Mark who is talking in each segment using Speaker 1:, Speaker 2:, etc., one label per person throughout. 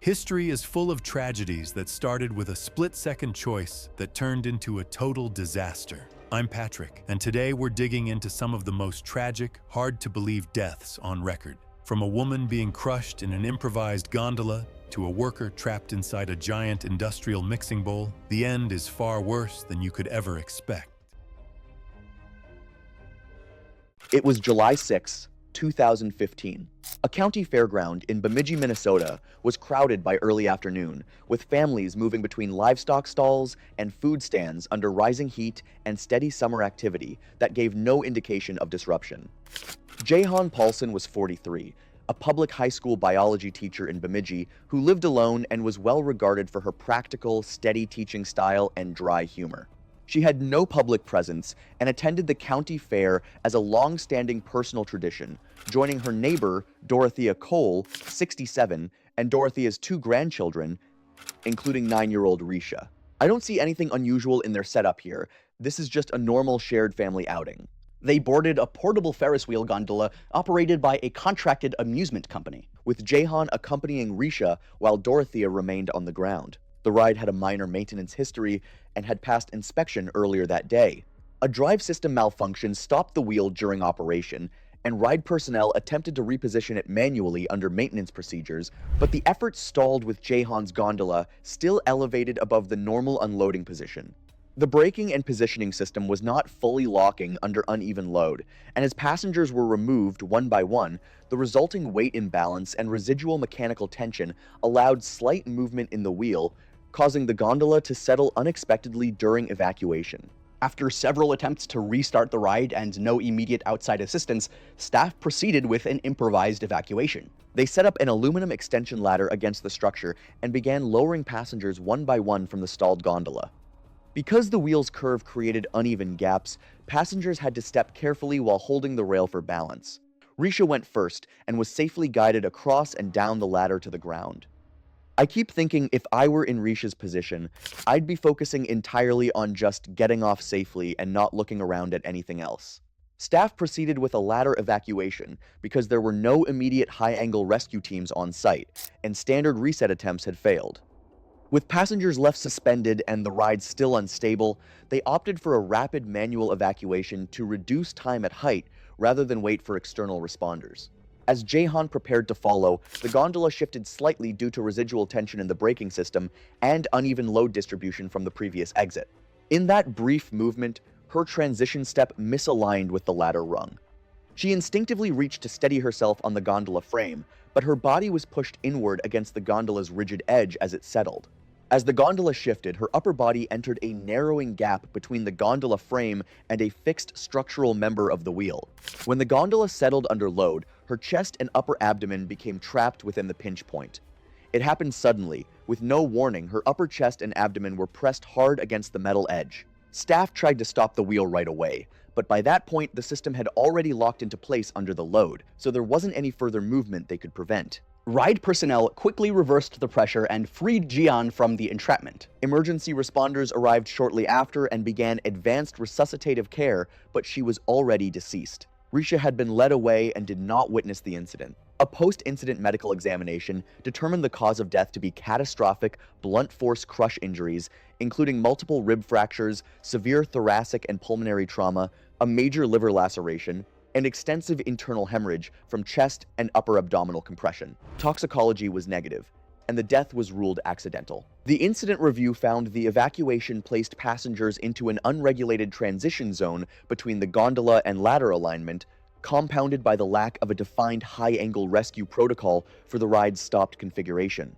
Speaker 1: History is full of tragedies that started with a split-second choice that turned into a total disaster. I'm Patrick, and today we're digging into some of the most tragic, hard-to-believe deaths on record. From a woman being crushed in an improvised gondola to a worker trapped inside a giant industrial mixing bowl, the end is far worse than you could ever expect.
Speaker 2: It was July 6, 2015. A county fairground in Bemidji, Minnesota was crowded by early afternoon, with families moving between livestock stalls and food stands under rising heat and steady summer activity that gave no indication of disruption. Jehan Paulson was 43, a public high school biology teacher in Bemidji who lived alone and was well regarded for her practical, steady teaching style and dry humor. She had no public presence and attended the county fair as a long-standing personal tradition, joining her neighbor, Dorothea Cole, 67, and Dorothea's two grandchildren, including 9-year-old Risha. I don't see anything unusual in their setup here. This is just a normal shared family outing.
Speaker 3: They boarded a portable Ferris wheel gondola operated by a contracted amusement company,
Speaker 2: with Jehan accompanying Risha while Dorothea remained on the ground. The ride had a minor maintenance history and had passed inspection earlier that day. A drive system malfunction stopped the wheel during operation, and ride personnel attempted to reposition it manually under maintenance procedures, but the effort stalled with Jehan's gondola still elevated above the normal unloading position. The braking and positioning system was not fully locking under uneven load, and as passengers were removed one by one, the resulting weight imbalance and residual mechanical tension allowed slight movement in the wheel, causing the gondola to settle unexpectedly during evacuation.
Speaker 3: After several attempts to restart the ride and no immediate outside assistance, staff proceeded with an improvised evacuation.
Speaker 2: They set up an aluminum extension ladder against the structure and began lowering passengers one by one from the stalled gondola. Because the wheel's curve created uneven gaps, passengers had to step carefully while holding the rail for balance. Risha went first and was safely guided across and down the ladder to the ground. I keep thinking if I were in Risha's position, I'd be focusing entirely on just getting off safely and not looking around at anything else. Staff proceeded with a ladder evacuation because there were no immediate high-angle rescue teams on site, and standard reset attempts had failed. With passengers left suspended and the ride still unstable, they opted for a rapid manual evacuation to reduce time at height rather than wait for external responders. As Jehan prepared to follow, the gondola shifted slightly due to residual tension in the braking system and uneven load distribution from the previous exit. In that brief movement, her transition step misaligned with the ladder rung. She instinctively reached to steady herself on the gondola frame, but her body was pushed inward against the gondola's rigid edge as it settled. As the gondola shifted, her upper body entered a narrowing gap between the gondola frame and a fixed structural member of the wheel. When the gondola settled under load, her chest and upper abdomen became trapped within the pinch point. It happened suddenly. With no warning, her upper chest and abdomen were pressed hard against the metal edge. Staff tried to stop the wheel right away, but by that point the system had already locked into place under the load, so there wasn't any further movement they could prevent.
Speaker 3: Ride personnel quickly reversed the pressure and freed Jehan from the entrapment.
Speaker 2: Emergency responders arrived shortly after and began advanced resuscitative care, but she was already deceased. Risha had been led away and did not witness the incident. A post-incident medical examination determined the cause of death to be catastrophic blunt force crush injuries, including multiple rib fractures, severe thoracic and pulmonary trauma, a major liver laceration, and extensive internal hemorrhage from chest and upper abdominal compression. Toxicology was negative, and the death was ruled accidental. The incident review found the evacuation placed passengers into an unregulated transition zone between the gondola and ladder alignment, compounded by the lack of a defined high-angle rescue protocol for the ride's stopped configuration.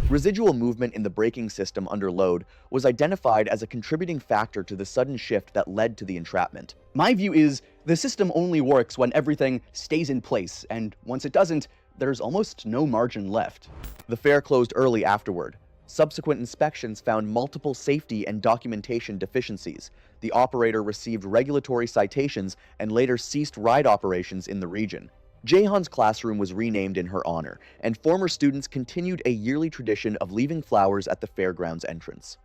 Speaker 2: Residual movement in the braking system under load was identified as a contributing factor to the sudden shift that led to the entrapment.
Speaker 3: My view is the system only works when everything stays in place, and once it doesn't, there's almost no margin left.
Speaker 2: The fair closed early afterward. Subsequent inspections found multiple safety and documentation deficiencies. The operator received regulatory citations and later ceased ride operations in the region. Jehan's classroom was renamed in her honor, and former students continued a yearly tradition of leaving flowers at the fairground's entrance.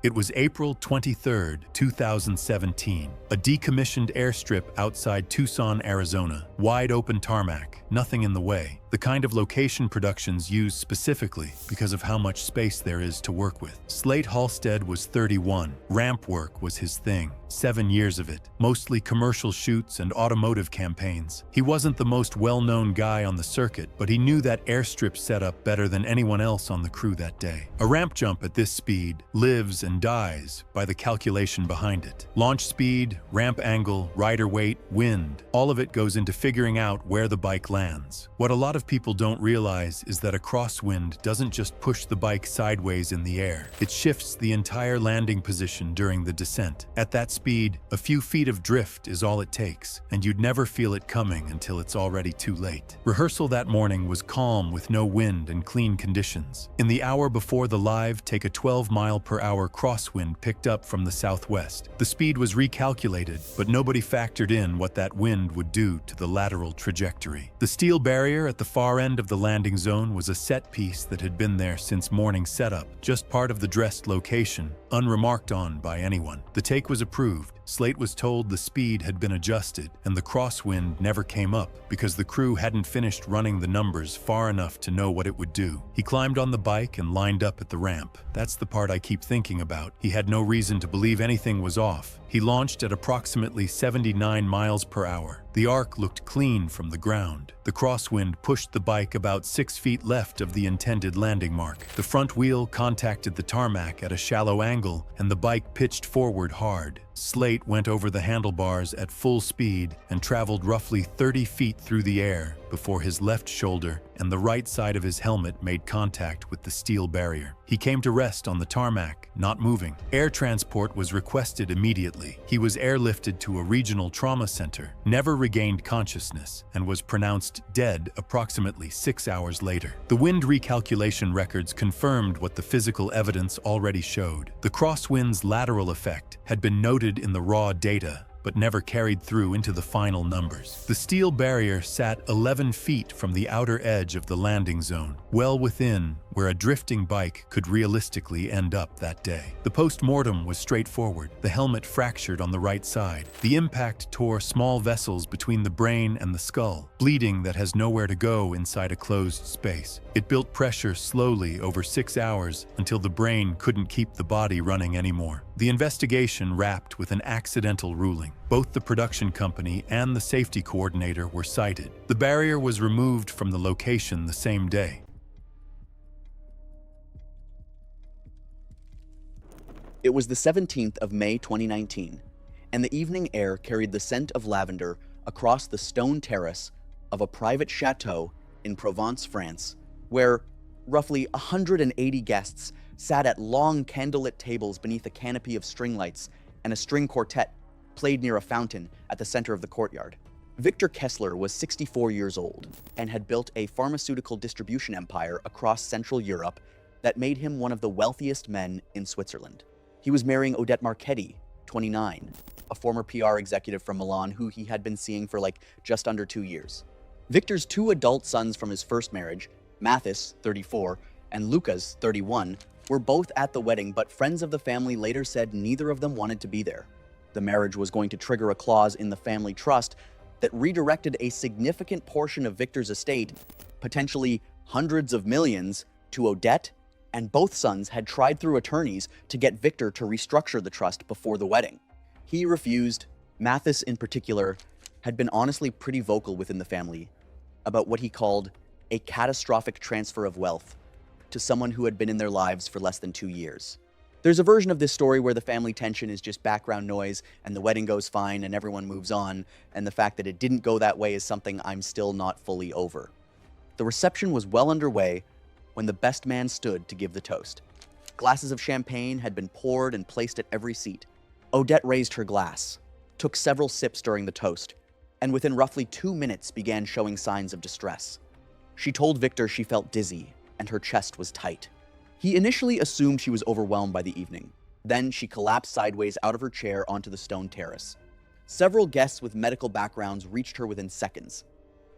Speaker 1: It was April 23, 2017. A decommissioned airstrip outside Tucson, Arizona Wide open tarmac, nothing in the way. The kind of location productions use specifically because of how much space there is to work with. Slate Halstead was 31. Ramp work was his thing. 7 years of it, mostly commercial shoots and automotive campaigns. He wasn't the most well-known guy on the circuit, but he knew that airstrip setup better than anyone else on the crew that day. A ramp jump at this speed lives and dies by the calculation behind it. Launch speed, ramp angle, rider weight, wind, all of it goes into figuring out where the bike lands. What a lot of people don't realize is that a crosswind doesn't just push the bike sideways in the air. It shifts the entire landing position during the descent. At that speed, a few feet of drift is all it takes, and you'd never feel it coming until it's already too late. Rehearsal that morning was calm with no wind and clean conditions. In the hour before the live, take a 12-mile-per-hour crosswind picked up from the southwest. The speed was recalculated, but nobody factored in what that wind would do to the lateral trajectory. The steel barrier at the far end of the landing zone was a set piece that had been there since morning setup, just part of the dressed location, unremarked on by anyone. The take was approved. Slate was told the speed had been adjusted, and the crosswind never came up because the crew hadn't finished running the numbers far enough to know what it would do. He climbed on the bike and lined up at the ramp. That's the part I keep thinking about. He had no reason to believe anything was off. He launched at approximately 79 miles per hour. The arc looked clean from the ground. The crosswind pushed the bike about 6 feet left of the intended landing mark. The front wheel contacted the tarmac at a shallow angle, and the bike pitched forward hard. Slate went over the handlebars at full speed and traveled roughly 30 feet through the air before his left shoulder and the right side of his helmet made contact with the steel barrier. He came to rest on the tarmac, not moving. Air transport was requested immediately. He was airlifted to a regional trauma center, never regained consciousness, and was pronounced dead approximately 6 hours later. The wind recalculation records confirmed what the physical evidence already showed. The crosswind's lateral effect had been noted in the raw data, but never carried through into the final numbers. The steel barrier sat 11 feet from the outer edge of the landing zone, well within where a drifting bike could realistically end up that day. The post-mortem was straightforward. The helmet fractured on the right side. The impact tore small vessels between the brain and the skull, bleeding that has nowhere to go inside a closed space. It built pressure slowly over 6 hours until the brain couldn't keep the body running anymore. The investigation wrapped with an accidental ruling. Both the production company and the safety coordinator were cited. The barrier was removed from the location the same day.
Speaker 2: It was the 17th of May 2019, and the evening air carried the scent of lavender across the stone terrace of a private chateau in Provence, France, where roughly 180 guests sat at long candlelit tables beneath a canopy of string lights, and a string quartet played near a fountain at the center of the courtyard. Victor Kessler was 64 years old and had built a pharmaceutical distribution empire across Central Europe that made him one of the wealthiest men in Switzerland. He was marrying Odette Marchetti, 29, a former PR executive from Milan who he had been seeing for just under 2 years. Victor's 2 adult sons from his first marriage, Mathis, 34, and Lucas, 31, were both at the wedding, but friends of the family later said neither of them wanted to be there. The marriage was going to trigger a clause in the family trust that redirected a significant portion of Victor's estate, potentially hundreds of millions, to Odette, and both sons had tried through attorneys to get Victor to restructure the trust before the wedding. He refused. Mathis, in particular, had been honestly pretty vocal within the family about what he called a catastrophic transfer of wealth to someone who had been in their lives for less than 2 years. There's a version of this story where the family tension is just background noise and the wedding goes fine and everyone moves on, and the fact that it didn't go that way is something I'm still not fully over. The reception was well underway when the best man stood to give the toast. Glasses of champagne had been poured and placed at every seat. Odette raised her glass, took several sips during the toast, and within roughly 2 minutes began showing signs of distress. She told Victor she felt dizzy and her chest was tight. He initially assumed she was overwhelmed by the evening. Then she collapsed sideways out of her chair onto the stone terrace. Several guests with medical backgrounds reached her within seconds.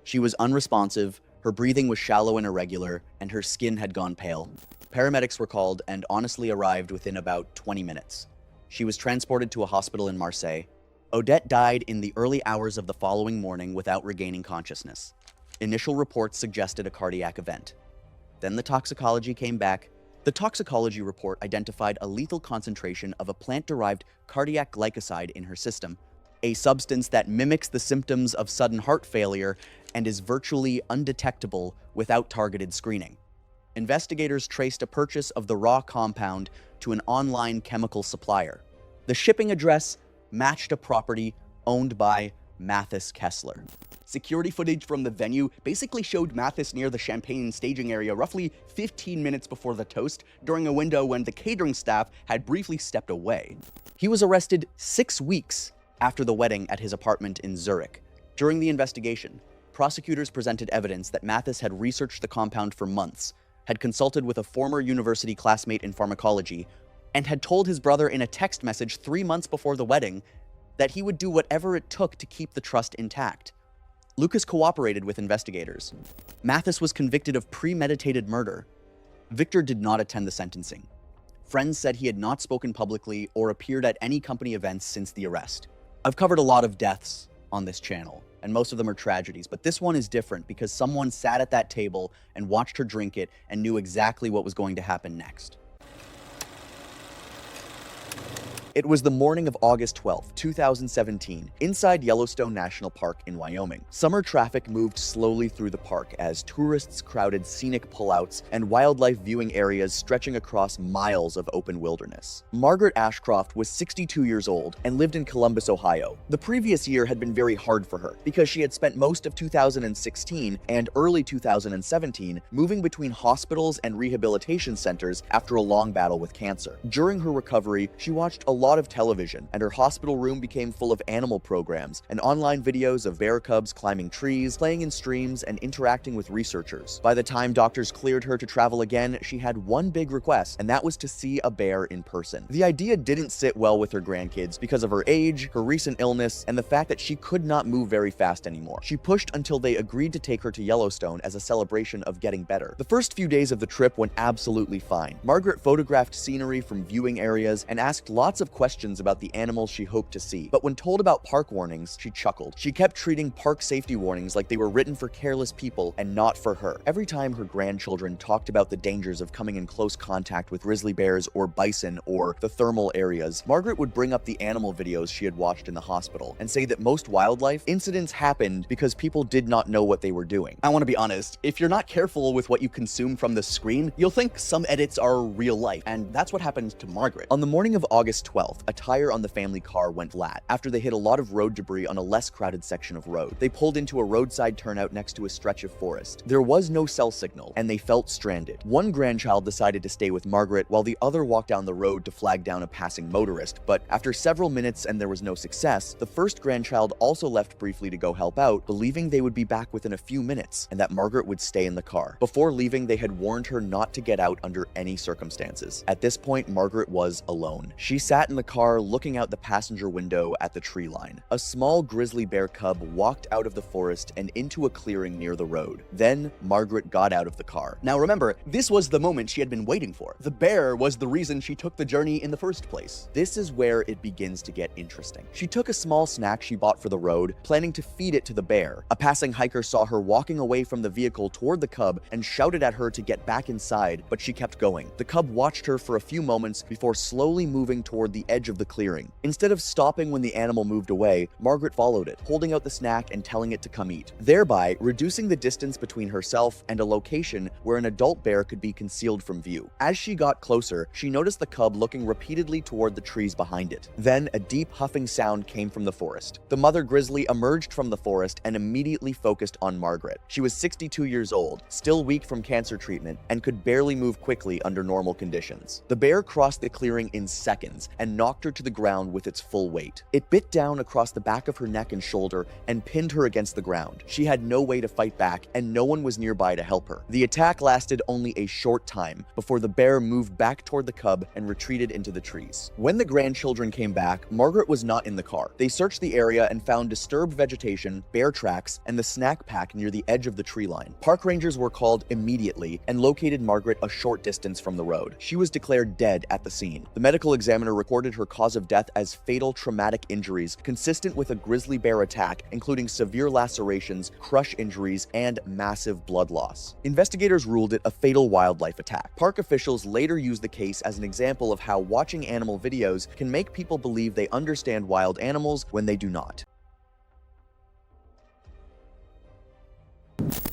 Speaker 2: She was unresponsive, her breathing was shallow and irregular, and her skin had gone pale. Paramedics were called and honestly arrived within about 20 minutes. She was transported to a hospital in Marseille.
Speaker 3: Odette died in the early hours of the following morning without regaining consciousness. Initial reports suggested a cardiac event. Then the toxicology came back. The toxicology report identified a lethal concentration of a plant-derived cardiac glycoside in her system, a substance that mimics the symptoms of sudden heart failure and is virtually undetectable without targeted screening. Investigators traced a purchase of the raw compound to an online chemical supplier. The shipping address matched a property owned by Mathis Kessler. Security footage from the venue basically showed Mathis near the champagne staging area roughly 15 minutes before the toast, during a window when the catering staff had briefly stepped away. He was arrested 6 weeks after the wedding at his apartment in Zurich. During the investigation, prosecutors presented evidence that Mathis had researched the compound for months, had consulted with a former university classmate in pharmacology, and had told his brother in a text message 3 months before the wedding that he would do whatever it took to keep the trust intact. Lucas cooperated with investigators. Mathis was convicted of premeditated murder. Victor did not attend the sentencing. Friends said he had not spoken publicly or appeared at any company events since the arrest. I've covered a lot of deaths on this channel, and most of them are tragedies, but this one is different because someone sat at that table and watched her drink it and knew exactly what was going to happen next. It was the morning of August 12, 2017, inside Yellowstone National Park in Wyoming. Summer traffic moved slowly through the park as tourists crowded scenic pullouts and wildlife viewing areas stretching across miles of open wilderness. Margaret Ashcroft was 62 years old and lived in Columbus, Ohio. The previous year had been very hard for her because she had spent most of 2016 and early 2017 moving between hospitals and rehabilitation centers after a long battle with cancer. During her recovery, she watched a lot of television, and her hospital room became full of animal programs and online videos of bear cubs climbing trees, playing in streams, and interacting with researchers. By the time doctors cleared her to travel again, she had one big request, and that was to see a bear in person. The idea didn't sit well with her grandkids because of her age, her recent illness, and the fact that she could not move very fast anymore. She pushed until they agreed to take her to Yellowstone as a celebration of getting better. The first few days of the trip went absolutely fine. Margaret photographed scenery from viewing areas and asked lots of questions about the animals she hoped to see. But when told about park warnings, she chuckled. She kept treating park safety warnings like they were written for careless people and not for her. Every time her grandchildren talked about the dangers of coming in close contact with grizzly bears or bison or the thermal areas, Margaret would bring up the animal videos she had watched in the hospital and say that most wildlife incidents happened because people did not know what they were doing. I want to be honest, if you're not careful with what you consume from the screen, you'll think some edits are real life, and that's what happened to Margaret. On the morning of August 12th, a tire on the family car went flat after they hit a lot of road debris on a less crowded section of road. They pulled into a roadside turnout next to a stretch of forest. There was no cell signal, and they felt stranded. One grandchild decided to stay with Margaret while the other walked down the road to flag down a passing motorist, but after several minutes and there was no success, the first grandchild also left briefly to go help out, believing they would be back within a few minutes and that Margaret would stay in the car. Before leaving, they had warned her not to get out under any circumstances. At this point, Margaret was alone. She sat in the car looking out the passenger window at the tree line. A small grizzly bear cub walked out of the forest and into a clearing near the road. Then Margaret got out of the car. Now remember, this was the moment she had been waiting for. The bear was the reason she took the journey in the first place. This is where it begins to get interesting. She took a small snack she bought for the road, planning to feed it to the bear. A passing hiker saw her walking away from the vehicle toward the cub and shouted at her to get back inside, but she kept going. The cub watched her for a few moments before slowly moving toward the edge of the clearing. Instead of stopping when the animal moved away, Margaret followed it, holding out the snack and telling it to come eat, thereby reducing the distance between herself and a location where an adult bear could be concealed from view. As she got closer, she noticed the cub looking repeatedly toward the trees behind it. Then a deep huffing sound came from the forest. The mother grizzly emerged from the forest and immediately focused on Margaret. She was 62 years old, still weak from cancer treatment, and could barely move quickly under normal conditions. The bear crossed the clearing in seconds and knocked her to the ground with its full weight. It bit down across the back of her neck and shoulder and pinned her against the ground. She had no way to fight back, and no one was nearby to help her. The attack lasted only a short time before the bear moved back toward the cub and retreated into the trees. When the grandchildren came back, Margaret was not in the car. They searched the area and found disturbed vegetation, bear tracks, and the snack pack near the edge of the tree line. Park rangers were called immediately and located Margaret a short distance from the road. She was declared dead at the scene. The medical examiner required reported her cause of death as fatal traumatic injuries consistent with a grizzly bear attack, including severe lacerations, crush injuries, and massive blood loss. Investigators ruled it a fatal wildlife attack. Park officials later used the case as an example of how watching animal videos can make people believe they understand wild animals when they do not.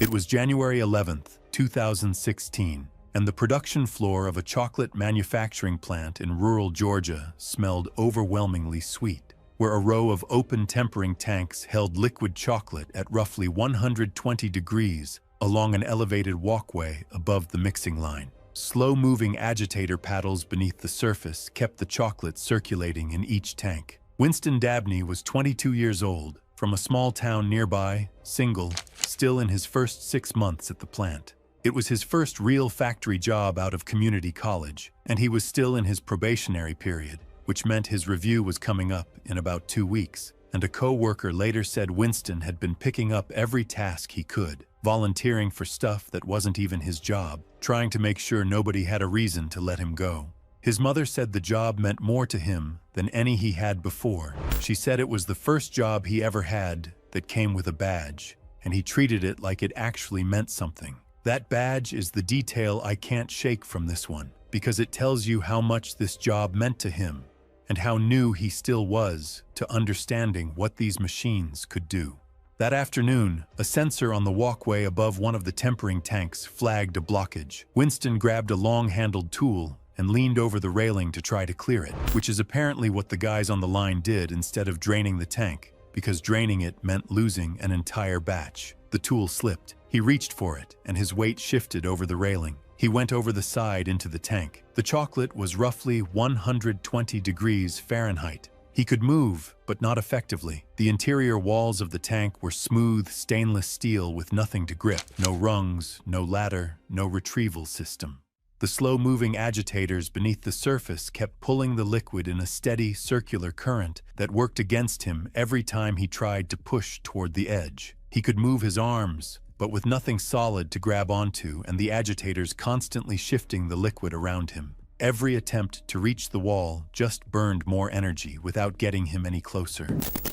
Speaker 1: It was January 11th, 2016, and the production floor of a chocolate manufacturing plant in rural Georgia smelled overwhelmingly sweet, where a row of open tempering tanks held liquid chocolate at roughly 120 degrees along an elevated walkway above the mixing line. Slow-moving agitator paddles beneath the surface kept the chocolate circulating in each tank. Winston Dabney was 22 years old, from a small town nearby, single, still in his first 6 months at the plant. It was his first real factory job out of community college, and he was still in his probationary period, which meant his review was coming up in about 2 weeks. And a co-worker later said Winston had been picking up every task he could, volunteering for stuff that wasn't even his job, trying to make sure nobody had a reason to let him go. His mother said the job meant more to him than any he had before. She said it was the first job he ever had that came with a badge, and he treated it like it actually meant something. That badge is the detail I can't shake from this one, because it tells you how much this job meant to him, and how new he still was to understanding what these machines could do. That afternoon, a sensor on the walkway above one of the tempering tanks flagged a blockage. Winston grabbed a long-handled tool and leaned over the railing to try to clear it, which is apparently what the guys on the line did instead of draining the tank, because draining it meant losing an entire batch. The tool slipped. He reached for it, and his weight shifted over the railing. He went over the side into the tank. The chocolate was roughly 120 degrees Fahrenheit. He could move, but not effectively. The interior walls of the tank were smooth stainless steel with nothing to grip. No rungs, no ladder, no retrieval system. The slow-moving agitators beneath the surface kept pulling the liquid in a steady, circular current that worked against him every time he tried to push toward the edge. He could move his arms, but with nothing solid to grab onto and the agitators constantly shifting the liquid around him. Every attempt to reach the wall just burned more energy without getting him any closer.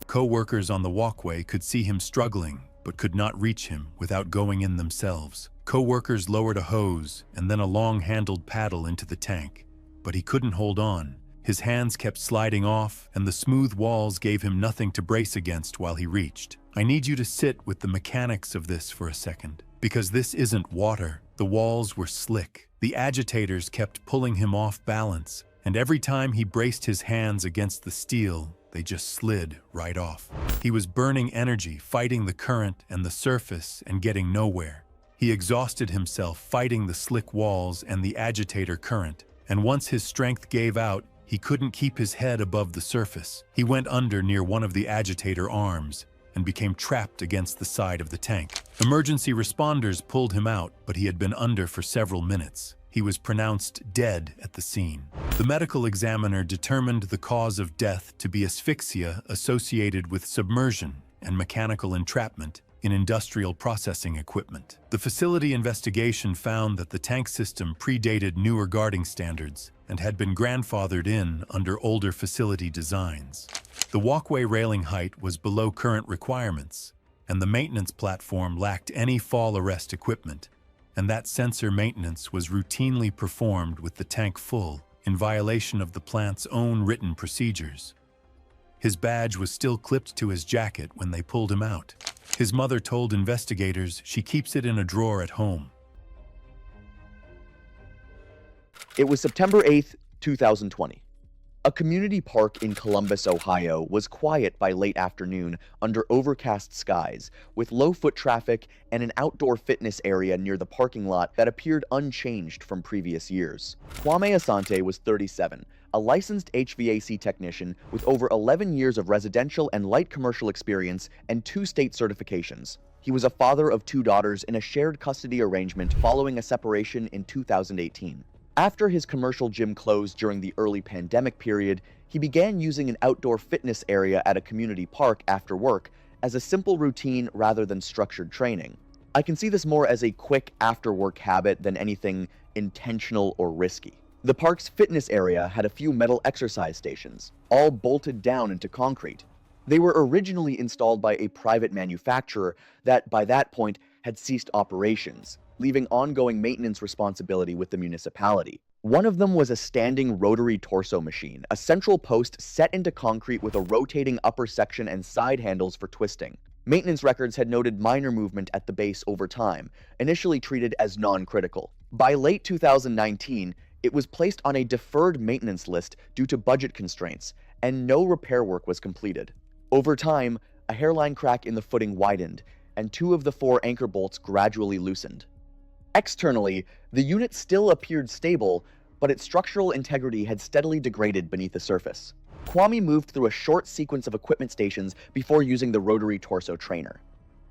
Speaker 1: Co-workers on the walkway could see him struggling, but could not reach him without going in themselves. Co-workers lowered a hose and then a long-handled paddle into the tank, but he couldn't hold on. His hands kept sliding off, and the smooth walls gave him nothing to brace against while he reached. I need you to sit with the mechanics of this for a second, because this isn't water. The walls were slick. The agitators kept pulling him off balance, and every time he braced his hands against the steel, they just slid right off. He was burning energy, fighting the current and the surface and getting nowhere. He exhausted himself fighting the slick walls and the agitator current, and once his strength gave out, he couldn't keep his head above the surface. He went under near one of the agitator arms and became trapped against the side of the tank. Emergency responders pulled him out, but he had been under for several minutes. He was pronounced dead at the scene. The medical examiner determined the cause of death to be asphyxia associated with submersion and mechanical entrapment in industrial processing equipment. The facility investigation found that the tank system predated newer guarding standards and had been grandfathered in under older facility designs. The walkway railing height was below current requirements, and the maintenance platform lacked any fall arrest equipment, and that sensor maintenance was routinely performed with the tank full, in violation of the plant's own written procedures. His badge was still clipped to his jacket when they pulled him out. His mother told investigators she keeps it in a drawer at home.
Speaker 3: It was September 8th, 2020. A community park in Columbus, Ohio was quiet by late afternoon under overcast skies, with low foot traffic and an outdoor fitness area near the parking lot that appeared unchanged from previous years. Kwame Asante was 37, a licensed HVAC technician with over 11 years of residential and light commercial experience and 2 state certifications. He was a father of 2 daughters in a shared custody arrangement following a separation in 2018. After his commercial gym closed during the early pandemic period, he began using an outdoor fitness area at a community park after work as a simple routine rather than structured training. I can see this more as a quick after-work habit than anything intentional or risky.
Speaker 2: The park's fitness area had a few metal exercise stations, all bolted down into concrete. They were originally installed by a private manufacturer that, by that point, had ceased operations, leaving ongoing maintenance responsibility with the municipality. One of them was a standing rotary torso machine, a central post set into concrete with a rotating upper section and side handles for twisting. Maintenance records had noted minor movement at the base over time, initially treated as non-critical. By late 2019, it was placed on a deferred maintenance list due to budget constraints, and no repair work was completed. Over time, a hairline crack in the footing widened, and 2 of the 4 anchor bolts gradually loosened. Externally, the unit still appeared stable, but its structural integrity had steadily degraded beneath the surface. Kwame moved through a short sequence of equipment stations before using the rotary torso trainer.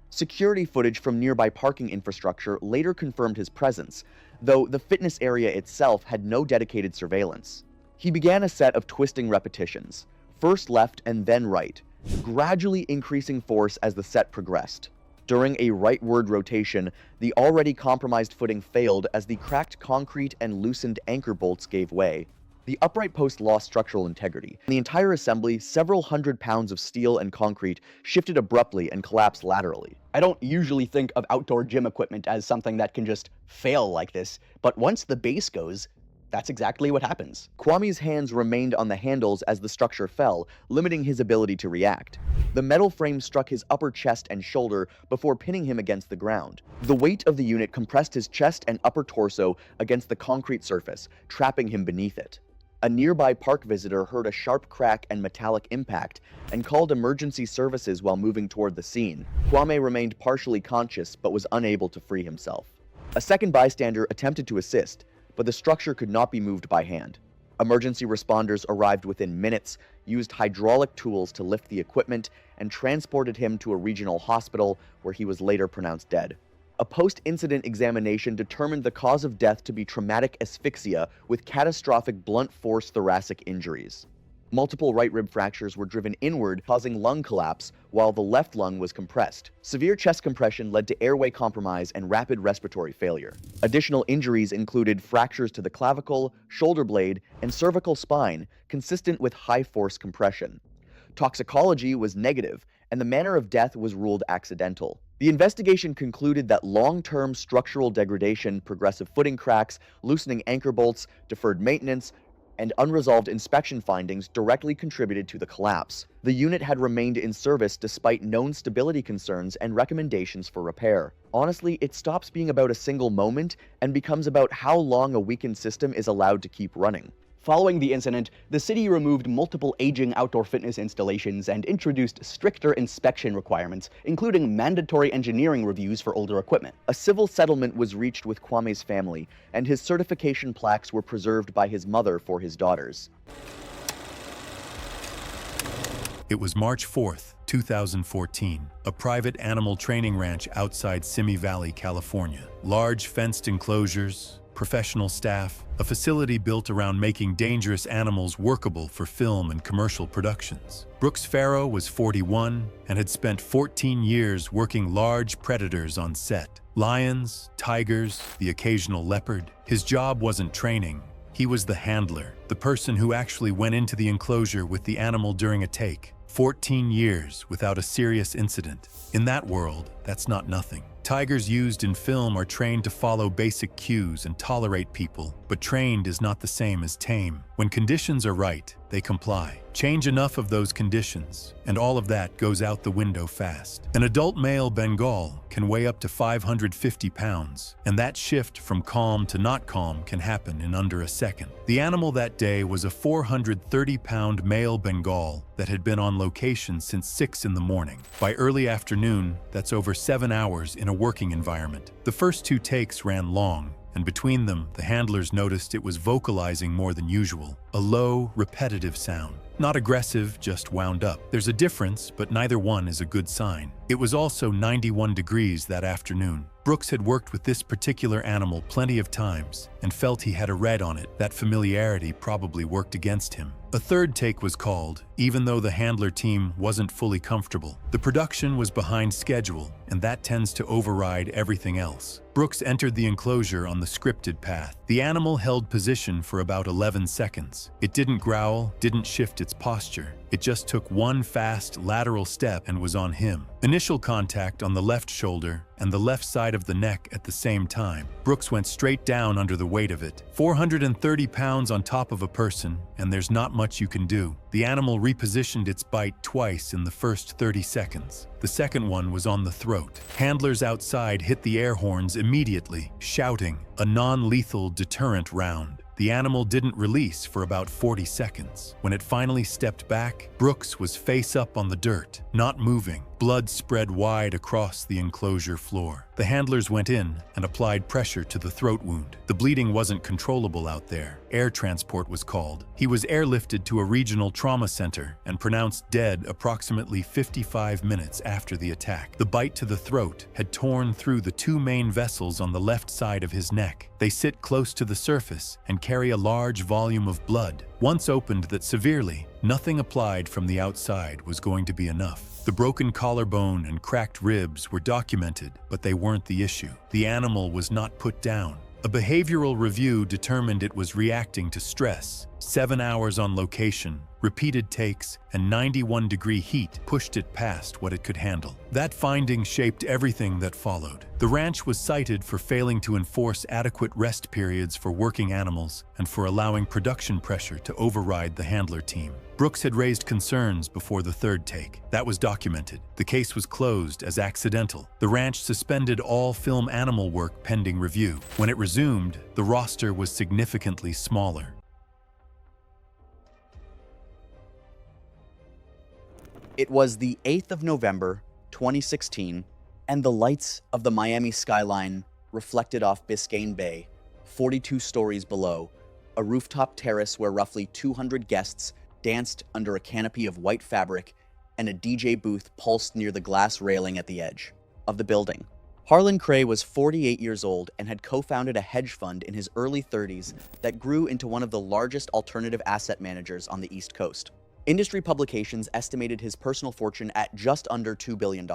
Speaker 2: Security footage from nearby parking infrastructure later confirmed his presence, though the fitness area itself had no dedicated surveillance. He began a set of twisting repetitions, first left and then right, gradually increasing force as the set progressed. During a rightward rotation, the already compromised footing failed as the cracked concrete and loosened anchor bolts gave way. The upright post lost structural integrity. In the entire assembly, several hundred pounds of steel and concrete shifted abruptly and collapsed laterally.
Speaker 3: I don't usually think of outdoor gym equipment as something that can just fail like this, but once the base goes, that's exactly what happens.
Speaker 2: Kwame's hands remained on the handles as the structure fell, limiting his ability to react. The metal frame struck his upper chest and shoulder before pinning him against the ground. The weight of the unit compressed his chest and upper torso against the concrete surface, trapping him beneath it. A nearby park visitor heard a sharp crack and metallic impact and called emergency services while moving toward the scene. Kwame remained partially conscious but was unable to free himself. A second bystander attempted to assist, but the structure could not be moved by hand. Emergency responders arrived within minutes, used hydraulic tools to lift the equipment, and transported him to a regional hospital where he was later pronounced dead. A post-incident examination determined the cause of death to be traumatic asphyxia with catastrophic blunt force thoracic injuries. Multiple right rib fractures were driven inward, causing lung collapse, while the left lung was compressed. Severe chest compression led to airway compromise and rapid respiratory failure. Additional injuries included fractures to the clavicle, shoulder blade, and cervical spine, consistent with high-force compression. Toxicology was negative, and the manner of death was ruled accidental. The investigation concluded that long-term structural degradation, progressive footing cracks, loosening anchor bolts, deferred maintenance, and unresolved inspection findings directly contributed to the collapse. The unit had remained in service despite known stability concerns and recommendations for repair. Honestly, it stops being about a single moment and becomes about how long a weakened system is allowed to keep running.
Speaker 3: Following the incident, the city removed multiple aging outdoor fitness installations and introduced stricter inspection requirements, including mandatory engineering reviews for older equipment.
Speaker 2: A civil settlement was reached with Kwame's family, and his certification plaques were preserved by his mother for his daughters.
Speaker 1: It was March 4th, 2014, a private animal training ranch outside Simi Valley, California. Large fenced enclosures, professional staff, a facility built around making dangerous animals workable for film and commercial productions. Brooks Farrow was 41 and had spent 14 years working large predators on set. Lions, tigers, the occasional leopard. His job wasn't training. He was the handler, the person who actually went into the enclosure with the animal during a take. 14 years without a serious incident. In that world, that's not nothing. Tigers used in film are trained to follow basic cues and tolerate people, but trained is not the same as tame. When conditions are right, they comply. Change enough of those conditions, and all of that goes out the window fast. An adult male Bengal can weigh up to 550 pounds, and that shift from calm to not calm can happen in under a second. The animal that day was a 430-pound male Bengal that had been on location since 6 in the morning. By early afternoon, that's over 7 hours in a working environment. The first 2 takes ran long, and between them, the handlers noticed it was vocalizing more than usual. a low, repetitive sound. Not aggressive, just wound up. There's a difference, but neither one is a good sign. It was also 91 degrees that afternoon. Brooks had worked with this particular animal plenty of times and felt he had a red on it. That familiarity probably worked against him. A third take was called, even though the handler team wasn't fully comfortable. The production was behind schedule, and that tends to override everything else. Brooks entered the enclosure on the scripted path. The animal held position for about 11 seconds. It didn't growl, didn't shift its posture. It just took one fast lateral step and was on him. Initial contact on the left shoulder and the left side of the neck at the same time. Brooks went straight down under the weight of it. 430 pounds on top of a person, and there's not much you can do. The animal repositioned its bite twice in the first 30 seconds. The second one was on the throat. Handlers outside hit the air horns immediately, shouting, a non-lethal deterrent round. The animal didn't release for about 40 seconds. When it finally stepped back, Brooks was face up on the dirt, not moving. Blood spread wide across the enclosure floor. The handlers went in and applied pressure to the throat wound. The bleeding wasn't controllable out there. Air transport was called. He was airlifted to a regional trauma center and pronounced dead approximately 55 minutes after the attack. The bite to the throat had torn through the two main vessels on the left side of his neck. They sit close to the surface and carry a large volume of blood. Once opened that severely, nothing applied from the outside was going to be enough. The broken collarbone and cracked ribs were documented, but they weren't the issue. The animal was not put down. A behavioral review determined it was reacting to stress. 7 hours on location, repeated takes, and 91-degree heat pushed it past what it could handle. That finding shaped everything that followed. The ranch was cited for failing to enforce adequate rest periods for working animals and for allowing production pressure to override the handler team. Brooks had raised concerns before the third take. That was documented. The case was closed as accidental. The ranch suspended all film animal work pending review. When it resumed, the roster was significantly smaller.
Speaker 3: It was the 8th of November, 2016, and the lights of the Miami skyline reflected off Biscayne Bay, 42 stories below, a rooftop terrace where roughly 200 guests danced under a canopy of white fabric, and a DJ booth pulsed near the glass railing at the edge of the building. Harlan Cray was 48 years old and had co-founded a hedge fund in his early 30s that grew into one of the largest alternative asset managers on the East Coast. Industry publications estimated his personal fortune at just under $2 billion.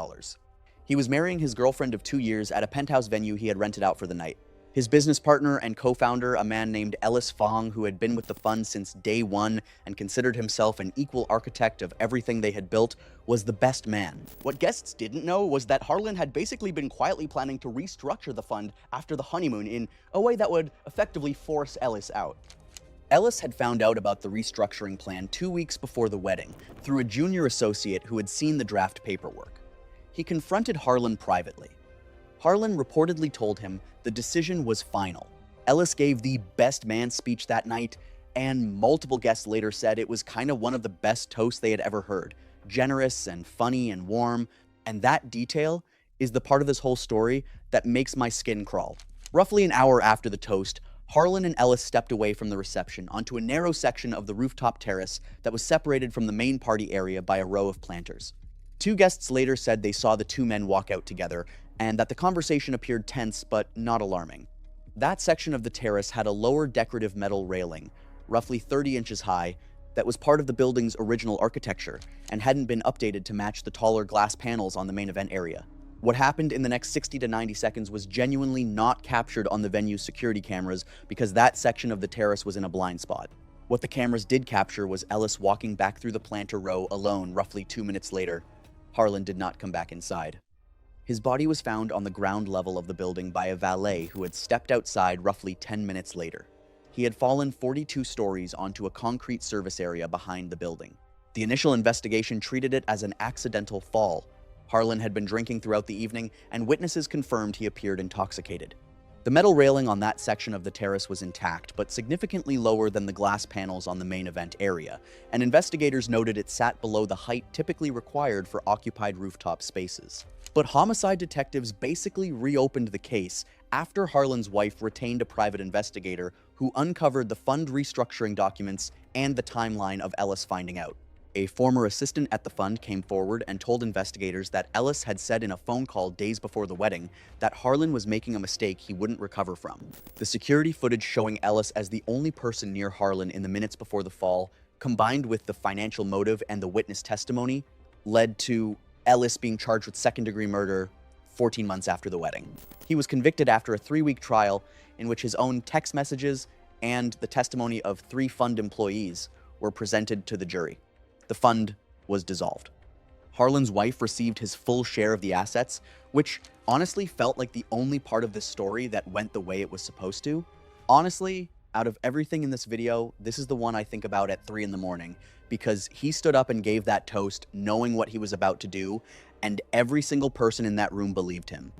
Speaker 3: He was marrying his girlfriend of 2 years at a penthouse venue he had rented out for the night. His business partner and co-founder, a man named Ellis Fong, who had been with the fund since day one and considered himself an equal architect of everything they had built, was the best man. What guests didn't know was that Harlan had basically been quietly planning to restructure the fund after the honeymoon in a way that would effectively force Ellis out. Ellis had found out about the restructuring plan 2 weeks before the wedding through a junior associate who had seen the draft paperwork. He confronted Harlan privately. Harlan reportedly told him the decision was final. Ellis gave the best man speech that night, and multiple guests later said it was kind of one of the best toasts they had ever heard. Generous and funny and warm, and that detail is the part of this whole story that makes my skin crawl. Roughly an hour after the toast, Harlan and Ellis stepped away from the reception onto a narrow section of the rooftop terrace that was separated from the main party area by a row of planters. 2 guests later said they saw the 2 men walk out together, and that the conversation appeared tense but not alarming. That section of the terrace had a lower decorative metal railing, roughly 30 inches high, that was part of the building's original architecture and hadn't been updated to match the taller glass panels on the main event area. What happened in the next 60 to 90 seconds was genuinely not captured on the venue's security cameras because that section of the terrace was in a blind spot. What the cameras did capture was Ellis walking back through the planter row alone roughly 2 minutes later. Harlan did not come back inside. His body was found on the ground level of the building by a valet who had stepped outside roughly 10 minutes later. He had fallen 42 stories onto a concrete service area behind the building. The initial investigation treated it as an accidental fall. Harlan had been drinking throughout the evening, and witnesses confirmed he appeared intoxicated. The metal railing on that section of the terrace was intact, but significantly lower than the glass panels on the main event area, and investigators noted it sat below the height typically required for occupied rooftop spaces. But homicide detectives basically reopened the case after Harlan's wife retained a private investigator who uncovered the fund restructuring documents and the timeline of Ellis finding out. A former assistant at the fund came forward and told investigators that Ellis had said in a phone call days before the wedding that Harlan was making a mistake he wouldn't recover from. The security footage showing Ellis as the only person near Harlan in the minutes before the fall, combined with the financial motive and the witness testimony, led to Ellis being charged with second-degree murder 14 months after the wedding. He was convicted after a 3-week trial in which his own text messages and the testimony of 3 fund employees were presented to the jury. The fund was dissolved. Harlan's wife received his full share of the assets, which honestly felt like the only part of this story that went the way it was supposed to. Honestly, out of everything in this video, this is the one I think about at 3 in the morning, because he stood up and gave that toast knowing what he was about to do, and every single person in that room believed him.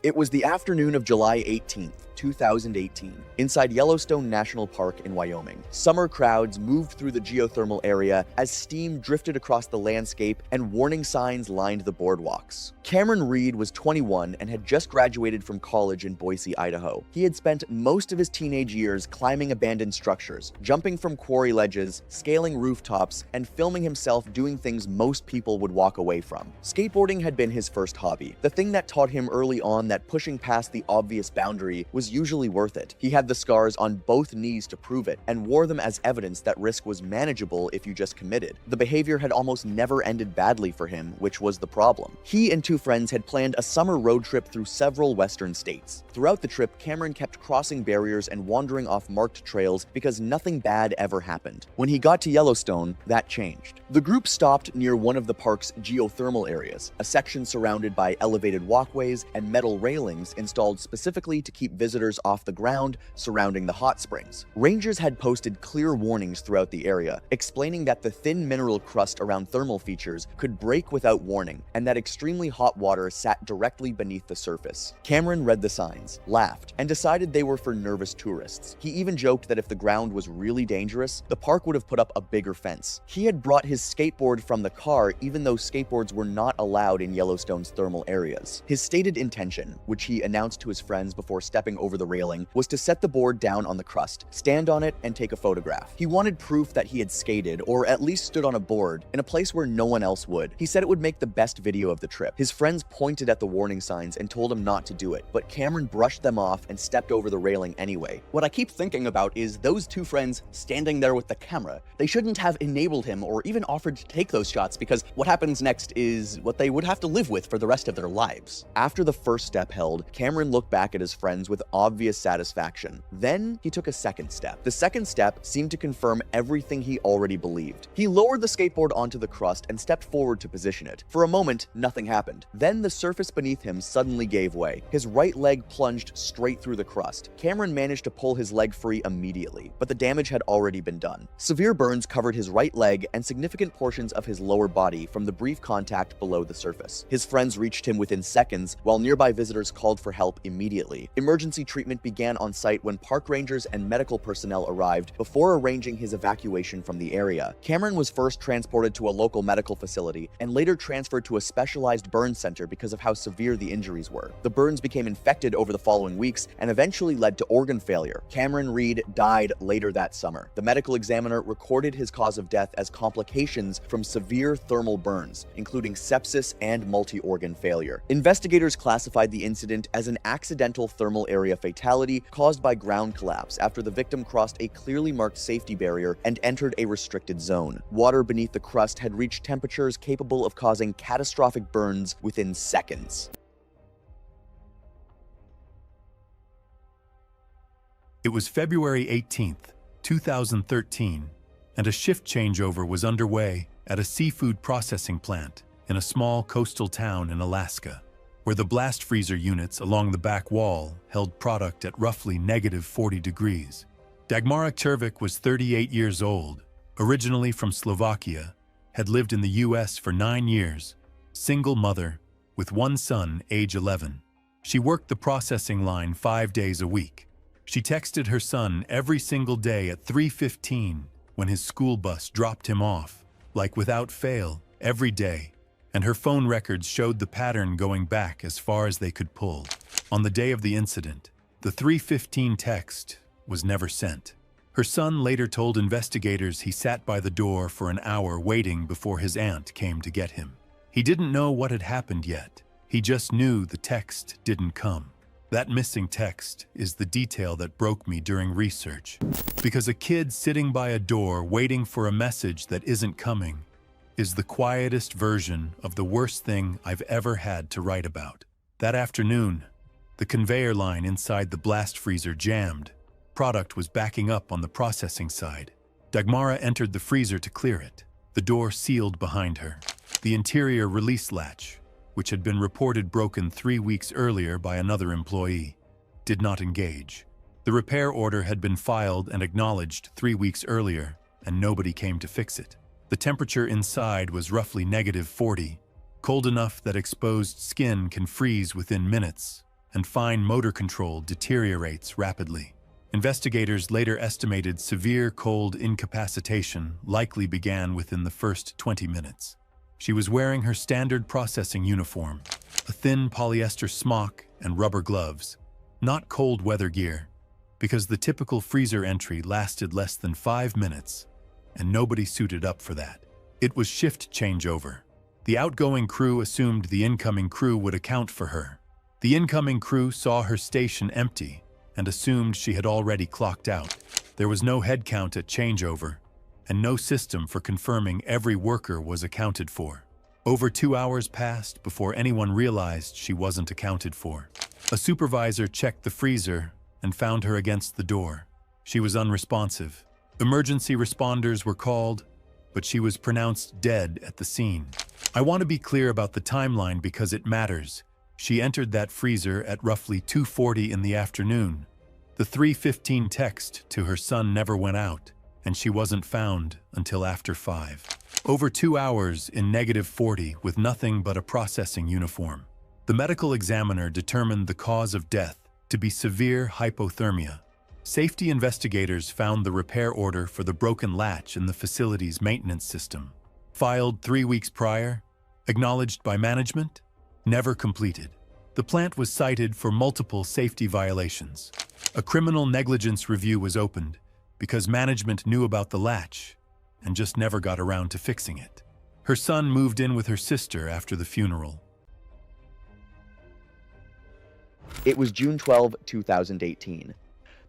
Speaker 3: It was the afternoon of July 18th, 2018, inside Yellowstone National Park in Wyoming. Summer crowds moved through the geothermal area as steam drifted across the landscape and warning signs lined the boardwalks. Cameron Reed was 21 and had just graduated from college in Boise, Idaho. He had spent most of his teenage years climbing abandoned structures, jumping from quarry ledges, scaling rooftops, and filming himself doing things most people would walk away from. Skateboarding had been his first hobby, the thing that taught him early on that pushing past the obvious boundary was usually worth it. He had the scars on both knees to prove it, and wore them as evidence that risk was manageable if you just committed. The behavior had almost never ended badly for him, which was the problem. He and 2 friends had planned a summer road trip through several western states. Throughout the trip, Cameron kept crossing barriers and wandering off marked trails because nothing bad ever happened. When he got to Yellowstone, that changed. The group stopped near one of the park's geothermal areas, a section surrounded by elevated walkways and metal railings installed specifically to keep visitors off the ground surrounding the hot springs. Rangers had posted clear warnings throughout the area, explaining that the thin mineral crust around thermal features could break without warning, and that extremely hot water sat directly beneath the surface. Cameron read the signs, laughed, and decided they were for nervous tourists. He even joked that if the ground was really dangerous, the park would have put up a bigger fence. He had brought his skateboard from the car even though skateboards were not allowed in Yellowstone's thermal areas. His stated intention, which he announced to his friends before stepping over the railing, was to set the board down on the crust, stand on it, and take a photograph. He wanted proof that he had skated, or at least stood on a board, in a place where no one else would. He said it would make the best video of the trip. His friends pointed at the warning signs and told him not to do it, but Cameron brushed them off and stepped over the railing anyway. What I keep thinking about is those 2 friends standing there with the camera. They shouldn't have enabled him or even offered to take those shots, because what happens next is what they would have to live with for the rest of their lives. After the first step held, Cameron looked back at his friends with obvious satisfaction. Then he took a second step. The second step seemed to confirm everything he already believed. He lowered the skateboard onto the crust and stepped forward to position it. For a moment, nothing happened. Then the surface beneath him suddenly gave way. His right leg plunged straight through the crust. Cameron managed to pull his leg free immediately, but the damage had already been done. Severe burns covered his right leg and significant portions of his lower body from the brief contact below the surface. His friends reached him within seconds, while nearby visitors called for help immediately. Emergency treatment began on site when park rangers and medical personnel arrived before arranging his evacuation from the area. Cameron was first transported to a local medical facility and later transferred to a specialized burn center because of how severe the injuries were. The burns became infected over the following weeks and eventually led to organ failure. Cameron Reed died later that summer. The medical examiner recorded his cause of death as complications from severe thermal burns, including sepsis and multi-organ failure. Investigators classified the incident as an accidental thermal area fatality caused by ground collapse after the victim crossed a clearly marked safety barrier and entered a restricted zone. Water beneath the crust had reached temperatures capable of causing catastrophic burns within seconds.
Speaker 1: It was February 18th, 2013, and a shift changeover was underway at a seafood processing plant in a small coastal town in Alaska, where the blast freezer units along the back wall held product at roughly -40 degrees. Dagmara Chervik was 38 years old, originally from Slovakia, had lived in the US for 9 years, single mother, with 1 son, age 11. She worked the processing line 5 days a week. She texted her son every single day at 3:15 when his school bus dropped him off, like without fail, every day. and her phone records showed the pattern going back as far as they could pull. On the day of the incident, the 3:15 text was never sent. Her son later told investigators he sat by the door for an hour waiting before his aunt came to get him. He didn't know what had happened yet. He just knew the text didn't come. That missing text is the detail that broke me during research. Because a kid sitting by a door waiting for a message that isn't coming is the quietest version of the worst thing I've ever had to write about. That afternoon, the conveyor line inside the blast freezer jammed. Product was backing up on the processing side. Dagmara entered the freezer to clear it. The door sealed behind her. The interior release latch, which had been reported broken 3 weeks earlier by another employee, did not engage. The repair order had been filed and acknowledged 3 weeks earlier, and nobody came to fix it. The temperature inside was roughly -40, cold enough that exposed skin can freeze within minutes, and fine motor control deteriorates rapidly. Investigators later estimated severe cold incapacitation likely began within the first 20 minutes. She was wearing her standard processing uniform, a thin polyester smock and rubber gloves, not cold weather gear, because the typical freezer entry lasted less than 5 minutes, and nobody suited up for that. It was shift changeover. The outgoing crew assumed the incoming crew would account for her. The incoming crew saw her station empty and assumed she had already clocked out. There was no head count at changeover, and no system for confirming every worker was accounted for. Over 2 hours passed before anyone realized she wasn't accounted for. A supervisor checked the freezer and found her against the door. She was unresponsive. Emergency responders were called, but she was pronounced dead at the scene. I want to be clear about the timeline because it matters. She entered that freezer at roughly 2:40 in the afternoon. The 3:15 text to her son never went out, and she wasn't found until after 5. Over 2 hours in -40 with nothing but a processing uniform. The medical examiner determined the cause of death to be severe hypothermia. Safety investigators found the repair order for the broken latch in the facility's maintenance system. Filed 3 weeks prior, acknowledged by management, never completed. The plant was cited for multiple safety violations. A criminal negligence review was opened because management knew about the latch and just never got around to fixing it. Her son moved in with her sister after the funeral.
Speaker 2: It was June 12, 2018.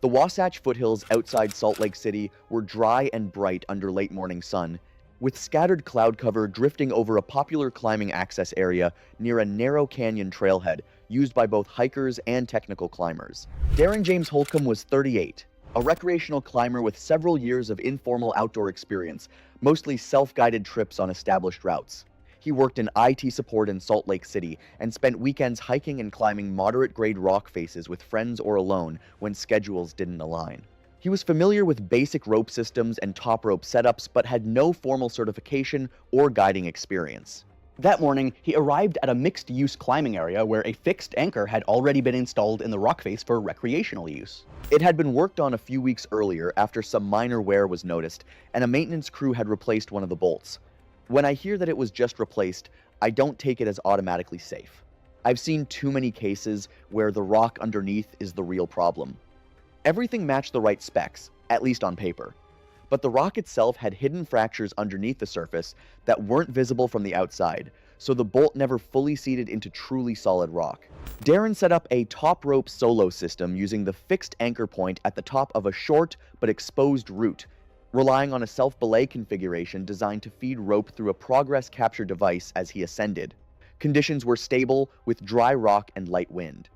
Speaker 2: The Wasatch foothills outside Salt Lake City were dry and bright under late morning sun, with scattered cloud cover drifting over a popular climbing access area near a narrow canyon trailhead used by both hikers and technical climbers. Darren James Holcomb was 38, a recreational climber with several years of informal outdoor experience, mostly self-guided trips on established routes. He worked in IT support in Salt Lake City and spent weekends hiking and climbing moderate-grade rock faces with friends or alone when schedules didn't align. He was familiar with basic rope systems and top rope setups, but had no formal certification or guiding experience.
Speaker 3: That morning, he arrived at a mixed-use climbing area where a fixed anchor had already been installed in the rock face for recreational use.
Speaker 2: It had been worked on a few weeks earlier after some minor wear was noticed, and a maintenance crew had replaced one of the bolts. When I hear that it was just replaced, I don't take it as automatically safe. I've seen too many cases where the rock underneath is the real problem. Everything matched the right specs, at least on paper. But the rock itself had hidden fractures underneath the surface that weren't visible from the outside, so the bolt never fully seated into truly solid rock. Darren set up a top rope solo system using the fixed anchor point at the top of a short but exposed root, relying on a self-belay configuration designed to feed rope through a progress capture device as he ascended. Conditions were stable with dry rock and light wind.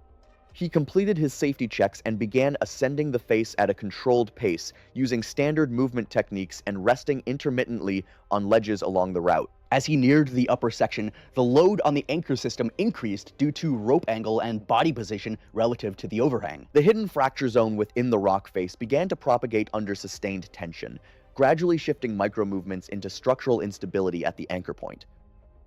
Speaker 2: He completed his safety checks and began ascending the face at a controlled pace, using standard movement techniques and resting intermittently on ledges along the route.
Speaker 3: As he neared the upper section, the load on the anchor system increased due to rope angle and body position relative to the overhang.
Speaker 2: The hidden fracture zone within the rock face began to propagate under sustained tension, gradually shifting micro-movements into structural instability at the anchor point.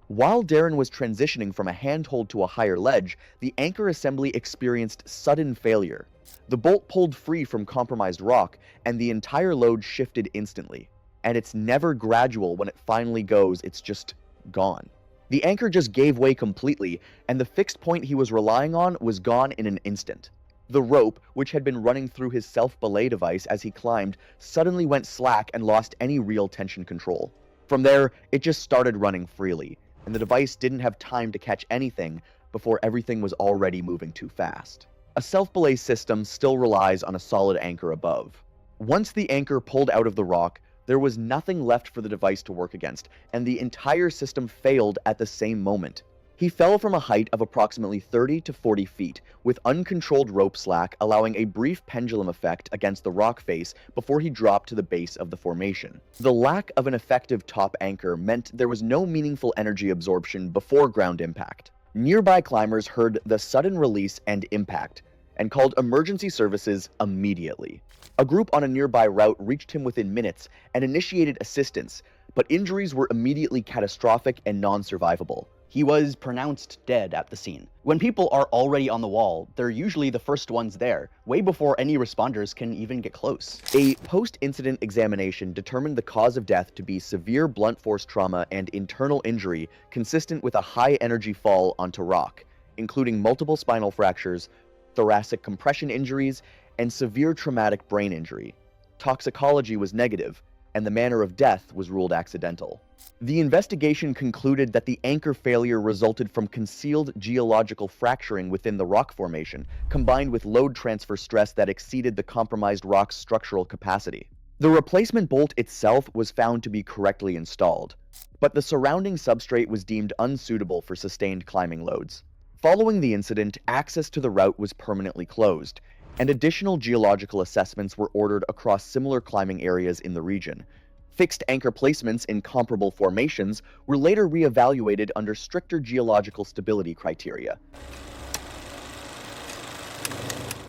Speaker 2: While Darren was transitioning from a handhold to a higher ledge, the anchor assembly experienced sudden failure. The bolt pulled free from compromised rock, and the entire load shifted instantly. And it's never gradual. When it finally goes, it's just gone. The anchor just gave way completely, and the fixed point he was relying on was gone in an instant. The rope, which had been running through his self-belay device as he climbed, suddenly went slack and lost any real tension control. From there, it just started running freely, and the device didn't have time to catch anything before everything was already moving too fast. A self-belay system still relies on a solid anchor above. Once the anchor pulled out of the rock, there was nothing left for the device to work against, and the entire system failed at the same moment. He fell from a height of approximately 30 to 40 feet, with uncontrolled rope slack allowing a brief pendulum effect against the rock face before he dropped to the base of the formation. The lack of an effective top anchor meant there was no meaningful energy absorption before ground impact. Nearby climbers heard the sudden release and impact, and called emergency services immediately. A group on a nearby route reached him within minutes and initiated assistance, but injuries were immediately catastrophic and non-survivable.
Speaker 3: He was pronounced dead at the scene. When people are already on the wall, they're usually the first ones there, way before any responders can even get close.
Speaker 2: A post-incident examination determined the cause of death to be severe blunt force trauma and internal injury consistent with a high-energy fall onto rock, including multiple spinal fractures, thoracic compression injuries, and severe traumatic brain injury. Toxicology was negative, and the manner of death was ruled accidental. The investigation concluded that the anchor failure resulted from concealed geological fracturing within the rock formation, combined with load transfer stress that exceeded the compromised rock's structural capacity. The replacement bolt itself was found to be correctly installed, but the surrounding substrate was deemed unsuitable for sustained climbing loads. Following the incident, access to the route was permanently closed, and additional geological assessments were ordered across similar climbing areas in the region. Fixed anchor placements in comparable formations were later reevaluated under stricter geological stability criteria.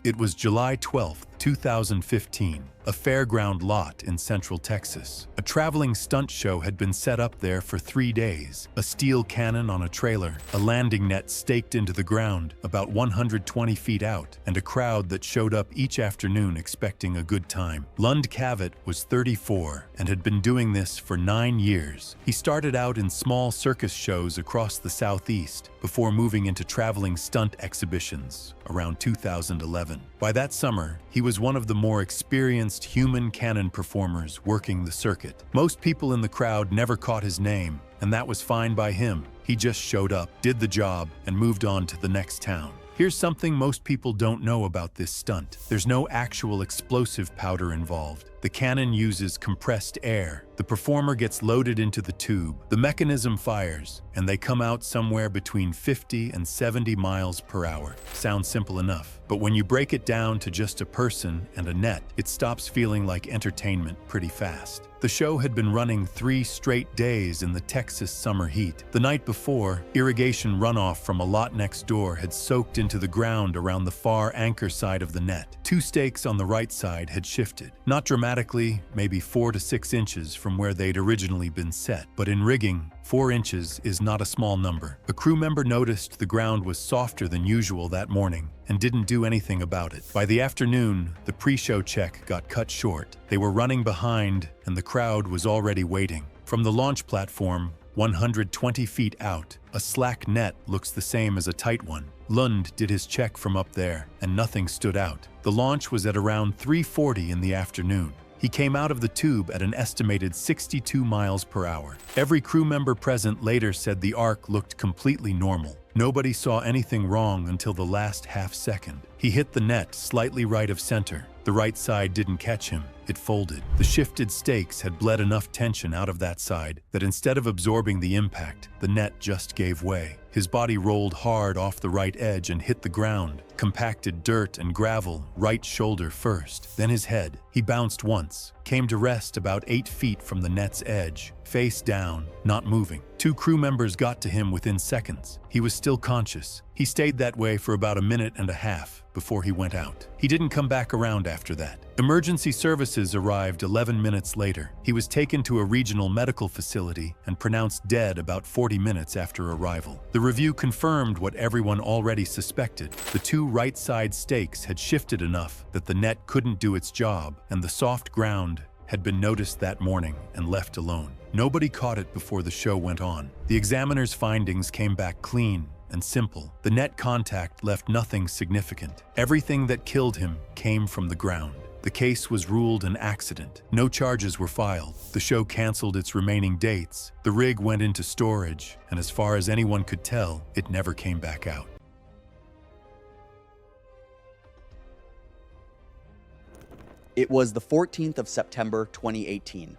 Speaker 1: It was July 12, 2015, a fairground lot in Central Texas. A traveling stunt show had been set up there for 3 days. A steel cannon on a trailer, a landing net staked into the ground about 120 feet out, and a crowd that showed up each afternoon expecting a good time. Lund Cavett was 34 and had been doing this for 9 years. He started out in small circus shows across the Southeast before moving into traveling stunt exhibitions around 2011. By that summer, he was one of the more experienced human cannon performers working the circuit. Most people in the crowd never caught his name, and that was fine by him. He just showed up, did the job, and moved on to the next town. Here's something most people don't know about this stunt. There's no actual explosive powder involved. The cannon uses compressed air. The performer gets loaded into the tube. The mechanism fires, and they come out somewhere between 50 and 70 miles per hour. Sounds simple enough, but when you break it down to just a person and a net, it stops feeling like entertainment pretty fast. The show had been running 3 straight days in the Texas summer heat. The night before, irrigation runoff from a lot next door had soaked into the ground around the far anchor side of the net. 2 stakes on the right side had shifted. Not dramatically, maybe 4 to 6 inches from where they'd originally been set, but in rigging, 4 inches is not a small number. A crew member noticed the ground was softer than usual that morning and didn't do anything about it. By the afternoon, the pre-show check got cut short. They were running behind, and the crowd was already waiting. From the launch platform, 120 feet out, a slack net looks the same as a tight one. Lund did his check from up there, and nothing stood out. The launch was at around 3:40 in the afternoon. He came out of the tube at an estimated 62 miles per hour. Every crew member present later said the arc looked completely normal. Nobody saw anything wrong until the last half second. He hit the net slightly right of center. The right side didn't catch him. It folded. The shifted stakes had bled enough tension out of that side that instead of absorbing the impact, the net just gave way. His body rolled hard off the right edge and hit the ground, compacted dirt and gravel, right shoulder first, then his head. He bounced once, came to rest about 8 feet from the net's edge, face down, not moving. 2 crew members got to him within seconds. He was still conscious. He stayed that way for about a minute and a half before he went out. He didn't come back around after that. Emergency services arrived 11 minutes later. He was taken to a regional medical facility and pronounced dead about 40 minutes after arrival. The review confirmed what everyone already suspected. The 2 right side stakes had shifted enough that the net couldn't do its job, and the soft ground had been noticed that morning and left alone. Nobody caught it before the show went on. The examiner's findings came back clean and simple. The net contact left nothing significant. Everything that killed him came from the ground. The case was ruled an accident. No charges were filed. The show canceled its remaining dates. The rig went into storage, and as far as anyone could tell, it never came back out.
Speaker 2: It was the 14th of September 2018,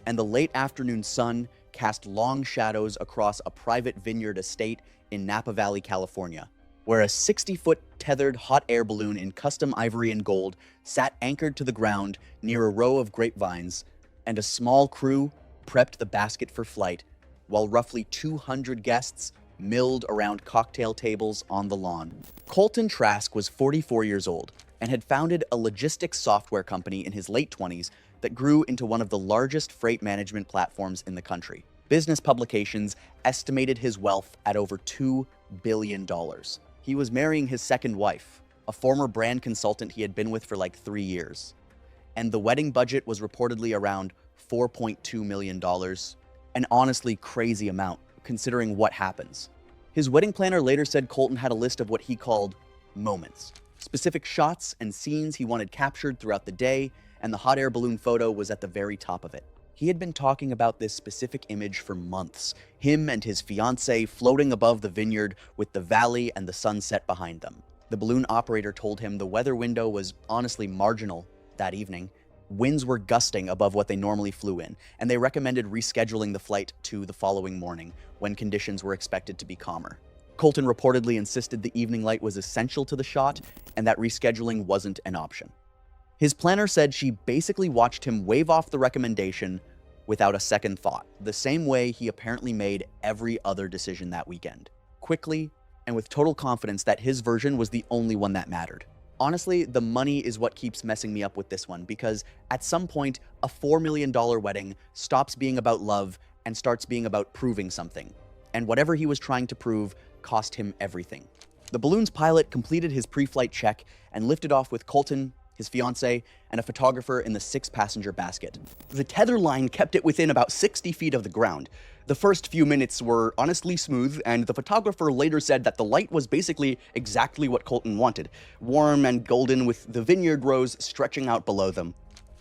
Speaker 2: and the late afternoon sun cast long shadows across a private vineyard estate in Napa Valley, California, where a 60-foot tethered hot air balloon in custom ivory and gold sat anchored to the ground near a row of grapevines, and a small crew prepped the basket for flight, while roughly 200 guests milled around cocktail tables on the lawn. Colton Trask was 44 years old and had founded a logistics software company in his late 20s that grew into one of the largest freight management platforms in the country. Business publications estimated his wealth at over $2 billion. He was marrying his second wife, a former brand consultant he had been with for like 3 years. And the wedding budget was reportedly around $4.2 million, an honestly crazy amount, considering what happens. His wedding planner later said Colton had a list of what he called moments, specific shots and scenes he wanted captured throughout the day, and the hot air balloon photo was at the very top of it. He had been talking about this specific image for months, him and his fiancée floating above the vineyard with the valley and the sunset behind them. The balloon operator told him the weather window was honestly marginal that evening. Winds were gusting above what they normally flew in, and they recommended rescheduling the flight to the following morning, when conditions were expected to be calmer. Colton reportedly insisted the evening light was essential to the shot, and that rescheduling wasn't an option. His planner said she basically watched him wave off the recommendation without a second thought, the same way he apparently made every other decision that weekend, quickly and with total confidence that his version was the only one that mattered. Honestly, the money is what keeps messing me up with this one, because at some point, a $4 million wedding stops being about love and starts being about proving something. And whatever he was trying to prove cost him everything. The balloon's pilot completed his pre-flight check and lifted off with Colton, his fiancée, and a photographer in the 6-passenger basket. The tether line kept it within about 60 feet of the ground. The first few minutes were honestly smooth, and the photographer later said that the light was basically exactly what Colton wanted, warm and golden with the vineyard rows stretching out below them.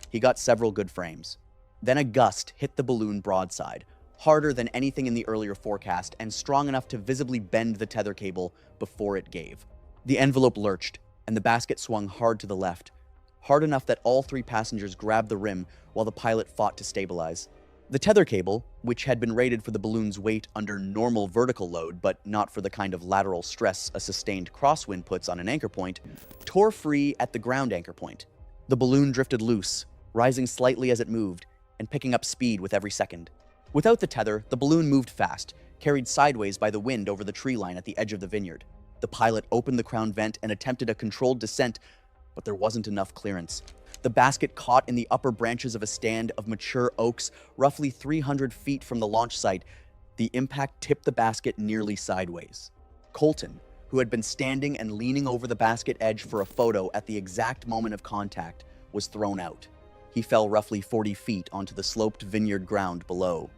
Speaker 2: He got several good frames. Then a gust hit the balloon broadside, harder than anything in the earlier forecast and strong enough to visibly bend the tether cable before it gave. The envelope lurched, and the basket swung hard to the left, hard enough that all 3 passengers grabbed the rim while the pilot fought to stabilize. The tether cable, which had been rated for the balloon's weight under normal vertical load but not for the kind of lateral stress a sustained crosswind puts on an anchor point, tore free at the ground anchor point. The balloon drifted loose, rising slightly as it moved and picking up speed with every second. Without the tether, the balloon moved fast, carried sideways by the wind over the tree line at the edge of the vineyard. The pilot opened the crown vent and attempted a controlled descent, but there wasn't enough clearance. The basket caught in the upper branches of a stand of mature oaks roughly 300 feet from the launch site. The impact tipped the basket nearly sideways. Colton, who had been standing and leaning over the basket edge for a photo at the exact moment of contact, was thrown out. He fell roughly 40 feet onto the sloped vineyard ground below.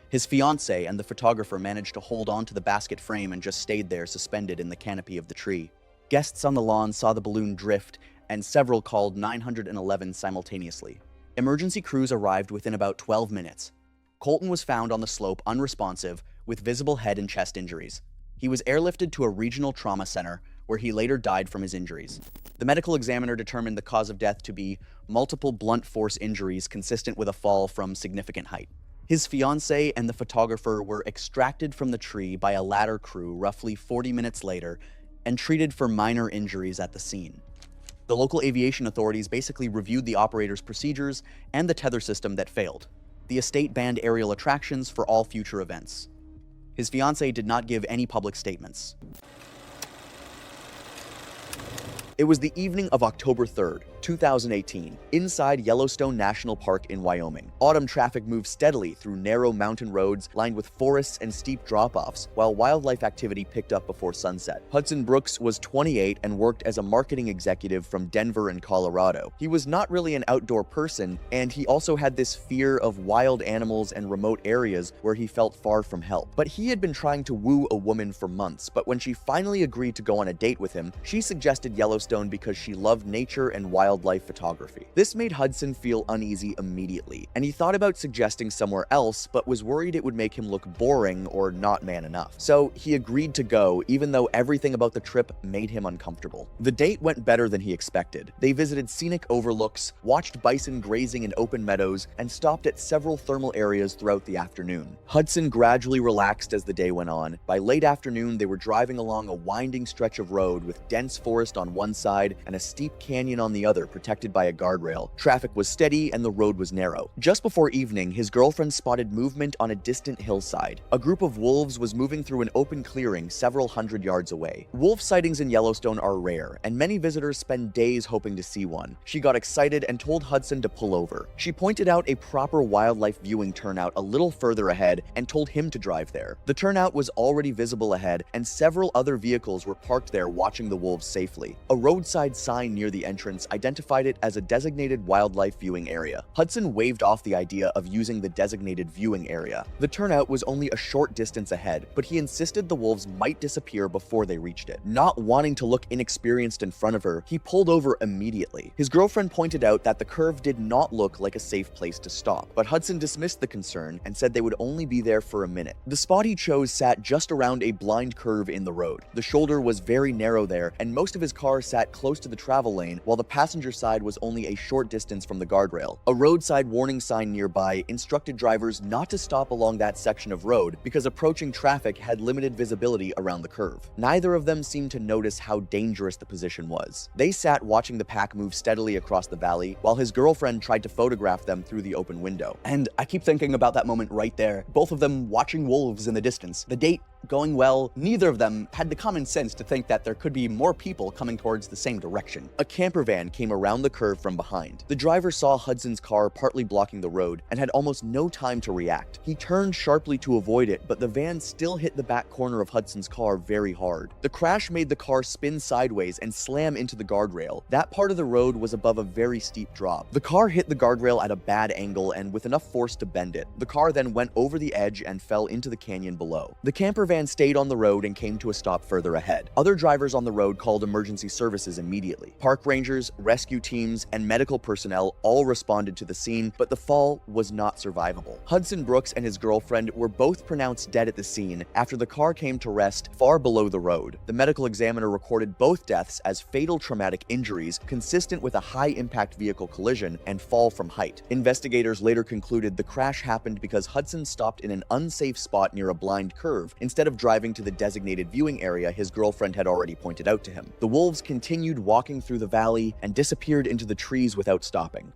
Speaker 2: His fiancée and the photographer managed to hold onto the basket frame and just stayed there suspended in the canopy of the tree. Guests on the lawn saw the balloon drift, and several called 911 simultaneously. Emergency crews arrived within about 12 minutes. Colton was found on the slope unresponsive with visible head and chest injuries. He was airlifted to a regional trauma center where he later died from his injuries. The medical examiner determined the cause of death to be multiple blunt force injuries consistent with a fall from significant height. His fiancée and the photographer were extracted from the tree by a ladder crew roughly 40 minutes later and treated for minor injuries at the scene. The local aviation authorities basically reviewed the operator's procedures and the tether system that failed. The estate banned aerial attractions for all future events. His fiancée did not give any public statements. It was the evening of October 3rd, 2018. Inside Yellowstone National Park in Wyoming, autumn traffic moved steadily through narrow mountain roads lined with forests and steep drop-offs, while wildlife activity picked up before sunset. Hudson Brooks was 28 and worked as a marketing executive from Denver in Colorado. He was not really an outdoor person, and he also had this fear of wild animals and remote areas where he felt far from help. But he had been trying to woo a woman for months, but when she finally agreed to go on a date with him, she suggested Yellowstone because she loved nature and wildlife photography. This made Hudson feel uneasy immediately, and he thought about suggesting somewhere else, but was worried it would make him look boring or not man enough. So he agreed to go, even though everything about the trip made him uncomfortable. The date went better than he expected. They visited scenic overlooks, watched bison grazing in open meadows, and stopped at several thermal areas throughout the afternoon. Hudson gradually relaxed as the day went on. By late afternoon, they were driving along a winding stretch of road with dense forest on one side and a steep canyon on the other, protected by a guardrail. Traffic was steady and the road was narrow. Just before evening, his girlfriend spotted movement on a distant hillside. A group of wolves was moving through an open clearing several hundred yards away. Wolf sightings in Yellowstone are rare, and many visitors spend days hoping to see one. She got excited and told Hudson to pull over. She pointed out a proper wildlife viewing turnout a little further ahead and told him to drive there. The turnout was already visible ahead, and several other vehicles were parked there watching the wolves safely. A roadside sign near the entrance identified it as a designated wildlife viewing area. Hudson waved off the idea of using the designated viewing area. The turnout was only a short distance ahead, but he insisted the wolves might disappear before they reached it. Not wanting to look inexperienced in front of her, he pulled over immediately. His girlfriend pointed out that the curve did not look like a safe place to stop, but Hudson dismissed the concern and said they would only be there for a minute. The spot he chose sat just around a blind curve in the road. The shoulder was very narrow there, and most of his car sat close to the travel lane, while the passenger side was only a short distance from the guardrail. A roadside warning sign nearby instructed drivers not to stop along that section of road because approaching traffic had limited visibility around the curve. Neither of them seemed to notice how dangerous the position was. They sat watching the pack move steadily across the valley, while his girlfriend tried to photograph them through the open window. And I keep thinking about that moment right there. Both of them watching wolves in the distance. The date going well, neither of them had the common sense to think that there could be more people coming towards the same direction. A camper van came around the curve from behind. The driver saw Hudson's car partly blocking the road and had almost no time to react. He turned sharply to avoid it, but the van still hit the back corner of Hudson's car very hard. The crash made the car spin sideways and slam into the guardrail. That part of the road was above a very steep drop. The car hit the guardrail at a bad angle and with enough force to bend it. The car then went over the edge and fell into the canyon below. The camper van stayed on the road and came to a stop further ahead. Other drivers on the road called emergency services immediately. Park rangers, rescue teams, and medical personnel all responded to the scene, but the fall was not survivable. Hudson Brooks and his girlfriend were both pronounced dead at the scene after the car came to rest far below the road. The medical examiner recorded both deaths as fatal traumatic injuries consistent with a high-impact vehicle collision and fall from height. Investigators later concluded the crash happened because Hudson stopped in an unsafe spot near a blind curve instead of driving to the designated viewing area his girlfriend had already pointed out to him. The wolves continued walking through the valley and disappeared into the trees without stopping.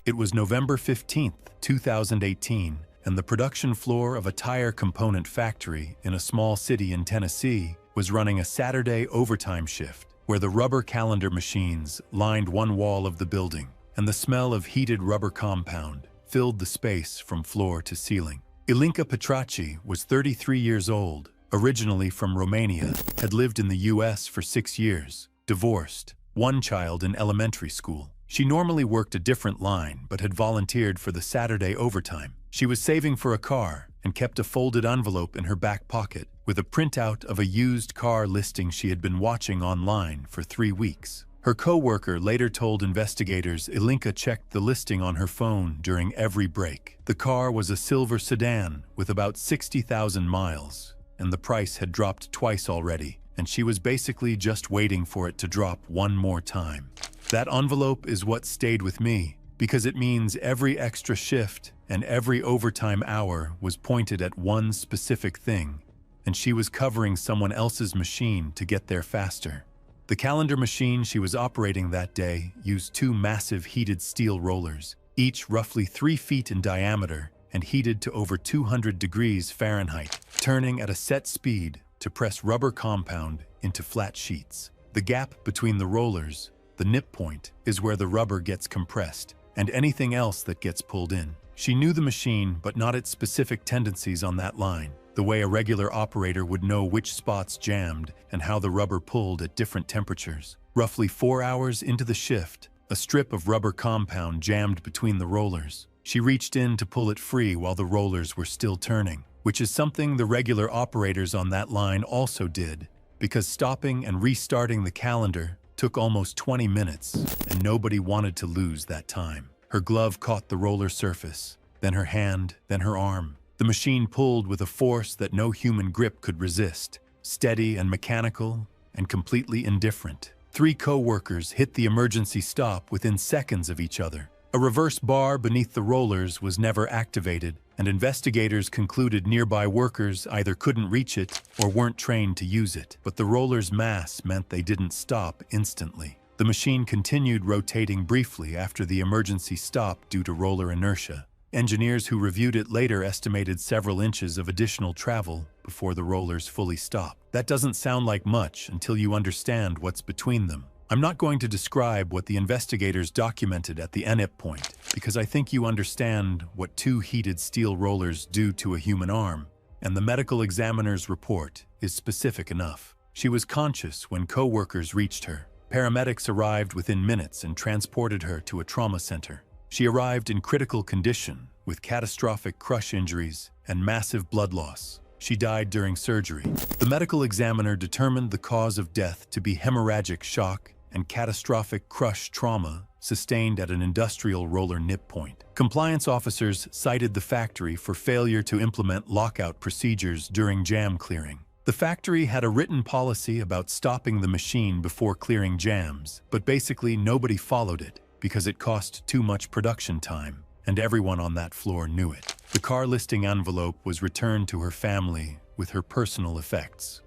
Speaker 1: It was November 15th, 2018, and the production floor of a tire component factory in a small city in Tennessee was running a Saturday overtime shift where the rubber calendar machines lined one wall of the building, and the smell of heated rubber compound filled the space from floor to ceiling. Ilinca Petraci was 33 years old, originally from Romania, had lived in the US for 6 years, divorced, one child in elementary school. She normally worked a different line, but had volunteered for the Saturday overtime. She was saving for a car and kept a folded envelope in her back pocket with a printout of a used car listing she had been watching online for 3 weeks. Her co-worker later told investigators Ilinca checked the listing on her phone during every break. The car was a silver sedan with about 60,000 miles, and the price had dropped twice already, and she was basically just waiting for it to drop one more time. That envelope is what stayed with me, because it means every extra shift and every overtime hour was pointed at one specific thing, and she was covering someone else's machine to get there faster. The calendar machine she was operating that day used 2 massive heated steel rollers, each roughly 3 feet in diameter and heated to over 200 degrees Fahrenheit, turning at a set speed to press rubber compound into flat sheets. The gap between the rollers, the nip point, is where the rubber gets compressed, and anything else that gets pulled in. She knew the machine, but not its specific tendencies on that line, the way a regular operator would know which spots jammed and how the rubber pulled at different temperatures. Roughly 4 hours into the shift, a strip of rubber compound jammed between the rollers. She reached in to pull it free while the rollers were still turning, which is something the regular operators on that line also did, because stopping and restarting the calendar took almost 20 minutes, and nobody wanted to lose that time. Her glove caught the roller surface, then her hand, then her arm. The machine pulled with a force that no human grip could resist, steady and mechanical and completely indifferent. 3 co-workers hit the emergency stop within seconds of each other. A reverse bar beneath the rollers was never activated, and investigators concluded nearby workers either couldn't reach it or weren't trained to use it. But the roller's mass meant they didn't stop instantly. The machine continued rotating briefly after the emergency stop due to roller inertia. Engineers who reviewed it later estimated several inches of additional travel before the rollers fully stopped. That doesn't sound like much until you understand what's between them. I'm not going to describe what the investigators documented at the NIP point, because I think you understand what 2 heated steel rollers do to a human arm, and the medical examiner's report is specific enough. She was conscious when co-workers reached her. Paramedics arrived within minutes and transported her to a trauma center. She arrived in critical condition, with catastrophic crush injuries and massive blood loss. She died during surgery. The medical examiner determined the cause of death to be hemorrhagic shock and catastrophic crush trauma sustained at an industrial roller nip point. Compliance officers cited the factory for failure to implement lockout procedures during jam clearing. The factory had a written policy about stopping the machine before clearing jams, but basically nobody followed it because it cost too much production time, and everyone on that floor knew it. The car listing envelope was returned to her family with her personal effects.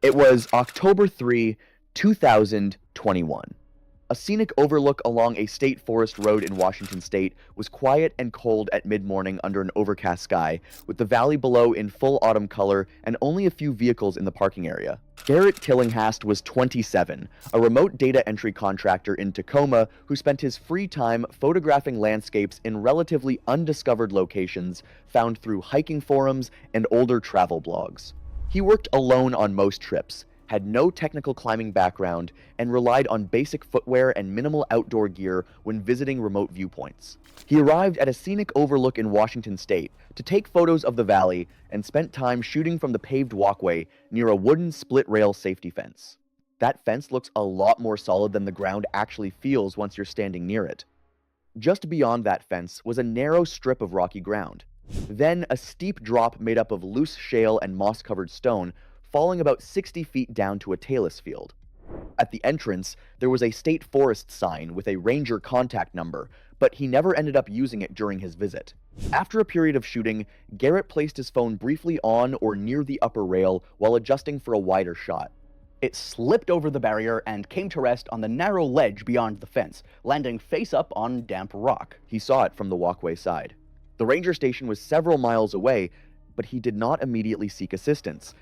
Speaker 2: It was October 3, 2021. A scenic overlook along a state forest road in Washington state was quiet and cold at mid-morning under an overcast sky, with the valley below in full autumn color and only a few vehicles in the parking area. Garrett Tillinghast was 27, a remote data entry contractor in Tacoma who spent his free time photographing landscapes in relatively undiscovered locations found through hiking forums and older travel blogs. He worked alone on most trips, had no technical climbing background, and relied on basic footwear and minimal outdoor gear when visiting remote viewpoints. He arrived at a scenic overlook in Washington state to take photos of the valley and spent time shooting from the paved walkway near a wooden split-rail safety fence. That fence looks a lot more solid than the ground actually feels once you're standing near it. Just beyond that fence was a narrow strip of rocky ground. Then a steep drop made up of loose shale and moss-covered stone falling about 60 feet down to a talus field. At the entrance, there was a state forest sign with a ranger contact number, but he never ended up using it during his visit. After a period of shooting, Garrett placed his phone briefly on or near the upper rail while adjusting for a wider shot.
Speaker 4: It slipped over the barrier and came to rest on the narrow ledge beyond the fence, landing face up on damp rock.
Speaker 2: He saw it from the walkway side. The ranger station was several miles away, but he did not immediately seek assistance.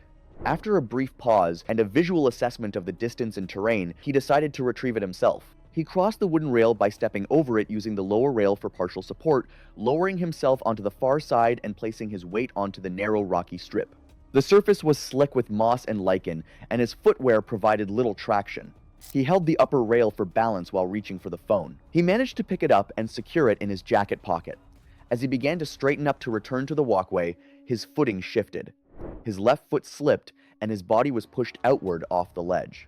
Speaker 2: After a brief pause and a visual assessment of the distance and terrain, he decided to retrieve it himself. He crossed the wooden rail by stepping over it using the lower rail for partial support, lowering himself onto the far side and placing his weight onto the narrow rocky strip. The surface was slick with moss and lichen, and his footwear provided little traction. He held the upper rail for balance while reaching for the phone. He managed to pick it up and secure it in his jacket pocket. As he began to straighten up to return to the walkway, his footing shifted. His left foot slipped, and his body was pushed outward off the ledge.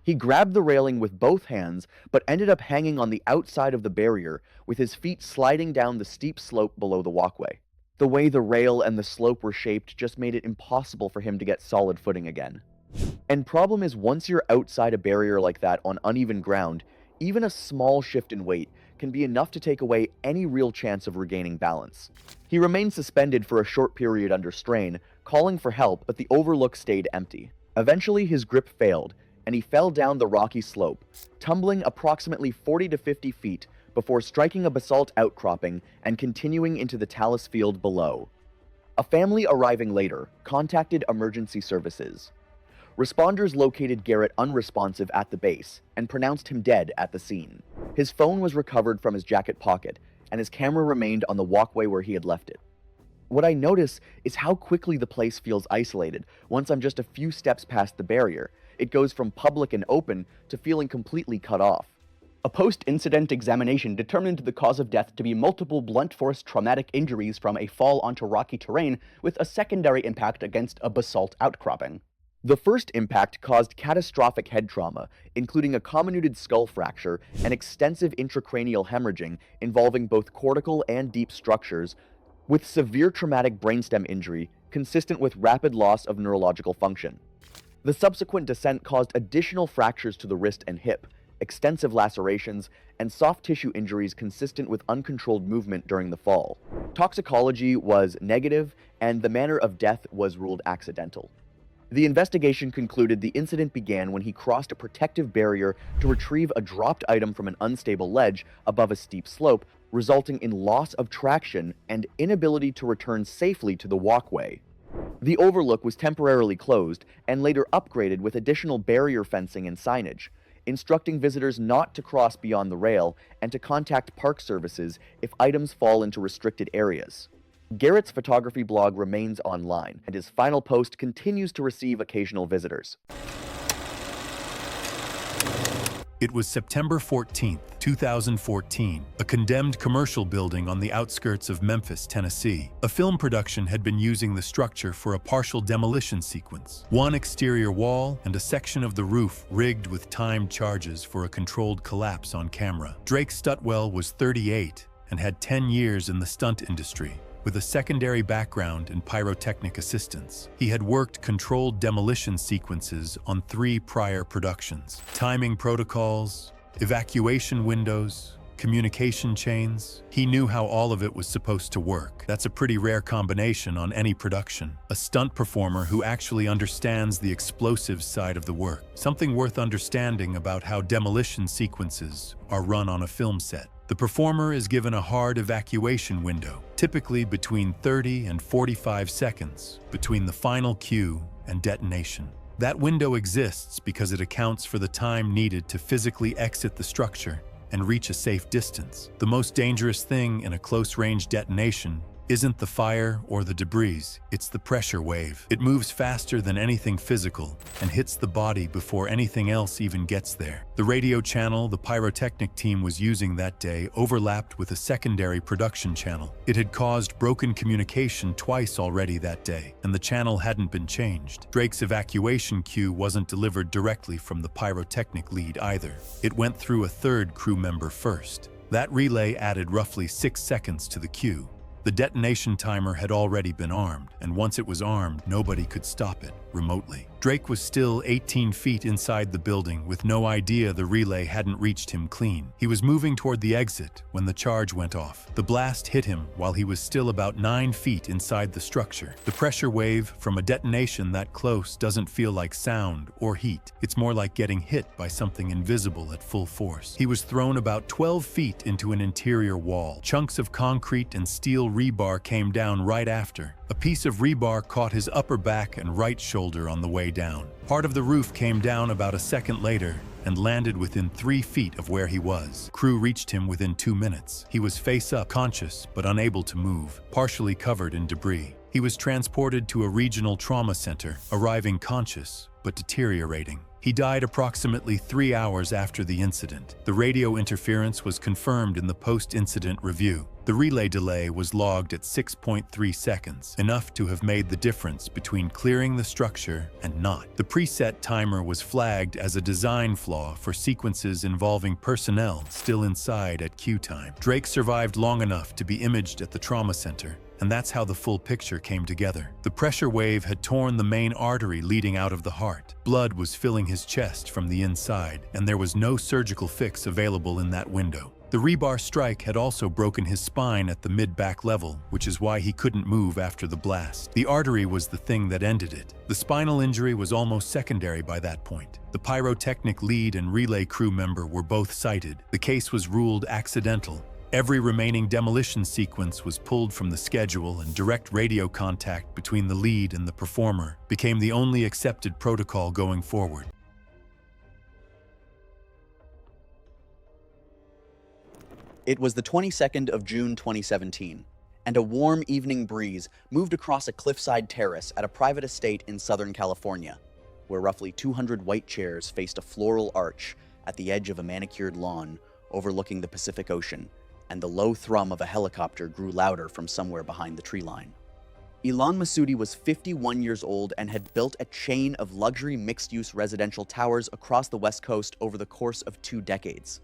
Speaker 2: He grabbed the railing with both hands, but ended up hanging on the outside of the barrier, with his feet sliding down the steep slope below the walkway. The way the rail and the slope were shaped just made it impossible for him to get solid footing again. And problem is, once you're outside a barrier like that on uneven ground, even a small shift in weight can be enough to take away any real chance of regaining balance. He remained suspended for a short period under strain, calling for help, but the overlook stayed empty. Eventually, his grip failed, and he fell down the rocky slope, tumbling approximately 40 to 50 feet before striking a basalt outcropping and continuing into the talus field below. A family arriving later contacted emergency services. Responders located Garrett unresponsive at the base and pronounced him dead at the scene. His phone was recovered from his jacket pocket, and his camera remained on the walkway where he had left it. What I notice is how quickly the place feels isolated once I'm just a few steps past the barrier. It goes from public and open to feeling completely cut off.
Speaker 4: A post-incident examination determined the cause of death to be multiple blunt force traumatic injuries from a fall onto rocky terrain with a secondary impact against a basalt outcropping.
Speaker 2: The first impact caused catastrophic head trauma, including a comminuted skull fracture and extensive intracranial hemorrhaging involving both cortical and deep structures, with severe traumatic brainstem injury consistent with rapid loss of neurological function. The subsequent descent caused additional fractures to the wrist and hip, extensive lacerations, and soft tissue injuries consistent with uncontrolled movement during the fall. Toxicology was negative, and the manner of death was ruled accidental. The investigation concluded the incident began when he crossed a protective barrier to retrieve a dropped item from an unstable ledge above a steep slope, resulting in loss of traction and inability to return safely to the walkway. The overlook was temporarily closed and later upgraded with additional barrier fencing and signage, instructing visitors not to cross beyond the rail and to contact park services if items fall into restricted areas. Garrett's photography blog remains online, and his final post continues to receive occasional visitors.
Speaker 1: It was September 14, 2014, a condemned commercial building on the outskirts of Memphis, Tennessee. A film production had been using the structure for a partial demolition sequence. One exterior wall and a section of the roof rigged with timed charges for a controlled collapse on camera. Drake Stutwell was 38 and had 10 years in the stunt industry, with a secondary background in pyrotechnic assistance. He had worked controlled demolition sequences on 3 prior productions. Timing protocols, evacuation windows, communication chains. He knew how all of it was supposed to work. That's a pretty rare combination on any production. A stunt performer who actually understands the explosive side of the work. Something worth understanding about how demolition sequences are run on a film set. The performer is given a hard evacuation window, typically between 30 and 45 seconds, between the final cue and detonation. That window exists because it accounts for the time needed to physically exit the structure and reach a safe distance. The most dangerous thing in a close-range detonation isn't the fire or the debris, it's the pressure wave. It moves faster than anything physical and hits the body before anything else even gets there. The radio channel the pyrotechnic team was using that day overlapped with a secondary production channel. It had caused broken communication twice already that day, and the channel hadn't been changed. Drake's evacuation cue wasn't delivered directly from the pyrotechnic lead either. It went through a third crew member first. That relay added roughly 6 seconds to the cue. The detonation timer had already been armed, and once it was armed, nobody could stop it remotely. Drake was still 18 feet inside the building with no idea the relay hadn't reached him clean. He was moving toward the exit when the charge went off. The blast hit him while he was still about 9 feet inside the structure. The pressure wave from a detonation that close doesn't feel like sound or heat. It's more like getting hit by something invisible at full force. He was thrown about 12 feet into an interior wall. Chunks of concrete and steel rebar came down right after. A piece of rebar caught his upper back and right shoulder on the way down. Part of the roof came down about a second later and landed within 3 feet of where he was. Crew reached him within 2 minutes. He was face up, conscious but unable to move, partially covered in debris. He was transported to a regional trauma center, arriving conscious but deteriorating. He died approximately 3 hours after the incident. The radio interference was confirmed in the post-incident review. The relay delay was logged at 6.3 seconds, enough to have made the difference between clearing the structure and not. The preset timer was flagged as a design flaw for sequences involving personnel still inside at cue time. Drake survived long enough to be imaged at the trauma center, and that's how the full picture came together. The pressure wave had torn the main artery leading out of the heart. Blood was filling his chest from the inside, and there was no surgical fix available in that window. The rebar strike had also broken his spine at the mid-back level, which is why he couldn't move after the blast. The artery was the thing that ended it. The spinal injury was almost secondary by that point. The pyrotechnic lead and relay crew member were both cited. The case was ruled accidental, Every remaining demolition sequence was pulled from the schedule, and direct radio contact between the lead and the performer became the only accepted protocol going forward.
Speaker 3: It was the 22nd of June 2017, and a warm evening breeze moved across a cliffside terrace at a private estate in Southern California, where roughly 200 white chairs faced a floral arch at the edge of a manicured lawn overlooking the Pacific Ocean, and the low thrum of a helicopter grew louder from somewhere behind the tree line. Ilan Masudi was 51 years old and had built a chain of luxury mixed-use residential towers across the West Coast over the course of 2 decades.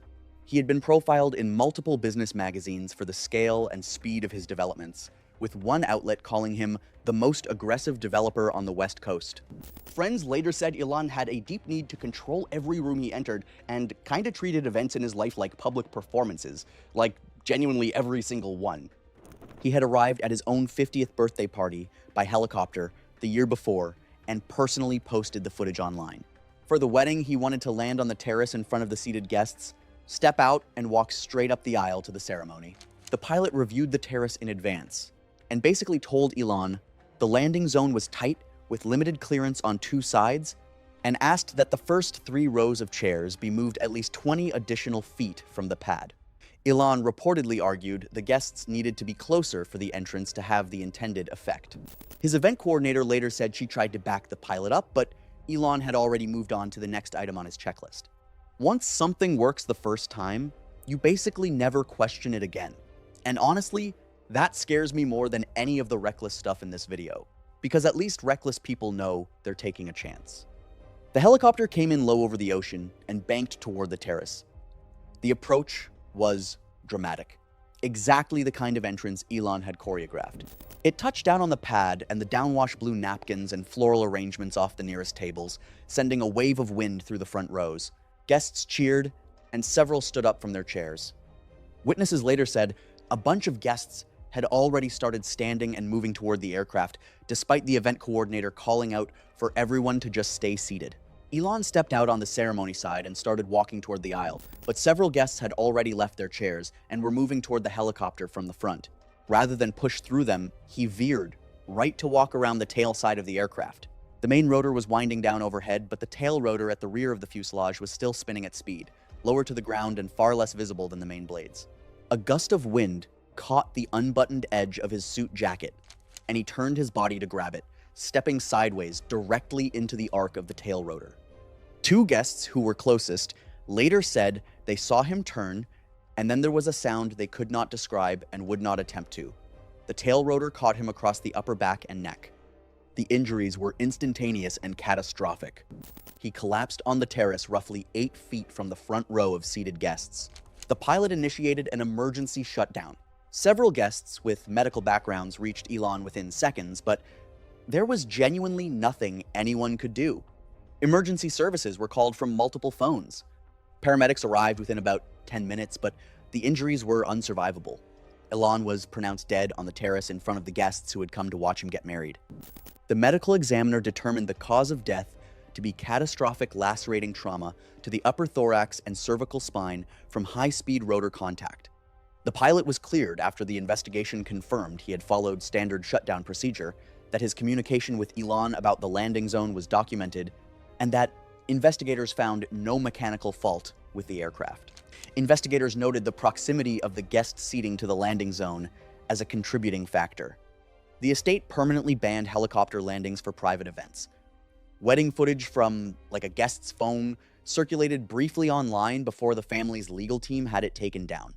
Speaker 3: He had been profiled in multiple business magazines for the scale and speed of his developments, with one outlet calling him the most aggressive developer on the West Coast. Friends later said Ilan had a deep need to control every room he entered and kinda treated events in his life like public performances, like genuinely every single one. He had arrived at his own 50th birthday party by helicopter the year before and personally posted the footage online. For the wedding, he wanted to land on the terrace in front of the seated guests, step out, and walk straight up the aisle to the ceremony. The pilot reviewed the terrace in advance and basically told Ilan the landing zone was tight with limited clearance on 2 sides and asked that the first 3 rows of chairs be moved at least 20 additional feet from the pad. Ilan reportedly argued the guests needed to be closer for the entrance to have the intended effect. His event coordinator later said she tried to back the pilot up, but Ilan had already moved on to the next item on his checklist. Once something works the first time, you basically never question it again. And honestly, that scares me more than any of the reckless stuff in this video, because at least reckless people know they're taking a chance. The helicopter came in low over the ocean and banked toward the terrace. The approach was dramatic. Exactly the kind of entrance Ilan had choreographed. It touched down on the pad, and the downwash blue napkins and floral arrangements off the nearest tables, sending a wave of wind through the front rows. Guests cheered, and several stood up from their chairs. Witnesses later said a bunch of guests had already started standing and moving toward the aircraft, despite the event coordinator calling out for everyone to just stay seated. Ilan stepped out on the ceremony side and started walking toward the aisle, but several guests had already left their chairs and were moving toward the helicopter from the front. Rather than push through them, he veered right to walk around the tail side of the aircraft. The main rotor was winding down overhead, but the tail rotor at the rear of the fuselage was still spinning at speed, lower to the ground and far less visible than the main blades. A gust of wind caught the unbuttoned edge of his suit jacket, and he turned his body to grab it, stepping sideways directly into the arc of the tail rotor. 2 guests who were closest later said they saw him turn, and then there was a sound they could not describe and would not attempt to. The tail rotor caught him across the upper back and neck. The injuries were instantaneous and catastrophic. He collapsed on the terrace roughly 8 feet from the front row of seated guests. The pilot initiated an emergency shutdown. Several guests with medical backgrounds reached Ilan within seconds, but there was genuinely nothing anyone could do. Emergency services were called from multiple phones. Paramedics arrived within about 10 minutes, but the injuries were unsurvivable. Ilan was pronounced dead on the terrace in front of the guests who had come to watch him get married. The medical examiner determined the cause of death to be catastrophic lacerating trauma to the upper thorax and cervical spine from high-speed rotor contact. The pilot was cleared after the investigation confirmed he had followed standard shutdown procedure, that his communication with Ilan about the landing zone was documented, and that investigators found no mechanical fault with the aircraft. Investigators noted the proximity of the guest seating to the landing zone as a contributing factor. The estate permanently banned helicopter landings for private events. Wedding footage from, a guest's phone circulated briefly online before the family's legal team had it taken down.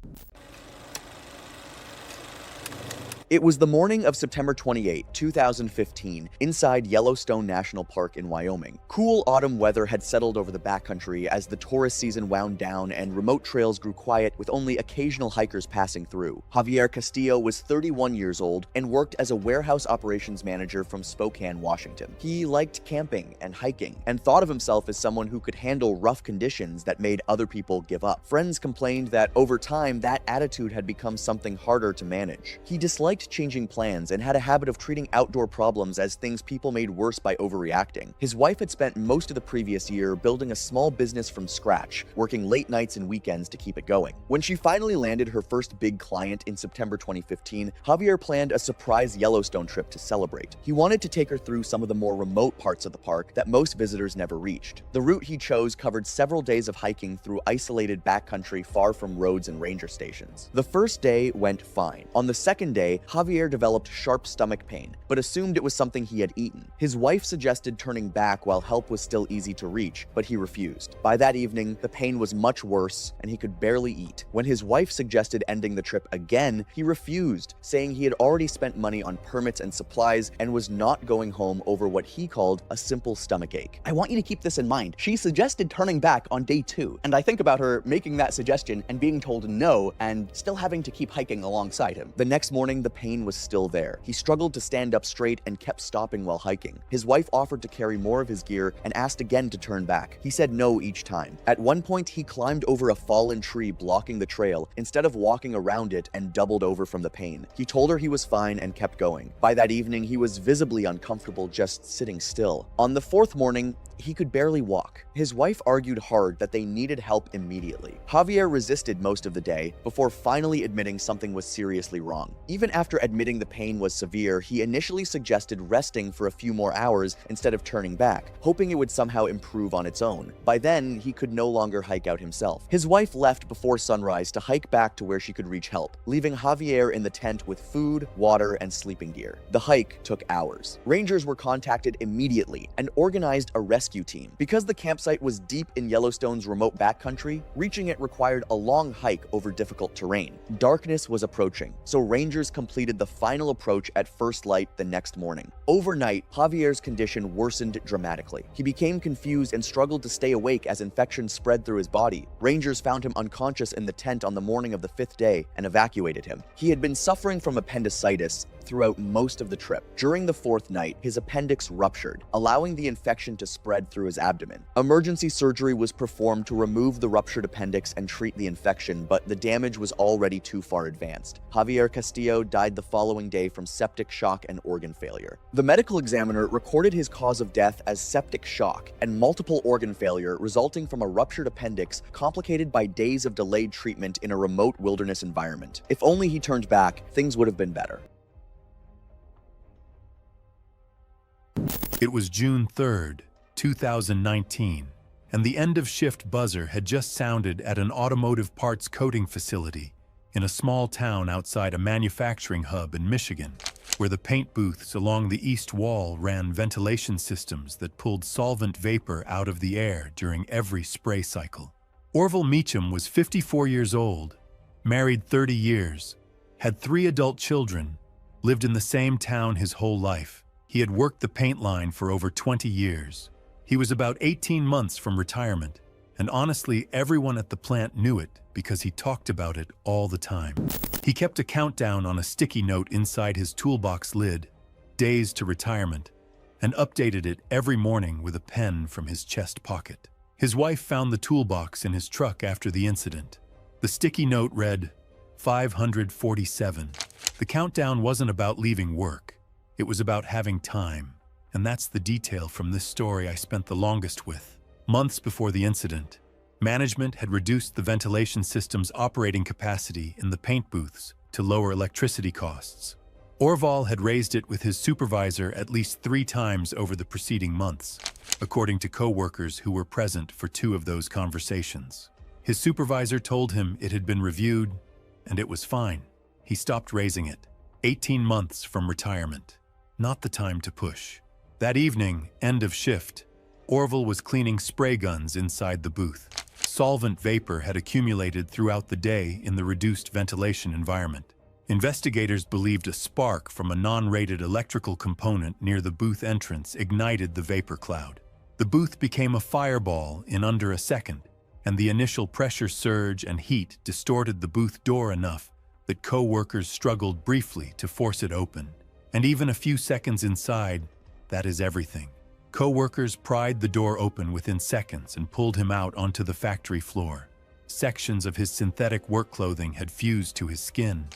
Speaker 3: It was the morning of September 28, 2015, inside Yellowstone National Park in Wyoming. Cool autumn weather had settled over the backcountry as the tourist season wound down and remote trails grew quiet with only occasional hikers passing through. Javier Castillo was 31 years old and worked as a warehouse operations manager from Spokane, Washington. He liked camping and hiking and thought of himself as someone who could handle rough conditions that made other people give up. Friends complained that over time that attitude had become something harder to manage. He disliked liked changing plans and had a habit of treating outdoor problems as things people made worse by overreacting. His wife had spent most of the previous year building a small business from scratch, working late nights and weekends to keep it going. When she finally landed her first big client in September 2015, Javier planned a surprise Yellowstone trip to celebrate. He wanted to take her through some of the more remote parts of the park that most visitors never reached. The route he chose covered several days of hiking through isolated backcountry far from roads and ranger stations. The first day went fine. On the second day, Javier developed sharp stomach pain, but assumed it was something he had eaten. His wife suggested turning back while help was still easy to reach, but he refused. By that evening, the pain was much worse, and he could barely eat. When his wife suggested ending the trip again, he refused, saying he had already spent money on permits and supplies and was not going home over what he called a simple stomachache.
Speaker 4: I want you to keep this in mind. She suggested turning back on day 2, and I think about her making that suggestion and being told no and still having to keep hiking alongside him.
Speaker 3: The next morning, the pain was still there. He struggled to stand up straight and kept stopping while hiking. His wife offered to carry more of his gear and asked again to turn back. He said no each time. At one point, he climbed over a fallen tree blocking the trail instead of walking around it and doubled over from the pain. He told her he was fine and kept going. By that evening, he was visibly uncomfortable just sitting still. On the fourth morning, he could barely walk. His wife argued hard that they needed help immediately. Javier resisted most of the day before finally admitting something was seriously wrong. Even after admitting the pain was severe, he initially suggested resting for a few more hours instead of turning back, hoping it would somehow improve on its own. By then, he could no longer hike out himself. His wife left before sunrise to hike back to where she could reach help, leaving Javier in the tent with food, water, and sleeping gear. The hike took hours. Rangers were contacted immediately and organized a rescue team. Because the campsite was deep in Yellowstone's remote backcountry, reaching it required a long hike over difficult terrain. Darkness was approaching, so rangers completed the final approach at first light the next morning. Overnight, Javier's condition worsened dramatically. He became confused and struggled to stay awake as infection spread through his body. Rangers found him unconscious in the tent on the morning of the 5th day and evacuated him. He had been suffering from appendicitis throughout most of the trip. During the 4th night, his appendix ruptured, allowing the infection to spread through his abdomen. Emergency surgery was performed to remove the ruptured appendix and treat the infection, but the damage was already too far advanced. Javier Castillo died the following day from septic shock and organ failure. The medical examiner recorded his cause of death as septic shock and multiple organ failure resulting from a ruptured appendix complicated by days of delayed treatment in a remote wilderness environment. If only he turned back, things would have been better.
Speaker 1: It was June 3rd, 2019, and the end-of-shift buzzer had just sounded at an automotive parts coating facility in a small town outside a manufacturing hub in Michigan, where the paint booths along the east wall ran ventilation systems that pulled solvent vapor out of the air during every spray cycle. Orville Meacham was 54 years old, married 30 years, had 3 adult children, lived in the same town his whole life. He had worked the paint line for over 20 years. He was about 18 months from retirement, and honestly, everyone at the plant knew it because he talked about it all the time. He kept a countdown on a sticky note inside his toolbox lid, days to retirement, and updated it every morning with a pen from his chest pocket. His wife found the toolbox in his truck after the incident. The sticky note read, 547. The countdown wasn't about leaving work. It was about having time, and that's the detail from this story I spent the longest with. Months before the incident, management had reduced the ventilation system's operating capacity in the paint booths to lower electricity costs. Orville had raised it with his supervisor at least 3 times over the preceding months, according to co-workers who were present for 2 of those conversations. His supervisor told him it had been reviewed, and it was fine. He stopped raising it. 18 months from retirement. Not the time to push. That evening, end of shift, Orville was cleaning spray guns inside the booth. Solvent vapor had accumulated throughout the day in the reduced ventilation environment. Investigators believed a spark from a non-rated electrical component near the booth entrance ignited the vapor cloud. The booth became a fireball in under a second, and the initial pressure surge and heat distorted the booth door enough that co-workers struggled briefly to force it open. And even a few seconds inside, that is everything. Co-workers pried the door open within seconds and pulled him out onto the factory floor. Sections of his synthetic work clothing had fused to his skin.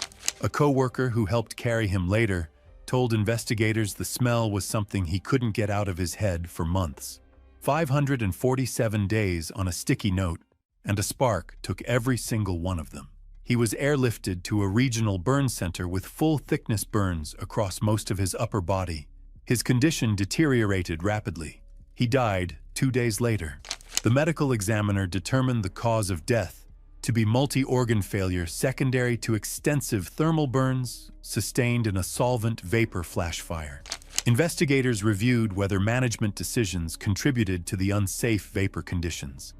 Speaker 1: A co-worker who helped carry him later told investigators the smell was something he couldn't get out of his head for months. 547 days on a sticky note, and a spark took every single one of them. He was airlifted to a regional burn center with full-thickness burns across most of his upper body. His condition deteriorated rapidly. He died 2 days later. The medical examiner determined the cause of death to be multi-organ failure secondary to extensive thermal burns sustained in a solvent vapor flash fire. Investigators reviewed whether management decisions contributed to the unsafe vapor conditions,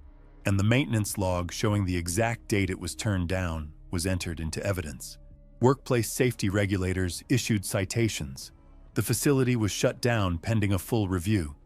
Speaker 1: and the maintenance log showing the exact date it was turned down was entered into evidence. Workplace safety regulators issued citations. The facility was shut down pending a full review.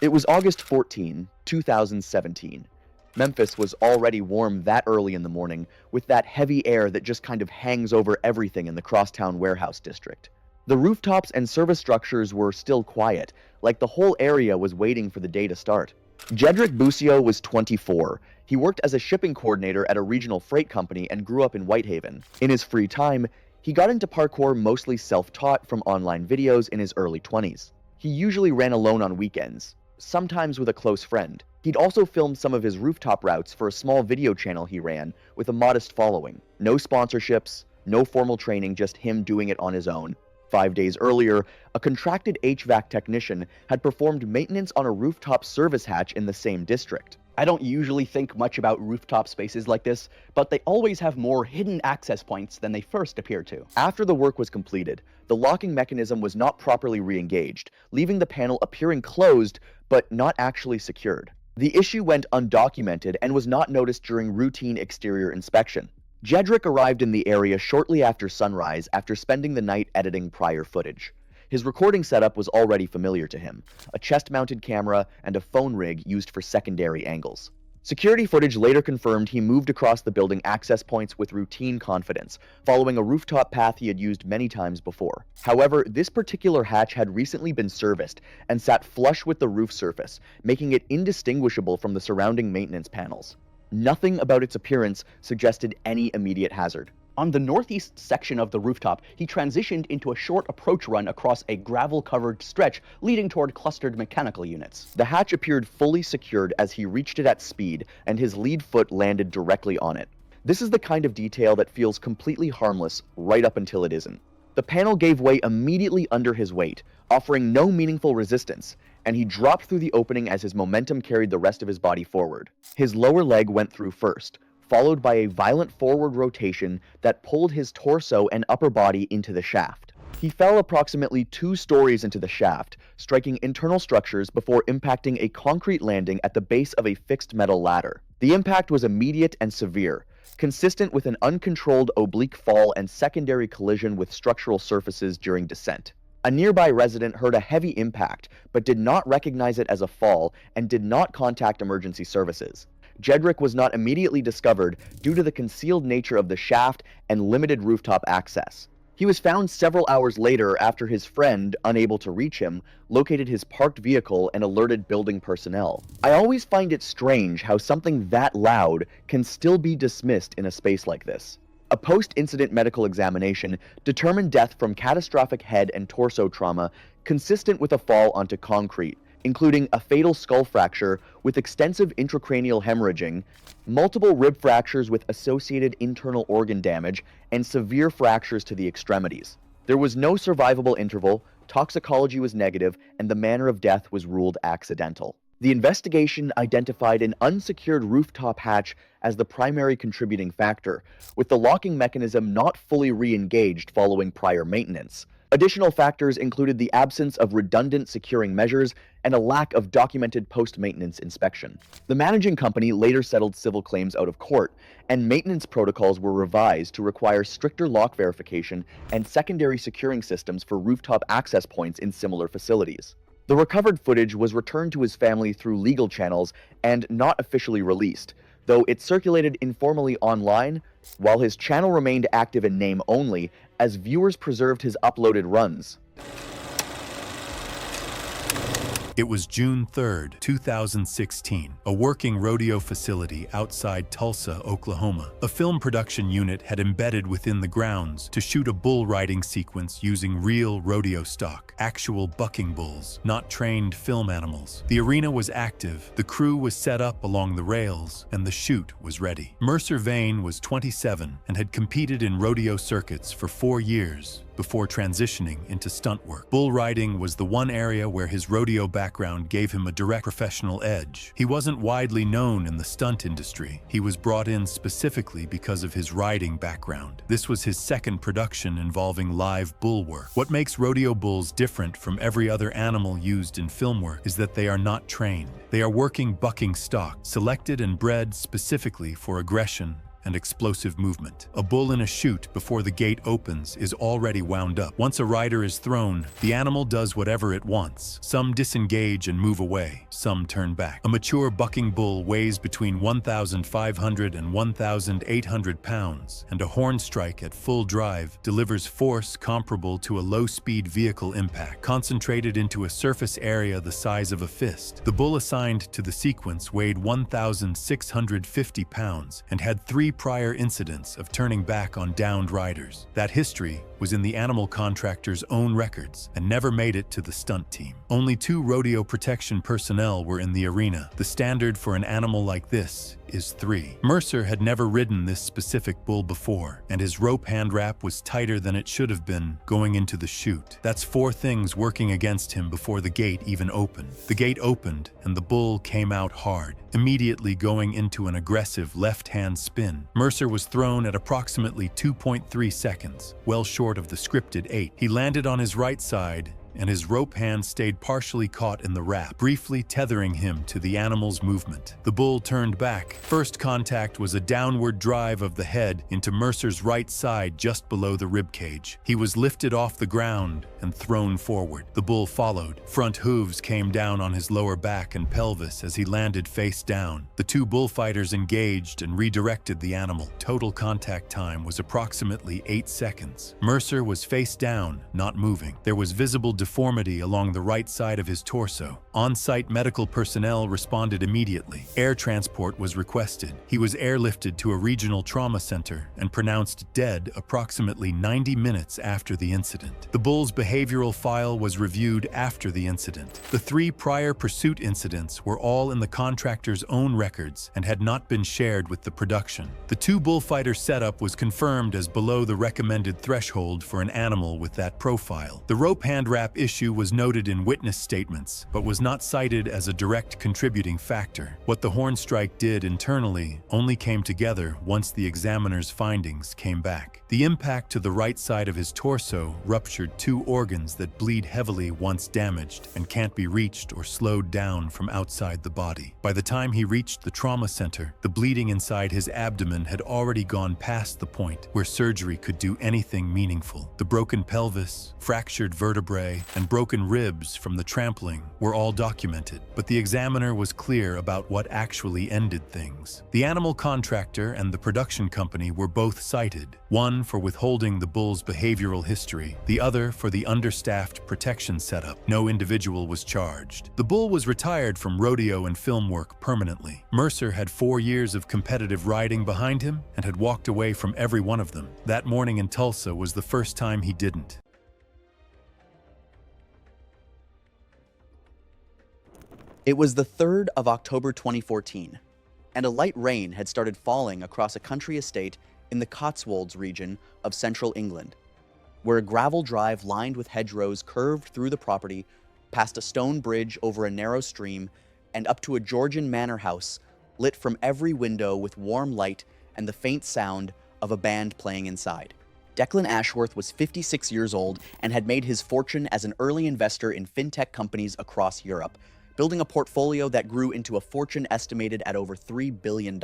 Speaker 2: It was August 14, 2017. Memphis was already warm that early in the morning, with that heavy air that just kind of hangs over everything in the Crosstown warehouse district. The rooftops and service structures were still quiet, like the whole area was waiting for the day to start. Jedrick Busio was 24. He worked as a shipping coordinator at a regional freight company and grew up in Whitehaven. In his free time, he got into parkour mostly self-taught from online videos in his early 20s. He usually ran alone on weekends, sometimes with a close friend. He'd also filmed some of his rooftop routes for a small video channel he ran with a modest following. No sponsorships, no formal training, just him doing it on his own. 5 days earlier, a contracted HVAC technician had performed maintenance on a rooftop service hatch in the same district.
Speaker 4: I don't usually think much about rooftop spaces like this, but they always have more hidden access points than they first appear to.
Speaker 2: After the work was completed, the locking mechanism was not properly re-engaged, leaving the panel appearing closed but not actually secured. The issue went undocumented and was not noticed during routine exterior inspection. Jedrick arrived in the area shortly after sunrise after spending the night editing prior footage. His recording setup was already familiar to him, a chest-mounted camera and a phone rig used for secondary angles. Security footage later confirmed he moved across the building access points with routine confidence, following a rooftop path he had used many times before. However, this particular hatch had recently been serviced and sat flush with the roof surface, making it indistinguishable from the surrounding maintenance panels. Nothing about its appearance suggested any immediate hazard.
Speaker 4: On the northeast section of the rooftop, he transitioned into a short approach run across a gravel-covered stretch leading toward clustered mechanical units.
Speaker 2: The hatch appeared fully secured as he reached it at speed, and his lead foot landed directly on it. This is the kind of detail that feels completely harmless right up until it isn't. The panel gave way immediately under his weight, offering no meaningful resistance, and he dropped through the opening as his momentum carried the rest of his body forward. His lower leg went through first, followed by a violent forward rotation that pulled his torso and upper body into the shaft. He fell approximately 2 stories into the shaft, striking internal structures before impacting a concrete landing at the base of a fixed metal ladder. The impact was immediate and severe, consistent with an uncontrolled oblique fall and secondary collision with structural surfaces during descent. A nearby resident heard a heavy impact, but did not recognize it as a fall and did not contact emergency services. Jedrick was not immediately discovered due to the concealed nature of the shaft and limited rooftop access. He was found several hours later after his friend, unable to reach him, located his parked vehicle and alerted building personnel. I always find it strange how something that loud can still be dismissed in a space like this. A post-incident medical examination determined death from catastrophic head and torso trauma consistent with a fall onto concrete, including a fatal skull fracture with extensive intracranial hemorrhaging, multiple rib fractures with associated internal organ damage, and severe fractures to the extremities. There was no survivable interval, toxicology was negative, and the manner of death was ruled accidental. The investigation identified an unsecured rooftop hatch as the primary contributing factor, with the locking mechanism not fully re-engaged following prior maintenance. Additional factors included the absence of redundant securing measures and a lack of documented post-maintenance inspection. The managing company later settled civil claims out of court, and maintenance protocols were revised to require stricter lock verification and secondary securing systems for rooftop access points in similar facilities. The recovered footage was returned to his family through legal channels and not officially released, though it circulated informally online, while his channel remained active in name only as viewers preserved his uploaded runs.
Speaker 1: It was June 3rd, 2016, a working rodeo facility outside Tulsa, Oklahoma. A film production unit had embedded within the grounds to shoot a bull riding sequence using real rodeo stock, actual bucking bulls, not trained film animals. The arena was active, the crew was set up along the rails, and the shoot was ready. Mercer Vane was 27 and had competed in rodeo circuits for 4 years before transitioning into stunt work. Bull riding was the one area where his rodeo background gave him a direct professional edge. He wasn't widely known in the stunt industry. He was brought in specifically because of his riding background. This was his second production involving live bull work. What makes rodeo bulls different from every other animal used in film work is that they are not trained. They are working bucking stock, selected and bred specifically for aggression and explosive movement. A bull in a chute before the gate opens is already wound up. Once a rider is thrown, the animal does whatever it wants. Some disengage and move away, some turn back. A mature bucking bull weighs between 1,500 and 1,800 pounds, and a horn strike at full drive delivers force comparable to a low-speed vehicle impact, concentrated into a surface area the size of a fist. The bull assigned to the sequence weighed 1,650 pounds and had 3 prior incidents of turning back on downed riders. That history was in the animal contractor's own records and never made it to the stunt team. Only 2 rodeo protection personnel were in the arena. The standard for an animal like this is 3. Mercer had never ridden this specific bull before, and his rope hand wrap was tighter than it should have been going into the chute. That's 4 things working against him before the gate even opened. The gate opened, and the bull came out hard, immediately going into an aggressive left-hand spin. Mercer was thrown at approximately 2.3 seconds, well short of the scripted 8. He landed on his right side, and his rope hand stayed partially caught in the wrap, briefly tethering him to the animal's movement. The bull turned back. First contact was a downward drive of the head into Mercer's right side just below the ribcage. He was lifted off the ground and thrown forward. The bull followed. Front hooves came down on his lower back and pelvis as he landed face down. The 2 bullfighters engaged and redirected the animal. Total contact time was approximately 8 seconds. Mercer was face down, not moving. There was visible deformity along the right side of his torso. On-site medical personnel responded immediately. Air transport was requested. He was airlifted to a regional trauma center and pronounced dead approximately 90 minutes after the incident. The bull's behavioral file was reviewed after the incident. The 3 prior pursuit incidents were all in the contractor's own records and had not been shared with the production. The 2 bullfighter setup was confirmed as below the recommended threshold for an animal with that profile. The rope hand wrap issue was noted in witness statements, but was not cited as a direct contributing factor. What the horn strike did internally only came together once the examiner's findings came back. The impact to the right side of his torso ruptured 2 organs that bleed heavily once damaged and can't be reached or slowed down from outside the body. By the time he reached the trauma center, the bleeding inside his abdomen had already gone past the point where surgery could do anything meaningful. The broken pelvis, fractured vertebrae, and broken ribs from the trampling were all documented, but the examiner was clear about what actually ended things. The animal contractor and the production company were both cited, one for withholding the bull's behavioral history, the other for the understaffed protection setup. No individual was charged. The bull was retired from rodeo and film work permanently. Mercer had 4 years of competitive riding behind him and had walked away from every one of them. That morning in Tulsa was the first time he didn't.
Speaker 3: It was the 3rd of October 2014, and a light rain had started falling across a country estate in the Cotswolds region of central England, where a gravel drive lined with hedgerows curved through the property, past a stone bridge over a narrow stream, and up to a Georgian manor house lit from every window with warm light and the faint sound of a band playing inside. Declan Ashworth was 56 years old and had made his fortune as an early investor in fintech companies across Europe, building a portfolio that grew into a fortune estimated at over $3 billion.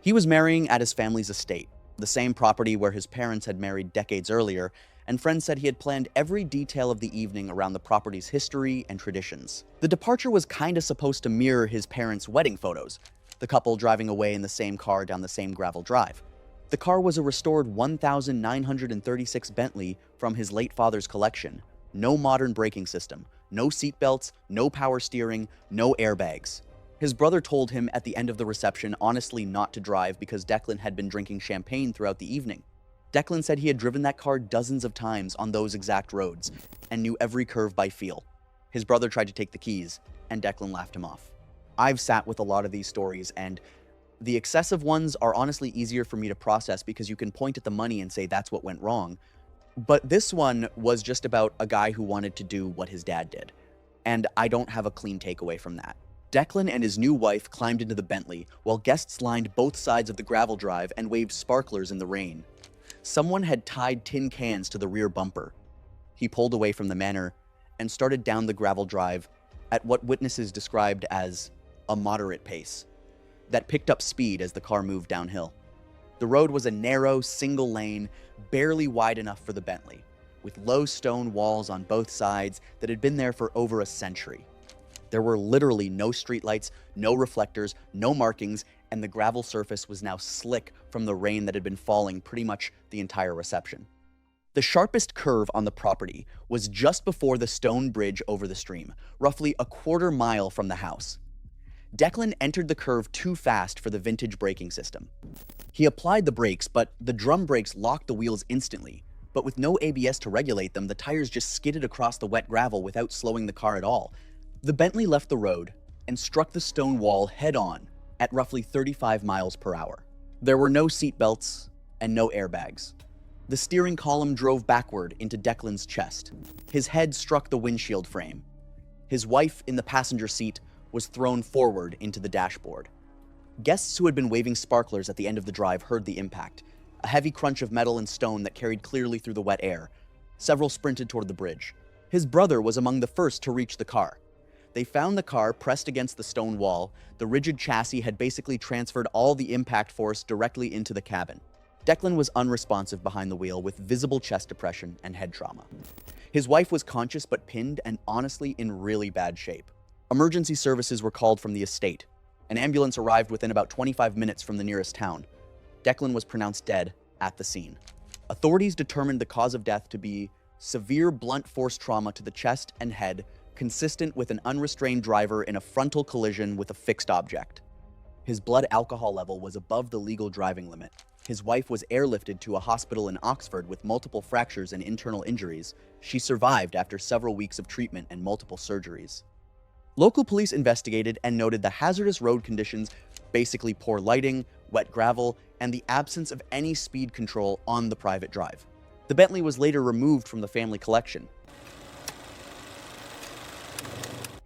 Speaker 3: He was marrying at his family's estate, the same property where his parents had married decades earlier, and friends said he had planned every detail of the evening around the property's history and traditions. The departure was kinda supposed to mirror his parents' wedding photos, the couple driving away in the same car down the same gravel drive. The car was a restored 1936 Bentley from his late father's collection, No modern braking system, no seatbelts, no power steering, no airbags. His brother told him at the end of the reception honestly not to drive because Declan had been drinking champagne throughout the evening. Declan said he had driven that car dozens of times on those exact roads and knew every curve by feel. His brother tried to take the keys, and Declan laughed him off. I've sat with a lot of these stories, and the excessive ones are honestly easier for me to process because you can point at the money and say that's what went wrong. But this one was just about a guy who wanted to do what his dad did, and I don't have a clean takeaway from that. Declan and his new wife climbed into the Bentley while guests lined both sides of the gravel drive and waved sparklers in the rain. Someone had tied tin cans to the rear bumper. He pulled away from the manor and started down the gravel drive at what witnesses described as a moderate pace that picked up speed as the car moved downhill. The road was a narrow, single lane, barely wide enough for the Bentley, with low stone walls on both sides that had been there for over a century. There were literally no streetlights, no reflectors, no markings, and the gravel surface was now slick from the rain that had been falling pretty much the entire reception. The sharpest curve on the property was just before the stone bridge over the stream, roughly a quarter mile from the house. Declan entered the curve too fast for the vintage braking system. He applied the brakes, but the drum brakes locked the wheels instantly. But with no ABS to regulate them, the tires just skidded across the wet gravel without slowing the car at all. The Bentley left the road and struck the stone wall head-on at roughly 35 miles per hour. There were no seatbelts and no airbags. The steering column drove backward into Declan's chest. His head struck the windshield frame. His wife in the passenger seat was thrown forward into the dashboard. Guests who had been waving sparklers at the end of the drive heard the impact, a heavy crunch of metal and stone that carried clearly through the wet air. Several sprinted toward the bridge. His brother was among the first to reach the car. They found the car pressed against the stone wall. The rigid chassis had basically transferred all the impact force directly into the cabin. Declan was unresponsive behind the wheel with visible chest depression and head trauma. His wife was conscious but pinned and honestly in really bad shape. Emergency services were called from the estate. An ambulance arrived within about 25 minutes from the nearest town. Declan was pronounced dead at the scene. Authorities determined the cause of death to be severe blunt force trauma to the chest and head, consistent with an unrestrained driver in a frontal collision with a fixed object. His blood alcohol level was above the legal driving limit. His wife was airlifted to a hospital in Oxford with multiple fractures and internal injuries. She survived after several weeks of treatment and multiple surgeries. Local police investigated and noted the hazardous road conditions, basically poor lighting, wet gravel, and the absence of any speed control on the private drive. The Bentley was later removed from the family collection.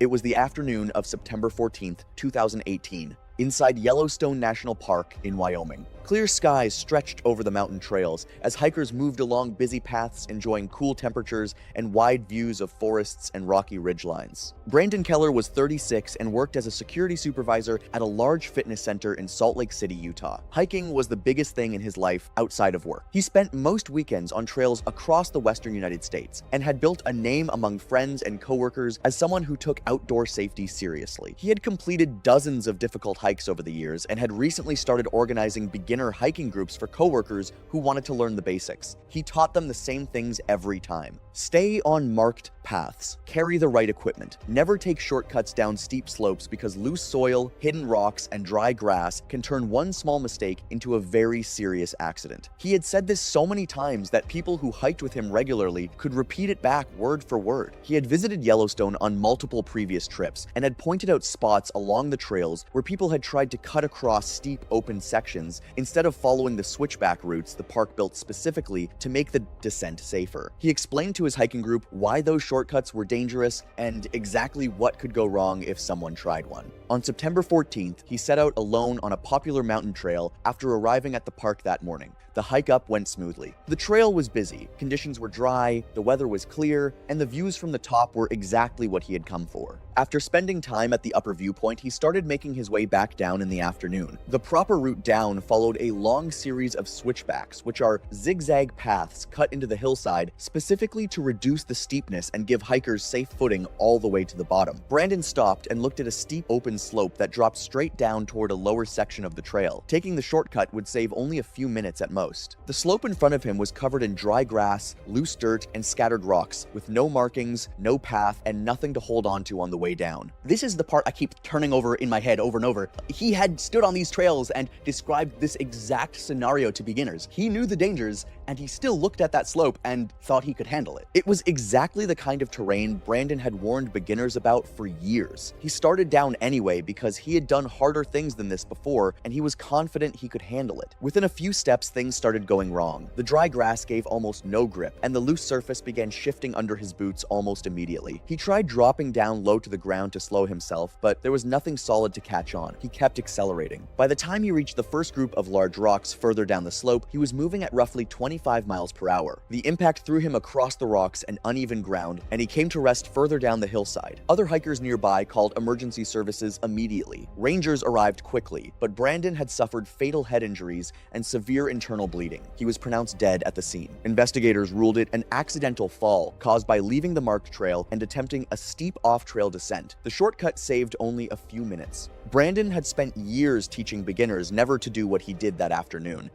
Speaker 3: It was the afternoon of September 14th, 2018, inside Yellowstone National Park in Wyoming. Clear skies stretched over the mountain trails as hikers moved along busy paths enjoying cool temperatures and wide views of forests and rocky ridgelines. Brandon Keller was 36 and worked as a security supervisor at a large fitness center in Salt Lake City, Utah. Hiking was the biggest thing in his life outside of work. He spent most weekends on trails across the western United States and had built a name among friends and coworkers as someone who took outdoor safety seriously. He had completed dozens of difficult hikes over the years and had recently started organizing beginner hiking groups for coworkers who wanted to learn the basics. He taught them the same things every time. Stay on marked paths, carry the right equipment, never take shortcuts down steep slopes because loose soil, hidden rocks, and dry grass can turn one small mistake into a very serious accident. He had said this so many times that people who hiked with him regularly could repeat it back word for word. He had visited Yellowstone on multiple previous trips and had pointed out spots along the trails where people had tried to cut across steep open sections instead of following the switchback routes the park built specifically to make the descent safer. He explained to his hiking group why those shortcuts were dangerous and exactly what could go wrong if someone tried one. On September 14th, he set out alone on a popular mountain trail after arriving at the park that morning. The hike up went smoothly. The trail was busy, conditions were dry, the weather was clear, and the views from the top were exactly what he had come for. After spending time at the upper viewpoint, he started making his way back down in the afternoon. The proper route down followed a long series of switchbacks, which are zigzag paths cut into the hillside specifically to reduce the steepness and give hikers safe footing all the way to the bottom. Brandon stopped and looked at a steep open
Speaker 2: slope that dropped straight down toward a lower section of the trail. Taking the shortcut would save only a few minutes at most. The slope in front of him was covered in dry grass, loose dirt, and scattered rocks, with no markings, no path, and nothing to hold on to on the way down.
Speaker 4: This is the part I keep turning over in my head over and over. He had stood on these trails and described this exact scenario to beginners. He knew the dangers, and he still looked at that slope and thought he could handle it.
Speaker 2: It was exactly the kind of terrain Brandon had warned beginners about for years. He started down anyway because he had done harder things than this before, and he was confident he could handle it. Within a few steps, things started going wrong. The dry grass gave almost no grip, and the loose surface began shifting under his boots almost immediately. He tried dropping down low to the ground to slow himself, but there was nothing solid to catch on. He kept accelerating. By the time he reached the first group of large rocks further down the slope, he was moving at roughly 25 miles per hour. The impact threw him across the rocks and uneven ground, and he came to rest further down the hillside. Other hikers nearby called emergency services immediately. Rangers arrived quickly, but Brandon had suffered fatal head injuries and severe internal bleeding. He was pronounced dead at the scene. Investigators ruled it an accidental fall caused by leaving the marked trail and attempting a steep off-trail descent. The shortcut saved only a few minutes. Brandon had spent years teaching beginners never to do what he did that afternoon.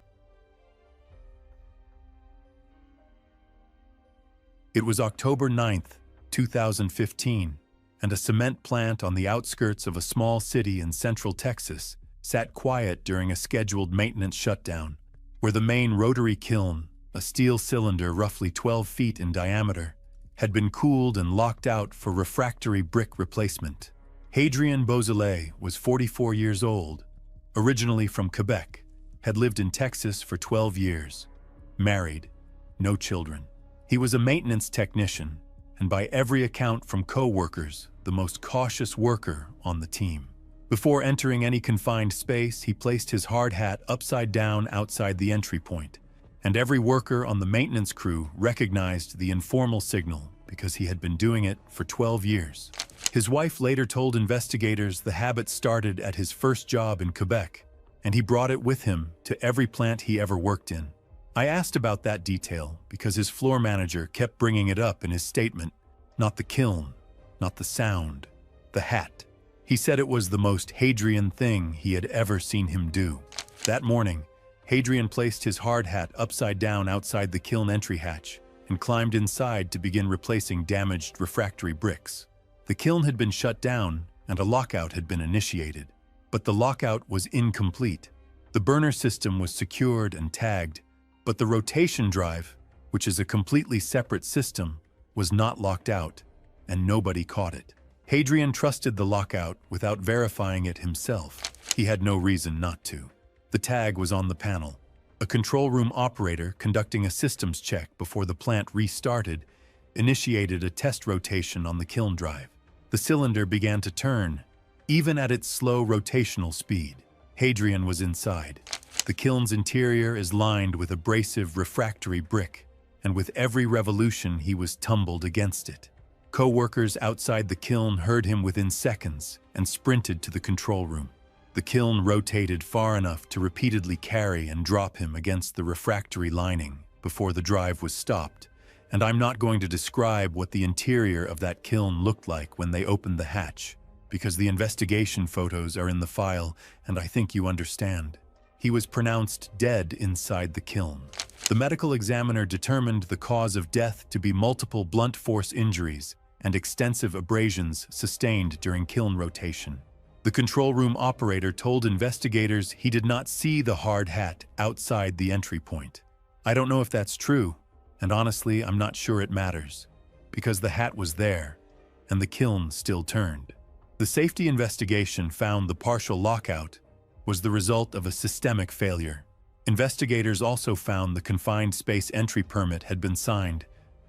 Speaker 1: It was October 9th, 2015, and a cement plant on the outskirts of a small city in central Texas sat quiet during a scheduled maintenance shutdown, where the main rotary kiln, a steel cylinder roughly 12 feet in diameter, had been cooled and locked out for refractory brick replacement. Hadrien Beausoleil was 44 years old, originally from Quebec, had lived in Texas for 12 years, married, no children. He was a maintenance technician, and by every account from co-workers, the most cautious worker on the team. Before entering any confined space, he placed his hard hat upside down outside the entry point, and every worker on the maintenance crew recognized the informal signal because he had been doing it for 12 years. His wife later told investigators the habit started at his first job in Quebec, and he brought it with him to every plant he ever worked in. I asked about that detail because his floor manager kept bringing it up in his statement. Not the kiln, not the sound, the hat. He said it was the most Hadrien thing he had ever seen him do. That morning, Hadrien placed his hard hat upside down outside the kiln entry hatch and climbed inside to begin replacing damaged refractory bricks. The kiln had been shut down and a lockout had been initiated, but the lockout was incomplete. The burner system was secured and tagged, but the rotation drive, which is a completely separate system, was not locked out, and nobody caught it. Hadrien trusted the lockout without verifying it himself. He had no reason not to. The tag was on the panel. A control room operator conducting a systems check before the plant restarted initiated a test rotation on the kiln drive. The cylinder began to turn, even at its slow rotational speed. Hadrien was inside. The kiln's interior is lined with abrasive refractory brick, and with every revolution he was tumbled against it. Co-workers outside the kiln heard him within seconds and sprinted to the control room. The kiln rotated far enough to repeatedly carry and drop him against the refractory lining before the drive was stopped, and I'm not going to describe what the interior of that kiln looked like when they opened the hatch, because the investigation photos are in the file and I think you understand. He was pronounced dead inside the kiln. The medical examiner determined the cause of death to be multiple blunt force injuries and extensive abrasions sustained during kiln rotation. The control room operator told investigators he did not see the hard hat outside the entry point. I don't know if that's true, and honestly, I'm not sure it matters, because the hat was there, and the kiln still turned. The safety investigation found the partial lockout was the result of a systemic failure. Investigators also found the confined space entry permit had been signed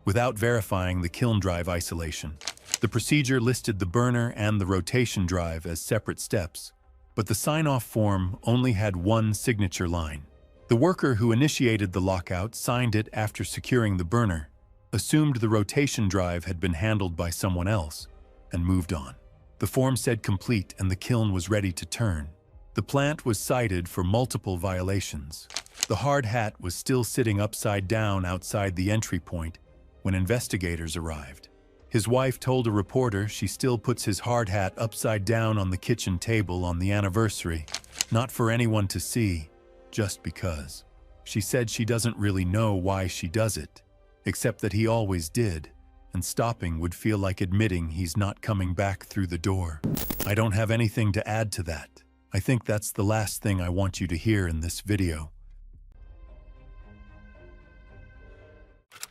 Speaker 1: without verifying the kiln drive isolation. The procedure listed the burner and the rotation drive as separate steps, but the sign-off form only had one signature line. The worker who initiated the lockout signed it after securing the burner, assumed the rotation drive had been handled by someone else, and moved on. The form said complete and the kiln was ready to turn. The plant was cited for multiple violations. The hard hat was still sitting upside down outside the entry point when investigators arrived. His wife told a reporter she still puts his hard hat upside down on the kitchen table on the anniversary, not for anyone to see, just because. She said she doesn't really know why she does it, except that he always did, and stopping would feel like admitting he's not coming back through the door. I don't have anything to add to that. I think that's the last thing I want you to hear in this video.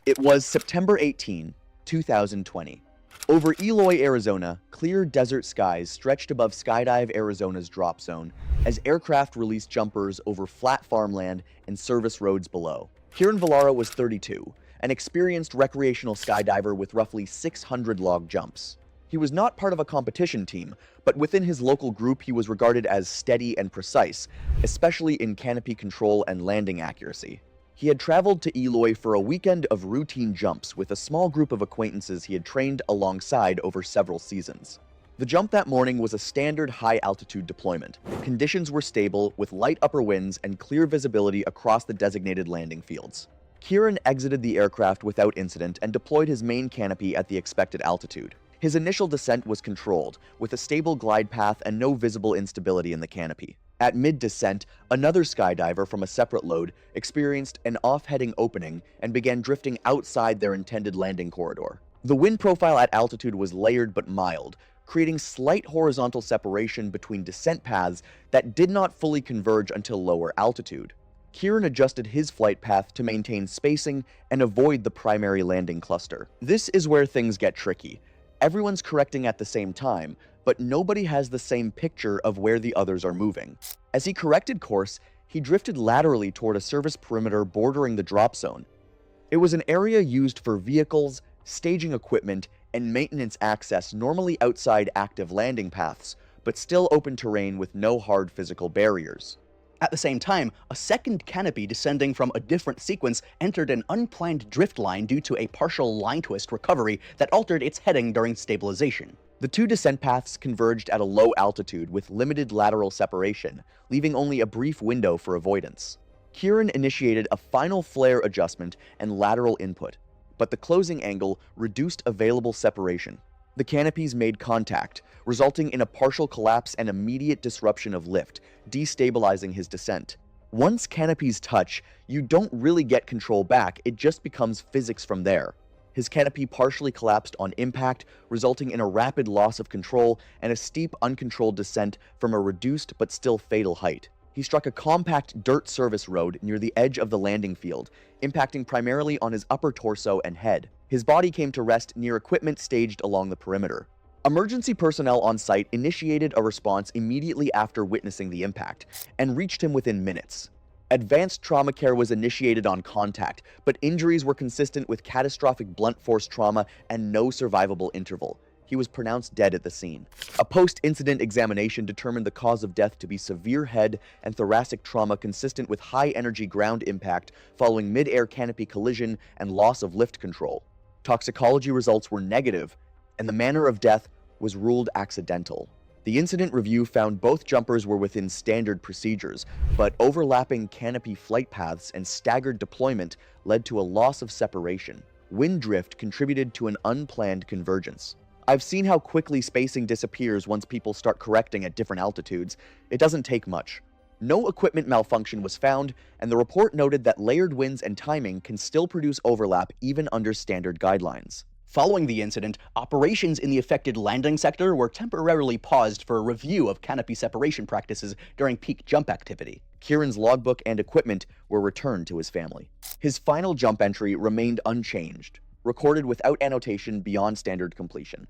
Speaker 2: It was September 18, 2020. Over Eloy, Arizona, clear desert skies stretched above Skydive Arizona's drop zone as aircraft released jumpers over flat farmland and service roads below. Kieran Villara was 32, an experienced recreational skydiver with roughly 600 log jumps. He was not part of a competition team, but within his local group he was regarded as steady and precise, especially in canopy control and landing accuracy. He had traveled to Eloy for a weekend of routine jumps with a small group of acquaintances he had trained alongside over several seasons. The jump that morning was a standard high-altitude deployment. Conditions were stable, with light upper winds and clear visibility across the designated landing fields. Kieran exited the aircraft without incident and deployed his main canopy at the expected altitude. His initial descent was controlled, with a stable glide path and no visible instability in the canopy. At mid-descent, another skydiver from a separate load experienced an off-heading opening and began drifting outside their intended landing corridor. The wind profile at altitude was layered but mild, creating slight horizontal separation between descent paths that did not fully converge until lower altitude. Kieran adjusted his flight path to maintain spacing and avoid the primary landing cluster. This is where things get tricky. Everyone's correcting at the same time, but nobody has the same picture of where the others are moving. As he corrected course, he drifted laterally toward a service perimeter bordering the drop zone. It was an area used for vehicles, staging equipment, and maintenance access normally outside active landing paths, but still open terrain with no hard physical barriers.
Speaker 4: At the same time, a second canopy descending from a different sequence entered an unplanned drift line due to a partial line twist recovery that altered its heading during stabilization.
Speaker 2: The two descent paths converged at a low altitude with limited lateral separation, leaving only a brief window for avoidance. Kieran initiated a final flare adjustment and lateral input, but the closing angle reduced available separation. The canopies made contact, resulting in a partial collapse and immediate disruption of lift, destabilizing his descent. Once canopies touch, you don't really get control back, it just becomes physics from there. His canopy partially collapsed on impact, resulting in a rapid loss of control and a steep, uncontrolled descent from a reduced but still fatal height. He struck a compact dirt service road near the edge of the landing field, impacting primarily on his upper torso and head. His body came to rest near equipment staged along the perimeter. Emergency personnel on site initiated a response immediately after witnessing the impact, and reached him within minutes. Advanced trauma care was initiated on contact, but injuries were consistent with catastrophic blunt force trauma and no survivable interval. He was pronounced dead at the scene. A post-incident examination determined the cause of death to be severe head and thoracic trauma consistent with high-energy ground impact following mid-air canopy collision and loss of lift control. Toxicology results were negative, and the manner of death was ruled accidental. The incident review found both jumpers were within standard procedures, but overlapping canopy flight paths and staggered deployment led to a loss of separation. Wind drift contributed to an unplanned convergence. I've seen how quickly spacing disappears once people start correcting at different altitudes. It doesn't take much. No equipment malfunction was found, and the report noted that layered winds and timing can still produce overlap even under standard guidelines.
Speaker 4: Following the incident, operations in the affected landing sector were temporarily paused for a review of canopy separation practices during peak jump activity.
Speaker 2: Kieran's logbook and equipment were returned to his family. His final jump entry remained unchanged, recorded without annotation beyond standard completion.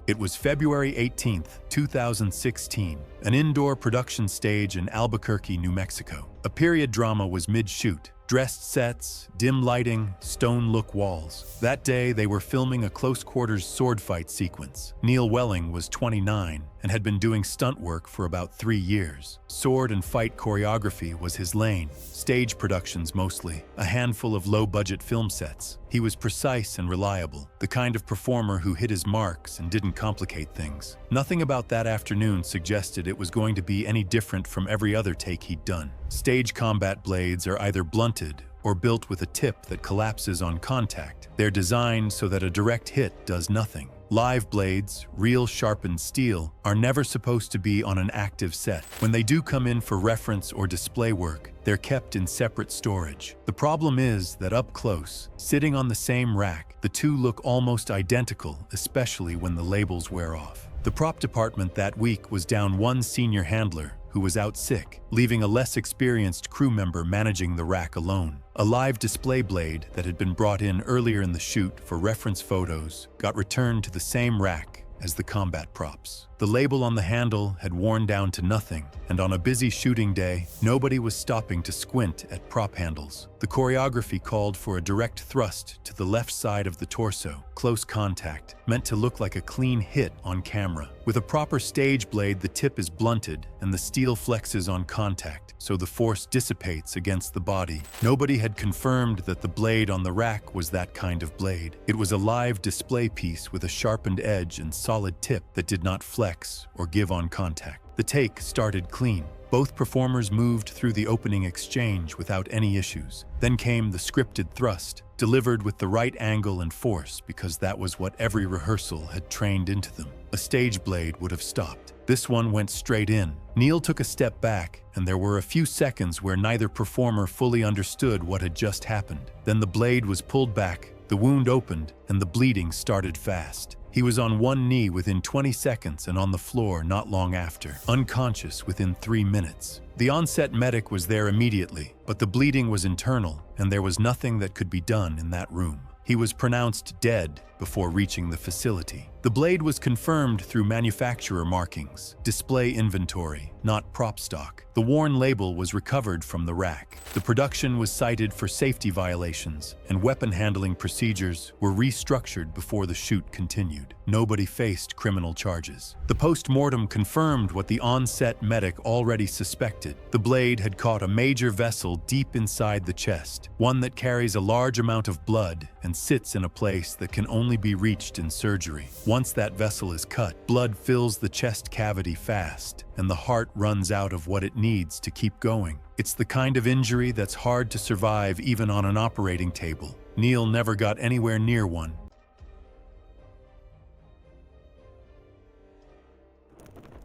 Speaker 1: It was February 18th, 2016, an indoor production stage in Albuquerque, New Mexico. A period drama was mid-shoot. Dressed sets, dim lighting, stone-look walls. That day, they were filming a close-quarters sword fight sequence. Neil Welling was 29 and had been doing stunt work for about 3 years. Sword and fight choreography was his lane. Stage productions mostly. A handful of low-budget film sets. He was precise and reliable, the kind of performer who hit his marks and didn't complicate things. Nothing about that afternoon suggested it was going to be any different from every other take he'd done. Stage combat blades are either blunted or built with a tip that collapses on contact. They're designed so that a direct hit does nothing. Live blades, real sharpened steel, are never supposed to be on an active set. When they do come in for reference or display work, they're kept in separate storage. The problem is that up close, sitting on the same rack, the two look almost identical, especially when the labels wear off. The prop department that week was down one senior handler who was out sick, leaving a less experienced crew member managing the rack alone. A live display blade that had been brought in earlier in the shoot for reference photos got returned to the same rack as the combat props. The label on the handle had worn down to nothing, and on a busy shooting day, nobody was stopping to squint at prop handles. The choreography called for a direct thrust to the left side of the torso, close contact, meant to look like a clean hit on camera. With a proper stage blade, the tip is blunted and the steel flexes on contact, so the force dissipates against the body. Nobody had confirmed that the blade on the rack was that kind of blade. It was a live display piece with a sharpened edge and solid tip that did not flex or give on contact. The take started clean. Both performers moved through the opening exchange without any issues. Then came the scripted thrust, delivered with the right angle and force because that was what every rehearsal had trained into them. A stage blade would have stopped. This one went straight in. Neil took a step back, and there were a few seconds where neither performer fully understood what had just happened. Then the blade was pulled back, the wound opened, and the bleeding started fast. He was on one knee within 20 seconds and on the floor not long after, unconscious within 3 minutes. The on-set medic was there immediately, but the bleeding was internal, and there was nothing that could be done in that room. He was pronounced dead before reaching the facility. The blade was confirmed through manufacturer markings, display inventory, not prop stock. The worn label was recovered from the rack. The production was cited for safety violations, and weapon handling procedures were restructured before the shoot continued. Nobody faced criminal charges. The post-mortem confirmed what the on-set medic already suspected. The blade had caught a major vessel deep inside the chest, one that carries a large amount of blood and sits in a place that can only be reached in surgery. Once that vessel is cut, blood fills the chest cavity fast, and the heart runs out of what it needs to keep going. It's the kind of injury that's hard to survive even on an operating table. Neil never got anywhere near one.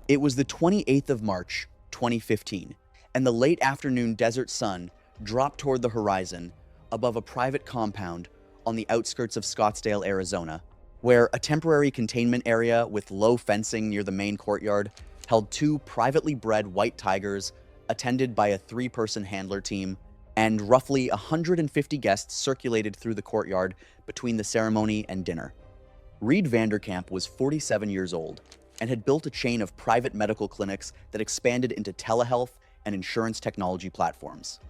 Speaker 3: It was the 28th of March, 2015, and the late afternoon desert sun dropped toward the horizon above a private compound on the outskirts of Scottsdale, Arizona, where a temporary containment area with low fencing near the main courtyard held 2 privately bred white tigers attended by a 3-person handler team, and roughly 150 guests circulated through the courtyard between the ceremony and dinner. Reed Vanderkamp was 47 years old and had built a chain of private medical clinics that expanded into telehealth and insurance technology platforms.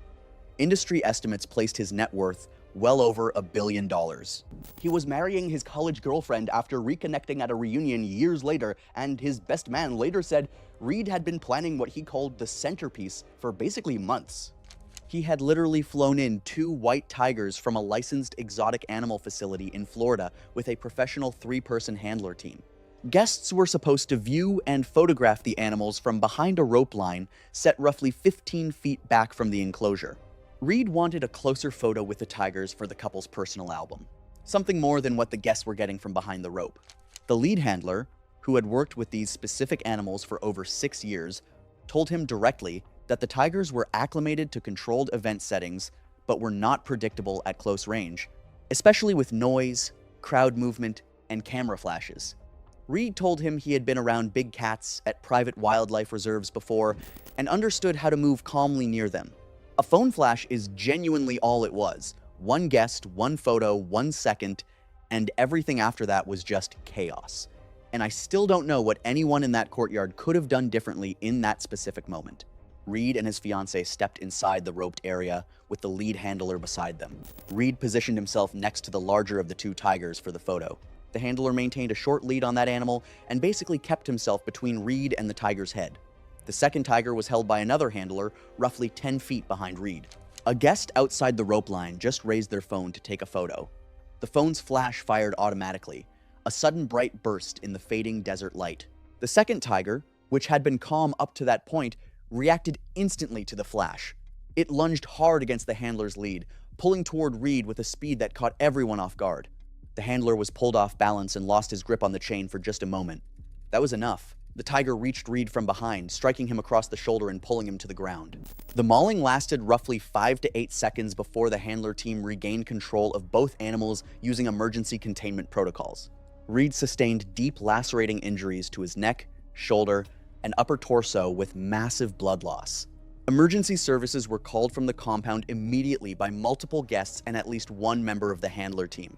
Speaker 3: Industry estimates placed his net worth well over $1 billion.
Speaker 4: He was marrying his college girlfriend after reconnecting at a reunion years later, and his best man later said Reed had been planning what he called the centerpiece for basically months.
Speaker 3: He had literally flown in 2 white tigers from a licensed exotic animal facility in Florida with a professional 3-person handler team. Guests were supposed to view and photograph the animals from behind a rope line set roughly 15 feet back from the enclosure. Reed wanted a closer photo with the tigers for the couple's personal album, something more than what the guests were getting from behind the rope. The lead handler, who had worked with these specific animals for over 6 years, told him directly that the tigers were acclimated to controlled event settings, but were not predictable at close range, especially with noise, crowd movement, and camera flashes. Reed told him he had been around big cats at private wildlife reserves before and understood how to move calmly near them. A phone flash is genuinely all it was. 1 guest, 1 photo, 1 second, and everything after that was just chaos. And I still don't know what anyone in that courtyard could have done differently in that specific moment. Reed and his fiancée stepped inside the roped area with the lead handler beside them. Reed positioned himself next to the larger of the 2 tigers for the photo. The handler maintained a short lead on that animal and basically kept himself between Reed and the tiger's head. The second tiger was held by another handler roughly 10 feet behind Reed. A guest outside the rope line just raised their phone to take a photo. The phone's flash fired automatically, a sudden bright burst in the fading desert light. The second tiger, which had been calm up to that point, reacted instantly to the flash. It lunged hard against the handler's lead, pulling toward Reed with a speed that caught everyone off guard. The handler was pulled off balance and lost his grip on the chain for just a moment. That was enough. The tiger reached Reed from behind, striking him across the shoulder and pulling him to the ground. The mauling lasted roughly 5 to 8 seconds before the handler team regained control of both animals using emergency containment protocols. Reed sustained deep lacerating injuries to his neck, shoulder, and upper torso with massive blood loss. Emergency services were called from the compound immediately by multiple guests and at least one member of the handler team.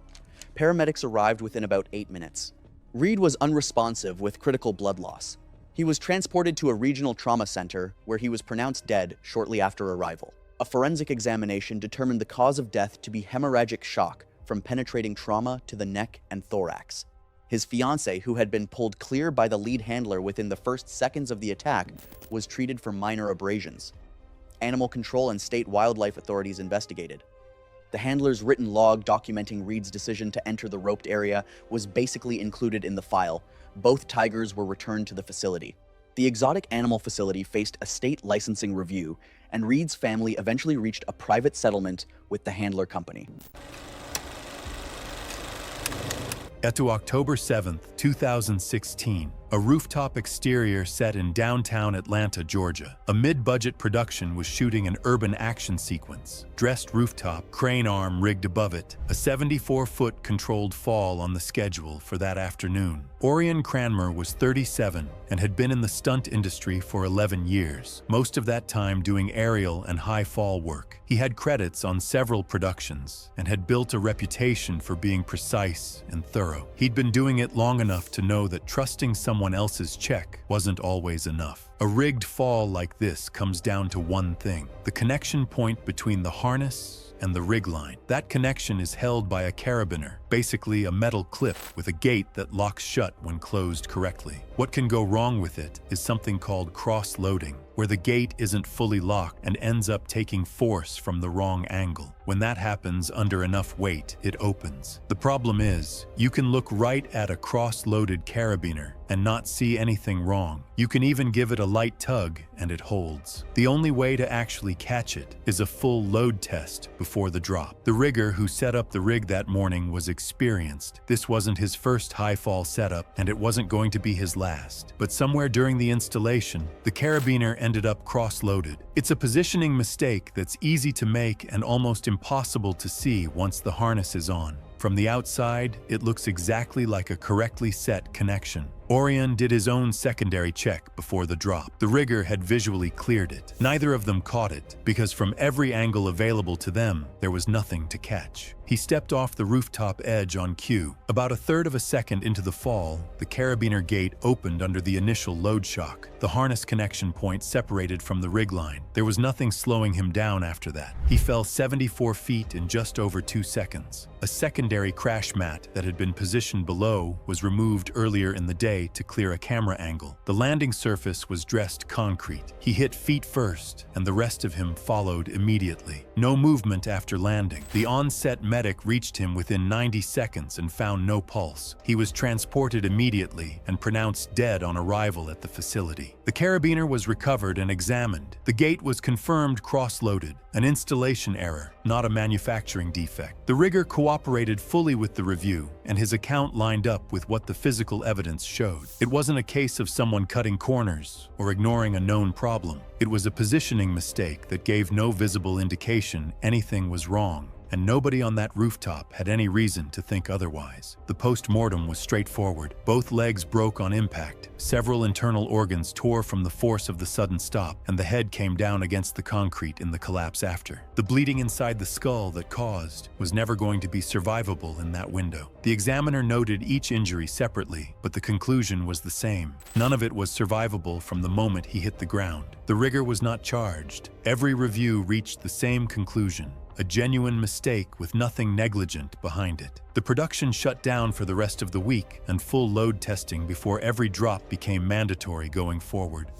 Speaker 3: Paramedics arrived within about 8 minutes. Reed was unresponsive with critical blood loss. He was transported to a regional trauma center where he was pronounced dead shortly after arrival. A forensic examination determined the cause of death to be hemorrhagic shock from penetrating trauma to the neck and thorax. His fiancée, who had been pulled clear by the lead handler within the first seconds of the attack, was treated for minor abrasions. Animal control and state wildlife authorities investigated. The handler's written log documenting Reed's decision to enter the roped area was basically included in the file. Both tigers were returned to the facility. The exotic animal facility faced a state licensing review, and Reed's family eventually reached a private settlement with the handler company.
Speaker 1: To October 7th, 2016, a rooftop exterior set in downtown Atlanta, Georgia. A mid-budget production was shooting an urban action sequence. Dressed rooftop, crane arm rigged above it, a 74-foot controlled fall on the schedule for that afternoon. Orion Cranmer was 37 and had been in the stunt industry for 11 years, most of that time doing aerial and high fall work. He had credits on several productions and had built a reputation for being precise and thorough. He'd been doing it long enough to know that trusting someone else's check wasn't always enough. A rigged fall like this comes down to one thing: the connection point between the harness and the rig line. That connection is held by a carabiner, basically a metal clip with a gate that locks shut when closed correctly. What can go wrong with it is something called cross-loading, where the gate isn't fully locked and ends up taking force from the wrong angle. When that happens under enough weight, it opens. The problem is, you can look right at a cross-loaded carabiner and not see anything wrong. You can even give it a light tug and it holds. The only way to actually catch it is a full load test before the drop. The rigger who set up the rig that morning was experienced. This wasn't his first high fall setup, and it wasn't going to be his last. But somewhere during the installation, the carabiner ended up cross-loaded. It's a positioning mistake that's easy to make and almost impossible to see once the harness is on. From the outside, it looks exactly like a correctly set connection. Orion did his own secondary check before the drop. The rigger had visually cleared it. Neither of them caught it, because from every angle available to them, there was nothing to catch. He stepped off the rooftop edge on cue. About a third of a second into the fall, the carabiner gate opened under the initial load shock. The harness connection point separated from the rig line. There was nothing slowing him down after that. He fell 74 feet in just over 2 seconds. A secondary crash mat that had been positioned below was removed earlier in the day to clear a camera angle. The landing surface was dressed concrete. He hit feet first, and the rest of him followed immediately. No movement after landing. The on-set medic reached him within 90 seconds and found no pulse. He was transported immediately and pronounced dead on arrival at the facility. The carabiner was recovered and examined. The gate was confirmed cross-loaded, an installation error, not a manufacturing defect. The rigger cooperated fully with the review, and his account lined up with what the physical evidence showed. It wasn't a case of someone cutting corners or ignoring a known problem. It was a positioning mistake that gave no visible indication anything was wrong, and nobody on that rooftop had any reason to think otherwise. The post-mortem was straightforward. Both legs broke on impact, several internal organs tore from the force of the sudden stop, and the head came down against the concrete in the collapse after. The bleeding inside the skull that caused was never going to be survivable in that window. The examiner noted each injury separately, but the conclusion was the same. None of it was survivable from the moment he hit the ground. The rigger was not charged. Every review reached the same conclusion: a genuine mistake with nothing negligent behind it. The production shut down for the rest of the week, and full load testing before every drop became mandatory going forward.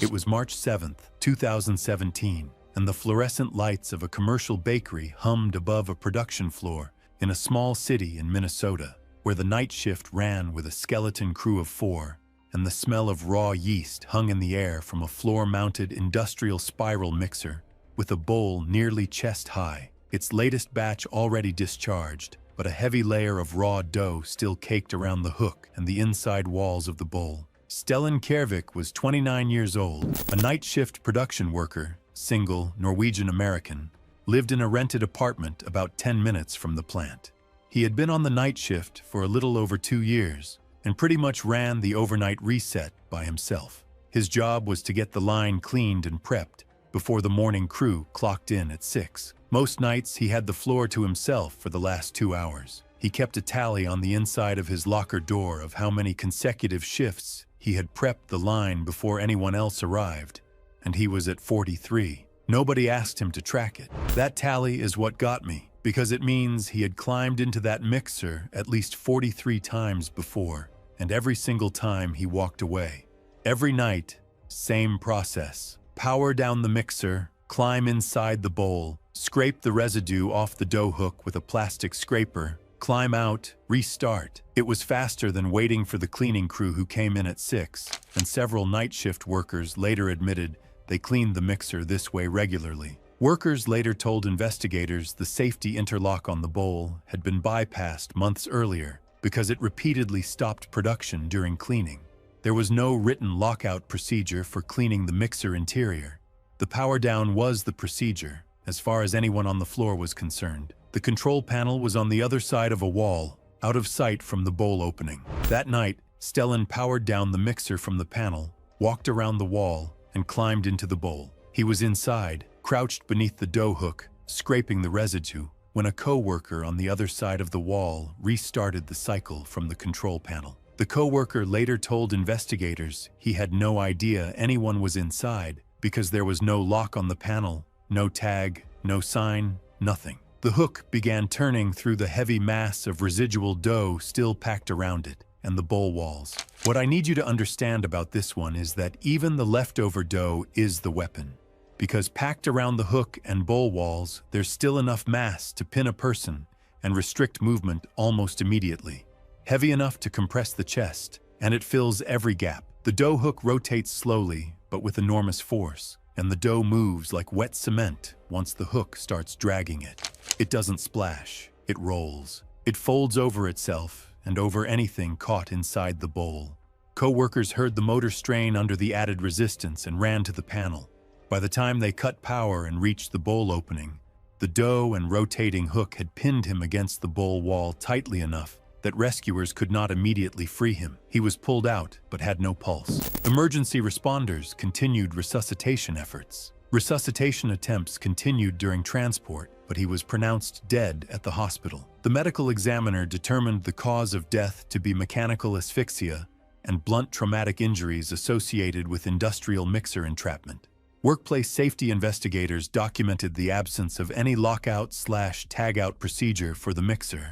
Speaker 1: It was March 7th, 2017, and the fluorescent lights of a commercial bakery hummed above a production floor in a small city in Minnesota, where the night shift ran with a skeleton crew of 4 and the smell of raw yeast hung in the air from a floor-mounted industrial spiral mixer with a bowl nearly chest-high, its latest batch already discharged, but a heavy layer of raw dough still caked around the hook and the inside walls of the bowl. Stellan Kjærvik was 29 years old, a night shift production worker, single, Norwegian-American, lived in a rented apartment about 10 minutes from the plant. He had been on the night shift for a little over 2 years and pretty much ran the overnight reset by himself. His job was to get the line cleaned and prepped before the morning crew clocked in at 6. Most nights he had the floor to himself for the last 2 hours. He kept a tally on the inside of his locker door of how many consecutive shifts he had prepped the line before anyone else arrived, and he was at 43. Nobody asked him to track it. That tally is what got me, because it means he had climbed into that mixer at least 43 times before, and every single time he walked away. Every night, same process. Power down the mixer, climb inside the bowl, scrape the residue off the dough hook with a plastic scraper, climb out, restart. It was faster than waiting for the cleaning crew who came in at 6, and several night shift workers later admitted they cleaned the mixer this way regularly. Workers later told investigators the safety interlock on the bowl had been bypassed months earlier because it repeatedly stopped production during cleaning. There was no written lockout procedure for cleaning the mixer interior. The power down was the procedure, as far as anyone on the floor was concerned. The control panel was on the other side of a wall, out of sight from the bowl opening. That night, Stellan powered down the mixer from the panel, walked around the wall, and climbed into the bowl. He was inside, crouched beneath the dough hook, scraping the residue, when a co-worker on the other side of the wall restarted the cycle from the control panel. The co-worker later told investigators he had no idea anyone was inside because there was no lock on the panel, no tag, no sign, nothing. The hook began turning through the heavy mass of residual dough still packed around it and the bowl walls. What I need you to understand about this one is that even the leftover dough is the weapon. Because packed around the hook and bowl walls, there's still enough mass to pin a person and restrict movement almost immediately. Heavy enough to compress the chest, and it fills every gap. The dough hook rotates slowly, but with enormous force, and the dough moves like wet cement once the hook starts dragging it. It doesn't splash, it rolls. It folds over itself and over anything caught inside the bowl. Co-workers heard the motor strain under the added resistance and ran to the panel. By the time they cut power and reached the bowl opening, the dough and rotating hook had pinned him against the bowl wall tightly enough that rescuers could not immediately free him. He was pulled out, but had no pulse. Emergency responders continued resuscitation efforts. Resuscitation attempts continued during transport, but he was pronounced dead at the hospital. The medical examiner determined the cause of death to be mechanical asphyxia and blunt traumatic injuries associated with industrial mixer entrapment. Workplace safety investigators documented the absence of any lockout/tagout procedure for the mixer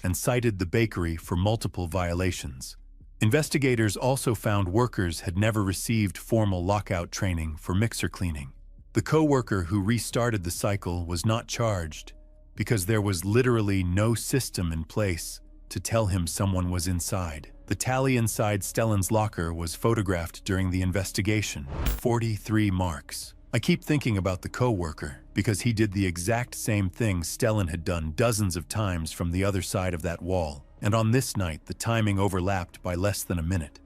Speaker 1: and cited the bakery for multiple violations. Investigators also found workers had never received formal lockout training for mixer cleaning. The co-worker who restarted the cycle was not charged because there was literally no system in place to tell him someone was inside. The tally inside Stellan's locker was photographed during the investigation. 43 marks. I keep thinking about the co-worker because he did the exact same thing Stellan had done dozens of times from the other side of that wall, and on this night the timing overlapped by less than a minute.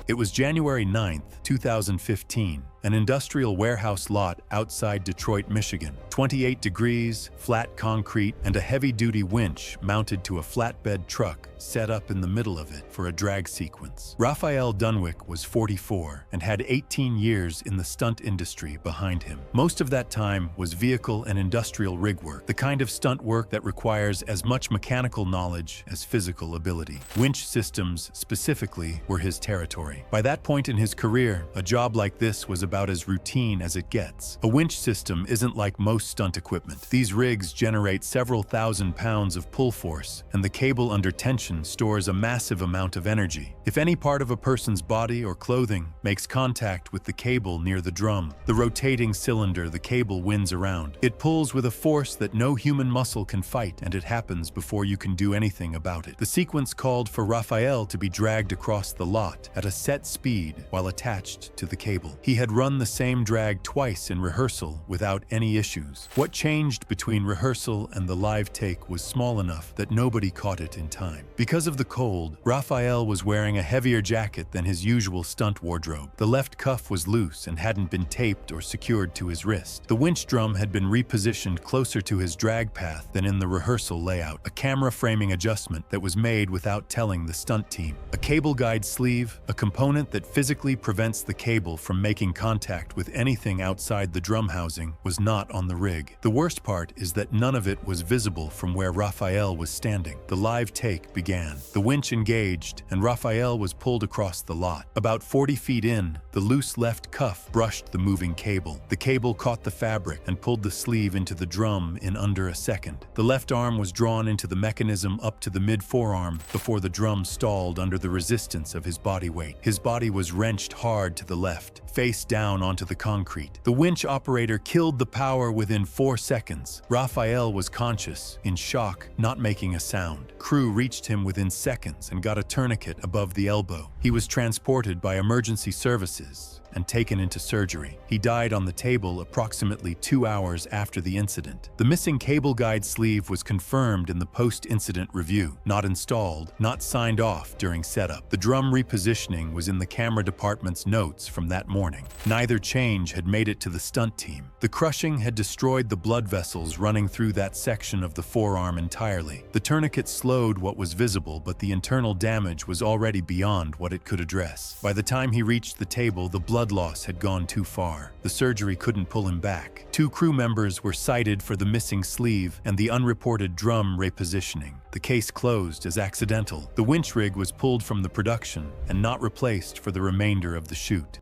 Speaker 1: It was January 9th, 2015, an industrial warehouse lot outside Detroit, Michigan. 28 degrees, flat concrete, and a heavy-duty winch mounted to a flatbed truck set up in the middle of it for a drag sequence. Raphael Dunwick was 44 and had 18 years in the stunt industry behind him. Most of that time was vehicle and industrial rig work, the kind of stunt work that requires as much mechanical knowledge as physical ability. Winch systems, specifically, were his territory. By that point in his career, a job like this was about about as routine as it gets. A winch system isn't like most stunt equipment. These rigs generate several thousand pounds of pull force, and the cable under tension stores a massive amount of energy. If any part of a person's body or clothing makes contact with the cable near the drum, the rotating cylinder the cable winds around. It pulls with a force that no human muscle can fight, and it happens before you can do anything about it. The sequence called for Raphael to be dragged across the lot at a set speed while attached to the cable. He had run the same drag twice in rehearsal without any issues. What changed between rehearsal and the live take was small enough that nobody caught it in time. Because of the cold, Raphael was wearing a heavier jacket than his usual stunt wardrobe. The left cuff was loose and hadn't been taped or secured to his wrist. The winch drum had been repositioned closer to his drag path than in the rehearsal layout, a camera framing adjustment that was made without telling the stunt team. A cable guide sleeve, a component that physically prevents the cable from making contact with anything outside the drum housing, was not on the rig. The worst part is that none of it was visible from where Raphael was standing. The live take began. The winch engaged, and Raphael was pulled across the lot. About 40 feet in, the loose left cuff brushed the moving cable. The cable caught the fabric and pulled the sleeve into the drum in under a second. The left arm was drawn into the mechanism up to the mid-forearm before the drum stalled under the resistance of his body weight. His body was wrenched hard to the left, face down onto the concrete. The winch operator killed the power within 4 seconds. Raphael was conscious, in shock, not making a sound. Crew reached him within seconds and got a tourniquet above the elbow. He was transported by emergency services and taken into surgery. He died on the table approximately 2 hours after the incident. The missing cable guide sleeve was confirmed in the post-incident review. Not installed, not signed off during setup. The drum repositioning was in the camera department's notes from that morning. Neither change had made it to the stunt team. The crushing had destroyed the blood vessels running through that section of the forearm entirely. The tourniquet slowed what was visible, but the internal damage was already beyond what it could address. By the time he reached the table, the blood loss had gone too far. The surgery couldn't pull him back. 2 crew members were cited for the missing sleeve and the unreported drum repositioning. The case closed as accidental. The winch rig was pulled from the production and not replaced for the remainder of the shoot.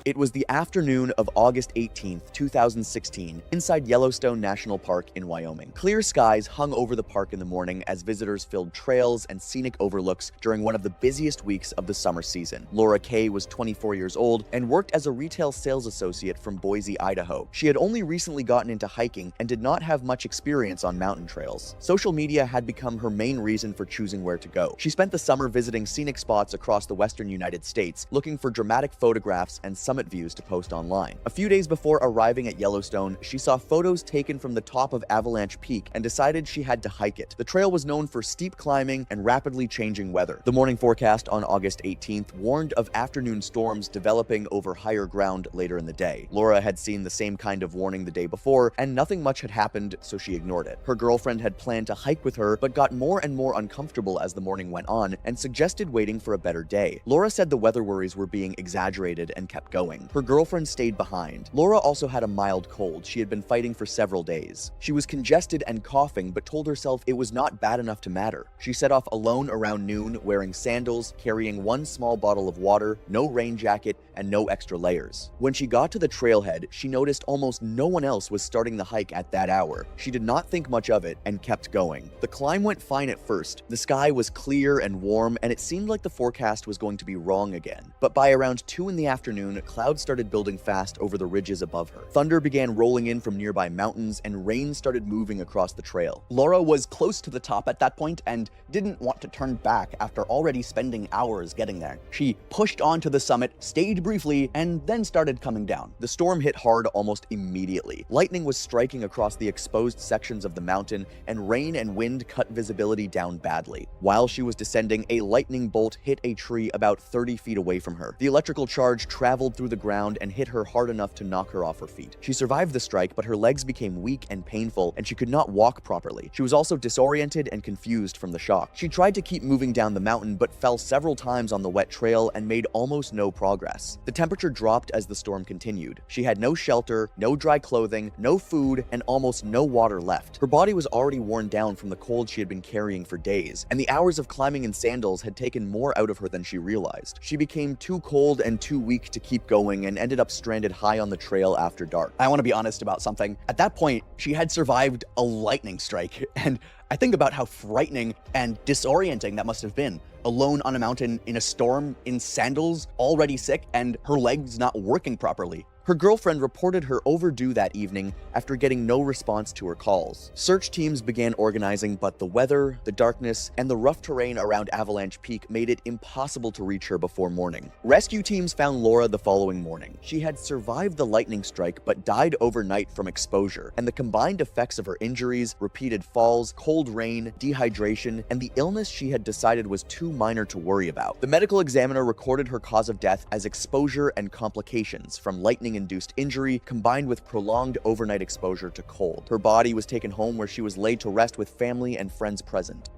Speaker 2: It was the afternoon of August 18, 2016, inside Yellowstone National Park in Wyoming. Clear skies hung over the park in the morning as visitors filled trails and scenic overlooks during one of the busiest weeks of the summer season. Laura Kay was 24 years old and worked as a retail sales associate from Boise, Idaho. She had only recently gotten into hiking and did not have much experience on mountain trails. Social media had become her main reason for choosing where to go. She spent the summer visiting scenic spots across the western United States, looking for dramatic photographs and summit views to post online. A few days before arriving at Yellowstone, she saw photos taken from the top of Avalanche Peak and decided she had to hike it. The trail was known for steep climbing and rapidly changing weather. The morning forecast on August 18th warned of afternoon storms developing over higher ground later in the day. Laura had seen the same kind of warning the day before, and nothing much had happened, so she ignored it. Her girlfriend had planned to hike with her, but got more and more uncomfortable as the morning went on and suggested waiting for a better day. Laura said the weather worries were being exaggerated and kept going. Her girlfriend stayed behind. Laura also had a mild cold she had been fighting for several days. She was congested and coughing, but told herself it was not bad enough to matter. She set off alone around noon, wearing sandals, carrying 1 small bottle of water, no rain jacket, and no extra layers. When she got to the trailhead, she noticed almost no one else was starting the hike at that hour. She did not think much of it and kept going. The climb went fine at first. The sky was clear and warm, and it seemed like the forecast was going to be wrong again. But by around 2 in the afternoon, clouds started building fast over the ridges above her. Thunder began rolling in from nearby mountains, and rain started moving across the trail.
Speaker 4: Laura was close to the top at that point and didn't want to turn back after already spending hours getting there. She pushed on to the summit, stayed briefly, and then started coming down.
Speaker 2: The storm hit hard almost immediately. Lightning was striking across the exposed sections of the mountain, and rain and wind cut visibility down badly. While she was descending, a lightning bolt hit a tree about 30 feet away from her. The electrical charge traveled through through the ground and hit her hard enough to knock her off her feet. She survived the strike, but her legs became weak and painful, and she could not walk properly. She was also disoriented and confused from the shock. She tried to keep moving down the mountain, but fell several times on the wet trail and made almost no progress. The temperature dropped as the storm continued. She had no shelter, no dry clothing, no food, and almost no water left. Her body was already worn down from the cold she had been carrying for days, and the hours of climbing in sandals had taken more out of her than she realized. She became too cold and too weak to keep going and ended up stranded high on the trail after dark.
Speaker 4: I want to be honest about something. At that point, she had survived a lightning strike, and I think about how frightening and disorienting that must have been. Alone on a mountain in a storm, in sandals, already sick, and her legs not working properly.
Speaker 2: Her girlfriend reported her overdue that evening after getting no response to her calls. Search teams began organizing, but the weather, the darkness, and the rough terrain around Avalanche Peak made it impossible to reach her before morning. Rescue teams found Laura the following morning. She had survived the lightning strike but died overnight from exposure, and the combined effects of her injuries, repeated falls, cold rain, dehydration, and the illness she had decided was too minor to worry about. The medical examiner recorded her cause of death as exposure and complications from lightning-induced injury combined with prolonged overnight exposure to cold. Her body was taken home where she was laid to rest with family and friends present.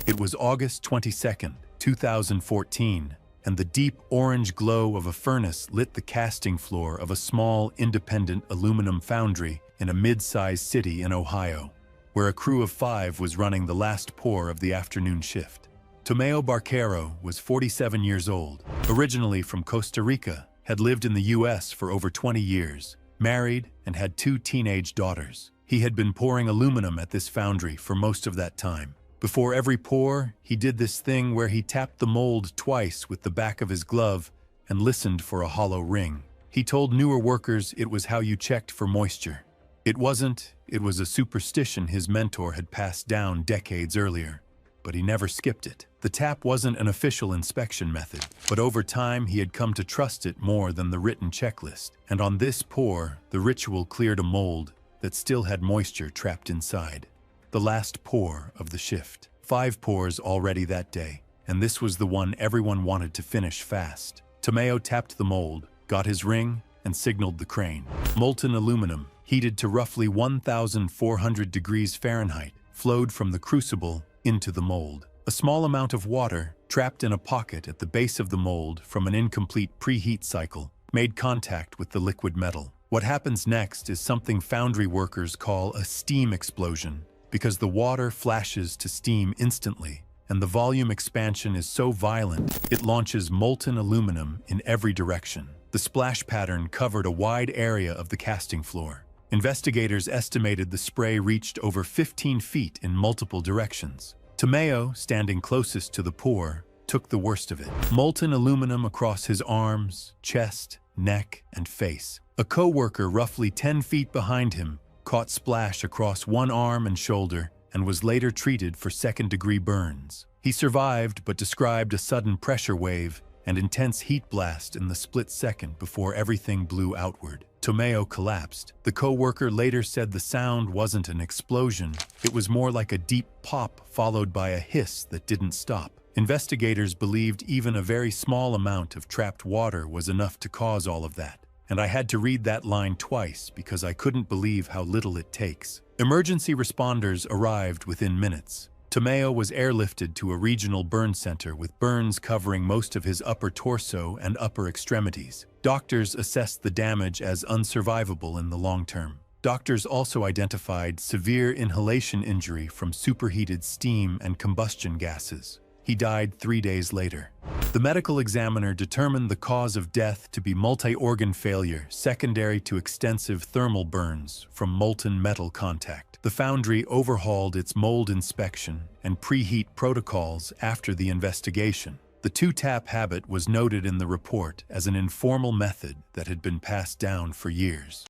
Speaker 1: It was August 22nd, 2014, and the deep orange glow of a furnace lit the casting floor of a small, independent aluminum foundry in a mid-sized city in Ohio, where a crew of 5 was running the last pour of the afternoon shift. Tomeo Barquero was 47 years old, originally from Costa Rica, had lived in the U.S. for over 20 years, married, and had 2 teenage daughters. He had been pouring aluminum at this foundry for most of that time. Before every pour, he did this thing where he tapped the mold twice with the back of his glove and listened for a hollow ring. He told newer workers it was how you checked for moisture. It wasn't, it was a superstition his mentor had passed down decades earlier, but he never skipped it. The tap wasn't an official inspection method, but over time he had come to trust it more than the written checklist. And on this pour, the ritual cleared a mold that still had moisture trapped inside. The last pour of the shift. 5 pours already that day, and this was the one everyone wanted to finish fast. Tomeo tapped the mold, got his ring, and signaled the crane. Molten aluminum, heated to roughly 1,400 degrees Fahrenheit, flowed from the crucible into the mold. A small amount of water, trapped in a pocket at the base of the mold from an incomplete preheat cycle, made contact with the liquid metal. What happens next is something foundry workers call a steam explosion, because the water flashes to steam instantly, and the volume expansion is so violent, it launches molten aluminum in every direction. The splash pattern covered a wide area of the casting floor. Investigators estimated the spray reached over 15 feet in multiple directions. Tomeo, standing closest to the pour, took the worst of it. Molten aluminum across his arms, chest, neck, and face. A co-worker roughly 10 feet behind him caught splash across one arm and shoulder and was later treated for second-degree burns. He survived but described a sudden pressure wave and intense heat blast in the split second before everything blew outward. Tomeo collapsed. The co-worker later said the sound wasn't an explosion, it was more like a deep pop followed by a hiss that didn't stop. Investigators believed even a very small amount of trapped water was enough to cause all of that. And I had to read that line twice because I couldn't believe how little it takes. Emergency responders arrived within minutes. Tomeo was airlifted to a regional burn center with burns covering most of his upper torso and upper extremities. Doctors assessed the damage as unsurvivable in the long term. Doctors also identified severe inhalation injury from superheated steam and combustion gases. He died 3 days later. The medical examiner determined the cause of death to be multi-organ failure secondary to extensive thermal burns from molten metal contact. The foundry overhauled its mold inspection and preheat protocols after the investigation. The two-tap habit was noted in the report as an informal method that had been passed down for years.